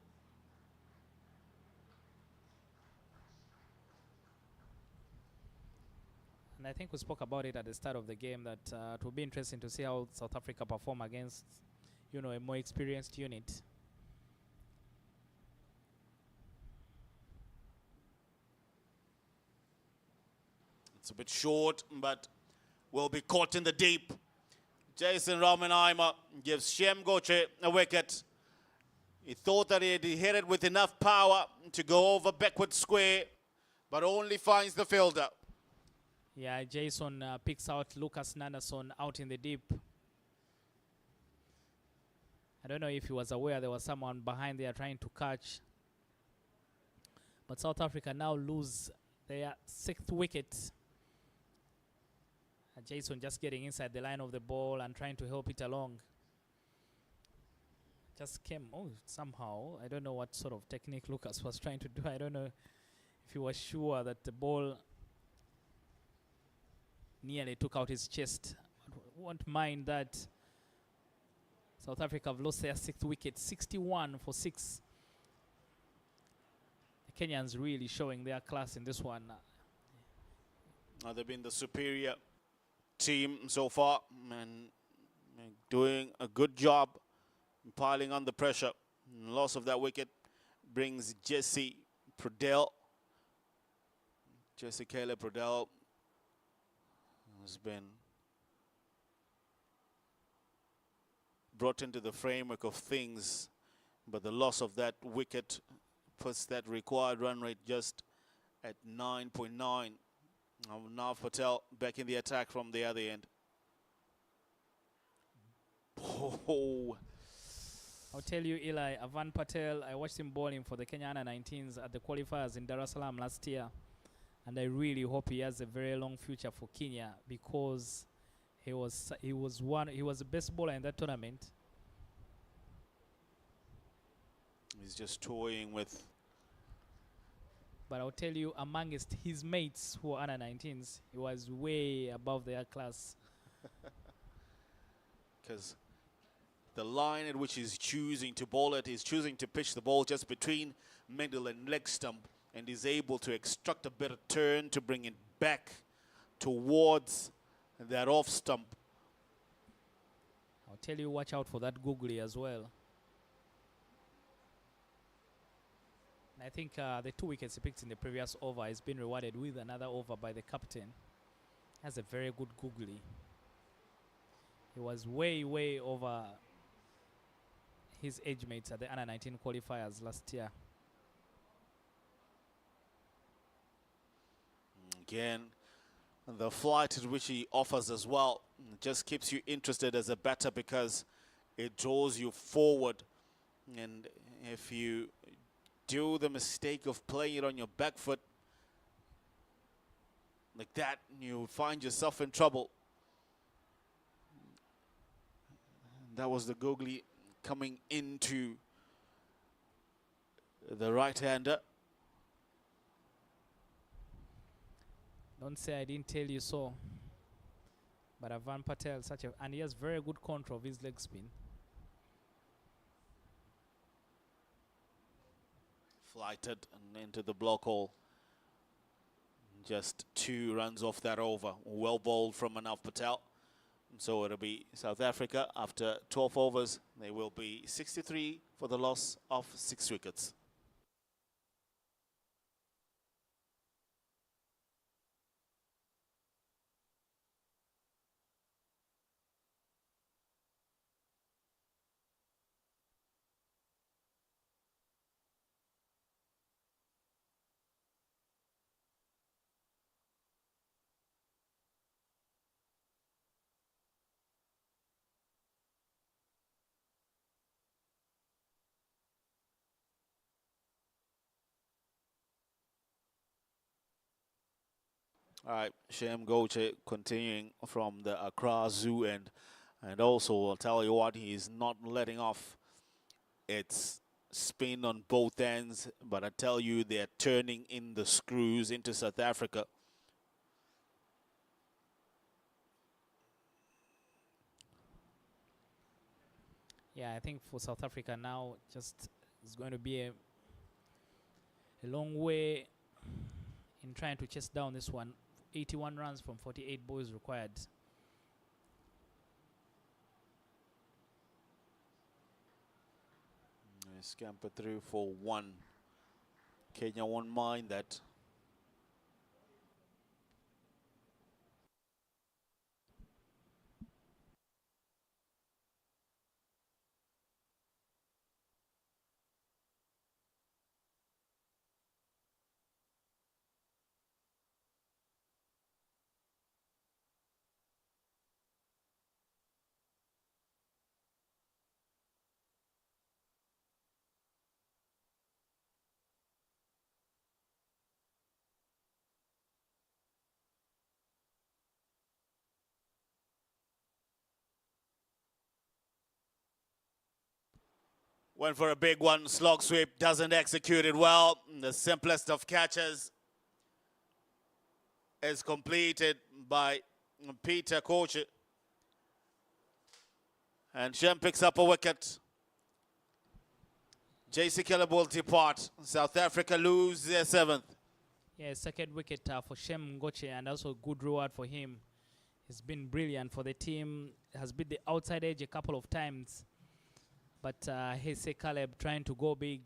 And I think we spoke about it at the start of the game that it will be interesting to see how South Africa perform against, you know, a more experienced unit. It's a bit short, but will be caught in the deep. Jason Robbenheimer gives Shem Goche a wicket. He thought that he had hit it with enough power to go over backward square, but only finds the fielder. Yeah, Jason picks out Lucas Nanderson out in the deep. I don't know if he was aware there was someone behind there trying to catch. But South Africa now lose their 6th wicket. Jason just getting inside the line of the ball and trying to help it along. Just came, somehow. I don't know what sort of technique Lucas was trying to do. I don't know if he was sure that the ball nearly took out his chest. Won't mind that. South Africa have lost their 6th wicket, 61 for 6. The Kenyans really showing their class in this one. They've been the superior team so far and doing a good job piling on the pressure. Loss of that wicket brings Jesse Pradell. Jesse Caleb Pradell has been brought into the framework of things, but the loss of that wicket puts that required run rate just at 9.9. Now Patel back in the attack from the other end. Oh. I'll tell you, Eli, Avan Patel, I watched him bowling for the Kenya Under-19s at the qualifiers in Dar es Salaam last year. And I really hope he has a very long future for Kenya, because he was the best bowler in that tournament. He's just toying with. But I'll tell you, amongst his mates who are Under-19s, he was way above their class. Because the line at which he's choosing to bowl it, he's choosing to pitch the ball just between middle and leg stump, and is able to extract a better turn to bring it back towards that off stump. I'll tell you, watch out for that googly as well. And I think the 2 wickets he picked in the previous over has been rewarded with another over by the captain. Has a very good googly. He was way, way over his age mates at the Under-19 qualifiers last year. Again, the flight at which he offers as well just keeps you interested as a batter, because it draws you forward. And if you do the mistake of playing it on your back foot like that, you find yourself in trouble. That was the googly coming into the right-hander. Don't say I didn't tell you so. But Avan Patel, and he has very good control of his leg spin. Flighted and into the block hole. Just 2 runs off that over. Well bowled from Manav Patel. So it'll be South Africa after 12 overs. They will be 63 for the loss of 6 wickets. All right, Shem Goche continuing from the Accra Zoo end. And also, I'll tell you what, he's not letting off. It's spin on both ends, but I tell you, they're turning in the screws into South Africa. Yeah, I think for South Africa now, just it's going to be a long way in trying to chase down this one. 81 runs from 48 balls required. They scamper through for 1. Kenya won't mind that. Went for a big one, slog sweep, doesn't execute it well. The simplest of catches is completed by Peter Koche. And Shem picks up a wicket. JC Keller will depart. South Africa lose their 7th. Yeah, second wicket for Shem Ngoche, and also good reward for him. He's been brilliant for the team. Has beat the outside edge a couple of times. But Hesse Caleb trying to go big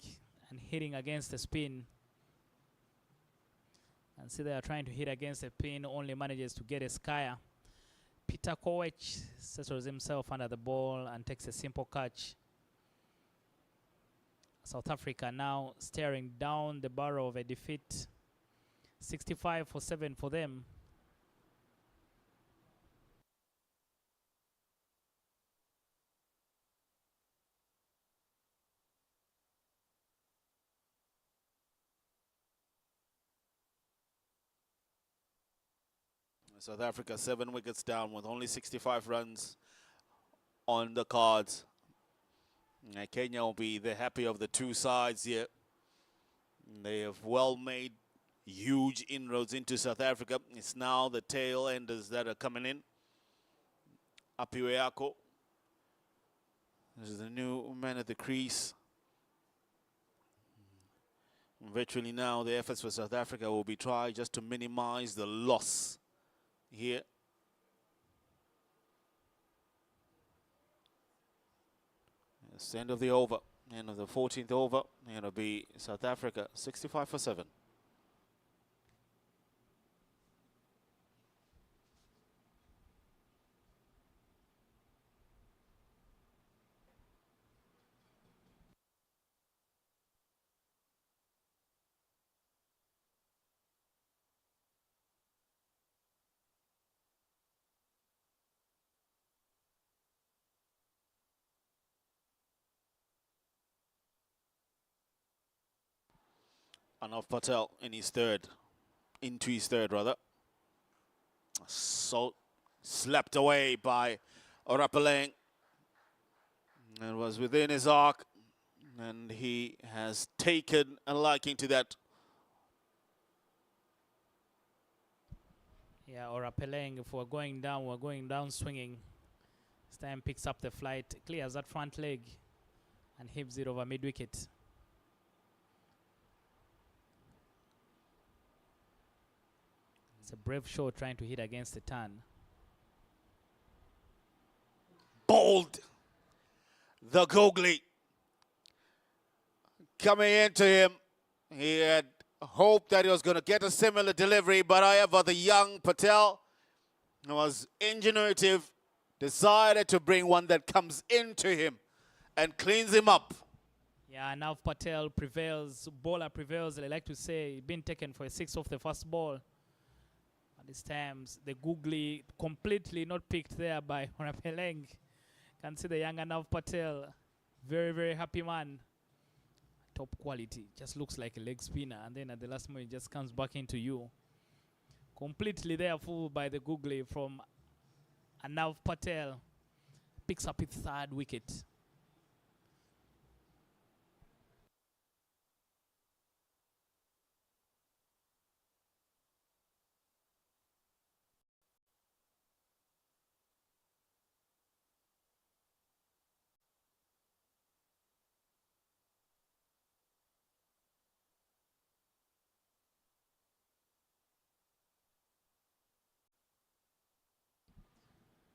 and hitting against the spin. And see, they are trying to hit against the pin, only manages to get a skyer. Peter Kowich settles himself under the ball and takes a simple catch. South Africa now staring down the barrel of a defeat. 65-7 for them. South Africa 7 wickets down with only 65 runs on the cards. Kenya will be the happy of the two sides here. They have well made huge inroads into South Africa. It's now the tail enders that are coming in. Apiweako. This is the new man at the crease. Virtually now the efforts for South Africa will be tried just to minimize the loss here. It's the end of the over, end of the 14th over. It'll be South Africa 65-7. Arnav Patel into his third rather. So slapped away by Orapeleng. It was within his arc, and he has taken a liking to that. Yeah, Orapeleng, if we're going down swinging. This time picks up the flight, clears that front leg, and hips it over mid-wicket. It's a brave show trying to hit against the turn. Bold. The googly. Coming into him. He had hoped that he was going to get a similar delivery, but however, the young Patel was ingenuitive, decided to bring one that comes into him and cleans him up. Yeah, now Patel prevails, bowler prevails, I like to say, been taken for a 6 off the first ball. This time, the googly completely not picked there by Orapeleng. Can see the young Arnav Patel. Very, very happy man. Top quality. Just looks like a leg spinner. And then at the last moment, it just comes back into you. Completely there fooled by the googly from Arnav Patel. Picks up his third wicket.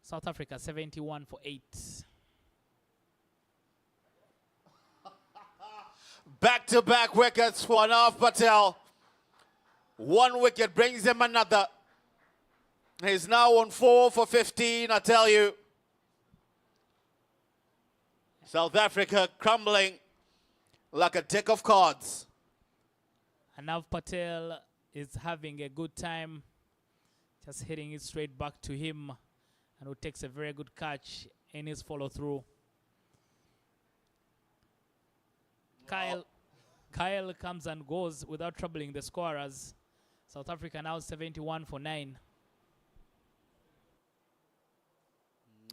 South Africa 71-8. Back-to-back wickets for Arnav Patel. One wicket brings him another. He's now on 4 for 15, I tell you. South Africa crumbling like a deck of cards. Arnav Patel is having a good time. Just hitting it straight back to him. And who takes a very good catch in his follow-through. Kyle comes and goes without troubling the scorers. South Africa now 71-9.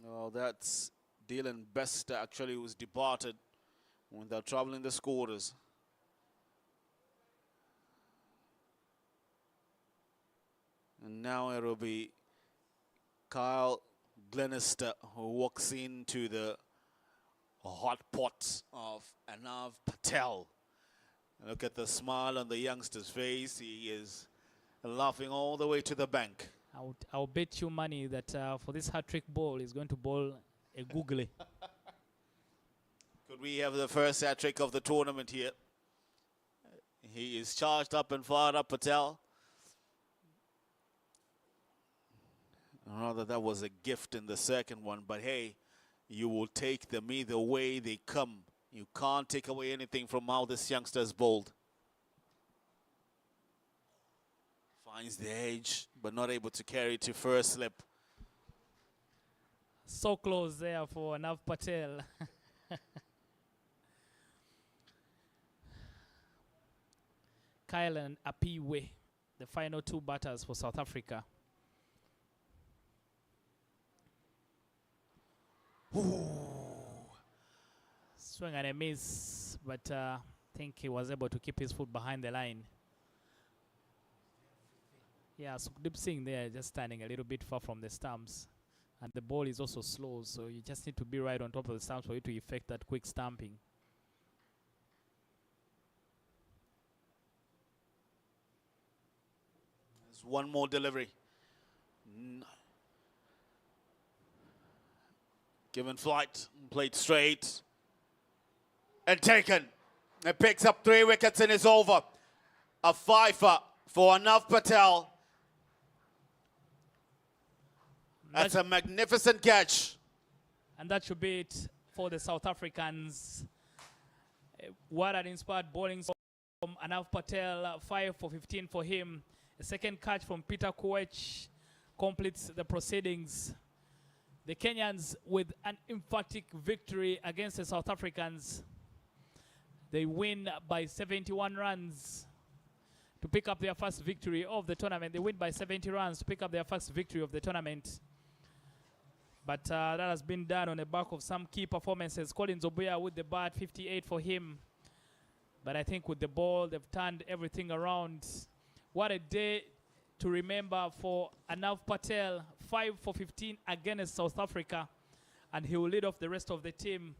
Well, that's Dylan Best actually who's departed without troubling the scorers. And now it will be Kyle Glenister who walks into the hot pot of Arnav Patel. Look at the smile on the youngster's face. He is laughing all the way to the bank. I'll bet you money that for this hat-trick ball, he's going to bowl a googly. Could we have the first hat-trick of the tournament here? He is charged up and fired up, Patel. Rather, that was a gift in the second one, but hey, you will take them either way they come. You can't take away anything from how this youngster is bowled. Finds the edge, but not able to carry it to first slip. So close there for Nav Patel. Kyle and Apiwe, the final two batters for South Africa. Swing and a miss, but I think he was able to keep his foot behind the line. Yeah, Sukhdeep Singh there just standing a little bit far from the stumps. And the ball is also slow, so you just need to be right on top of the stumps for you to effect that quick stamping. There's one more delivery. Given flight, played straight, and taken. It picks up 3 wickets and is over. A fifer for Nav Patel. That's a magnificent catch. And that should be it for the South Africans. What an inspired bowling from Nav Patel, 5 for 15 for him. A second catch from Peter Koech completes the proceedings. The Kenyans with an emphatic victory against the South Africans. They win by 71 runs to pick up their first victory of the tournament. They win by 70 runs to pick up their first victory of the tournament. But that has been done on the back of some key performances. Colin Zobuya with the bat, 58 for him. But I think with the ball, they've turned everything around. What a day to remember for Nav Patel, 5 for 15 against South Africa. And he will lead off the rest of the team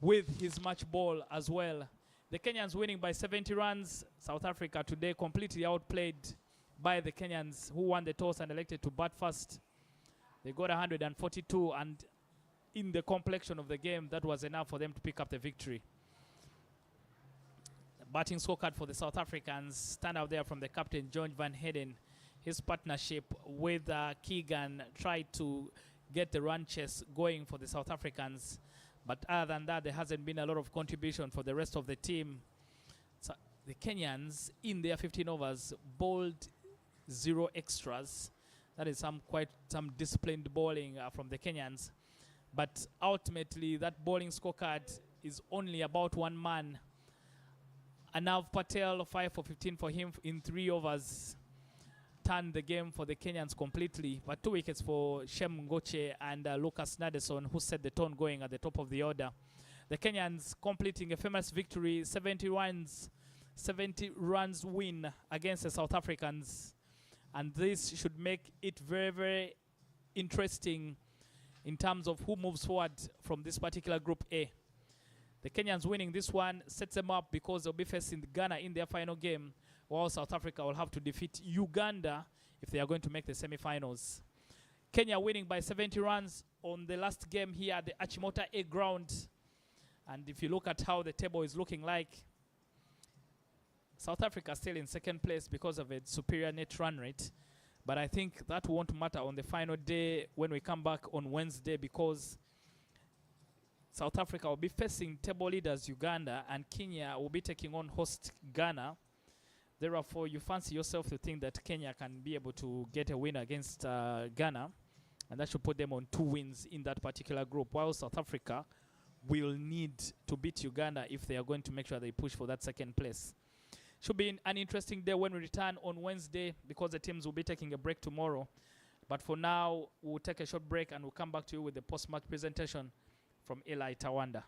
with his match ball as well. The Kenyans winning by 70 runs. South Africa today completely outplayed by the Kenyans, who won the toss and elected to bat first. They got 142, and in the complexion of the game, that was enough for them to pick up the victory. The batting scorecard for the South Africans, stand out there from the captain, George Van Heerden. His partnership with Keegan tried to get the run chase going for the South Africans. But other than that, there hasn't been a lot of contribution for the rest of the team. So the Kenyans, in their 15 overs, bowled 0 extras. That is quite some disciplined bowling from the Kenyans. But ultimately, that bowling scorecard is only about one man. Nav Patel, 5 for 15 for him in 3 overs. Turned the game for the Kenyans completely. But 2 wickets for Shem Ngoche and Lucas Nadeson, who set the tone going at the top of the order. The Kenyans completing a famous victory, 70 runs win against the South Africans. And this should make it very, very interesting in terms of who moves forward from this particular Group A. The Kenyans winning this one sets them up because they'll be facing Ghana in their final game, while South Africa will have to defeat Uganda if they are going to make the semi-finals. Kenya winning by 70 runs on the last game here at the Achimota A ground. And if you look at how the table is looking like, South Africa still in second place because of its superior net run rate. But I think that won't matter on the final day when we come back on Wednesday, because South Africa will be facing table leaders Uganda and Kenya will be taking on host Ghana. Therefore, you fancy yourself to think that Kenya can be able to get a win against Ghana, and that should put them on 2 wins in that particular group, while South Africa will need to beat Uganda if they are going to make sure they push for that second place. Should be an interesting day when we return on Wednesday, because the teams will be taking a break tomorrow. But for now, we'll take a short break and we'll come back to you with the post-match presentation from Eli Tawanda.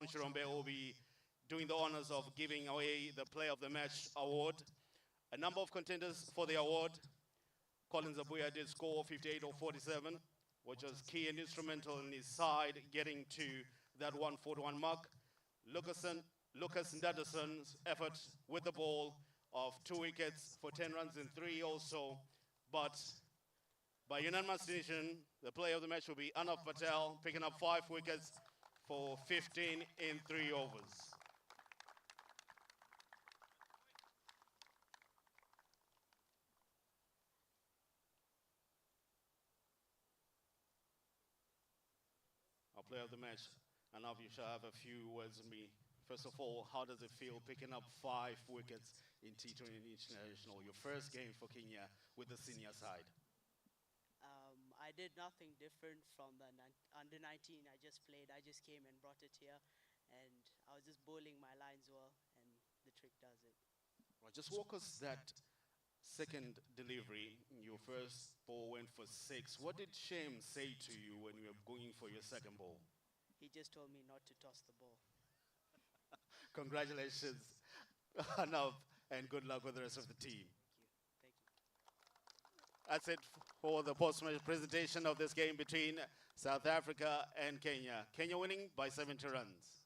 Shirombe will be doing the honors of giving away the Player of the Match award. A number of contenders for the award. Collins Abuya did score 58 or 47, which was key and instrumental in his side getting to that 141 mark. Lucas Ndadason's effort with the ball of 2 wickets for 10 runs in 3 also. But by unanimous decision, the player of the match will be Arnav Patel, picking up 5 wickets for 15 in 3 overs. Our player of the match, Arnav, you shall have a few words with me. First of all, how does it feel picking up 5 wickets in T20 International, your first game for Kenya with the senior side? I did nothing different from the under 19. I just played. I just came and brought it here, and I was just bowling my lines well, and the trick does it. Well, just walk us that second delivery. Your first ball went for 6. What did Shem say to you when you were going for your second ball? He just told me not to toss the ball. Congratulations, Arnav, and good luck with the rest of the team. Thank you. That's it for the post-match presentation of this game between South Africa and Kenya. Kenya winning by 70 runs.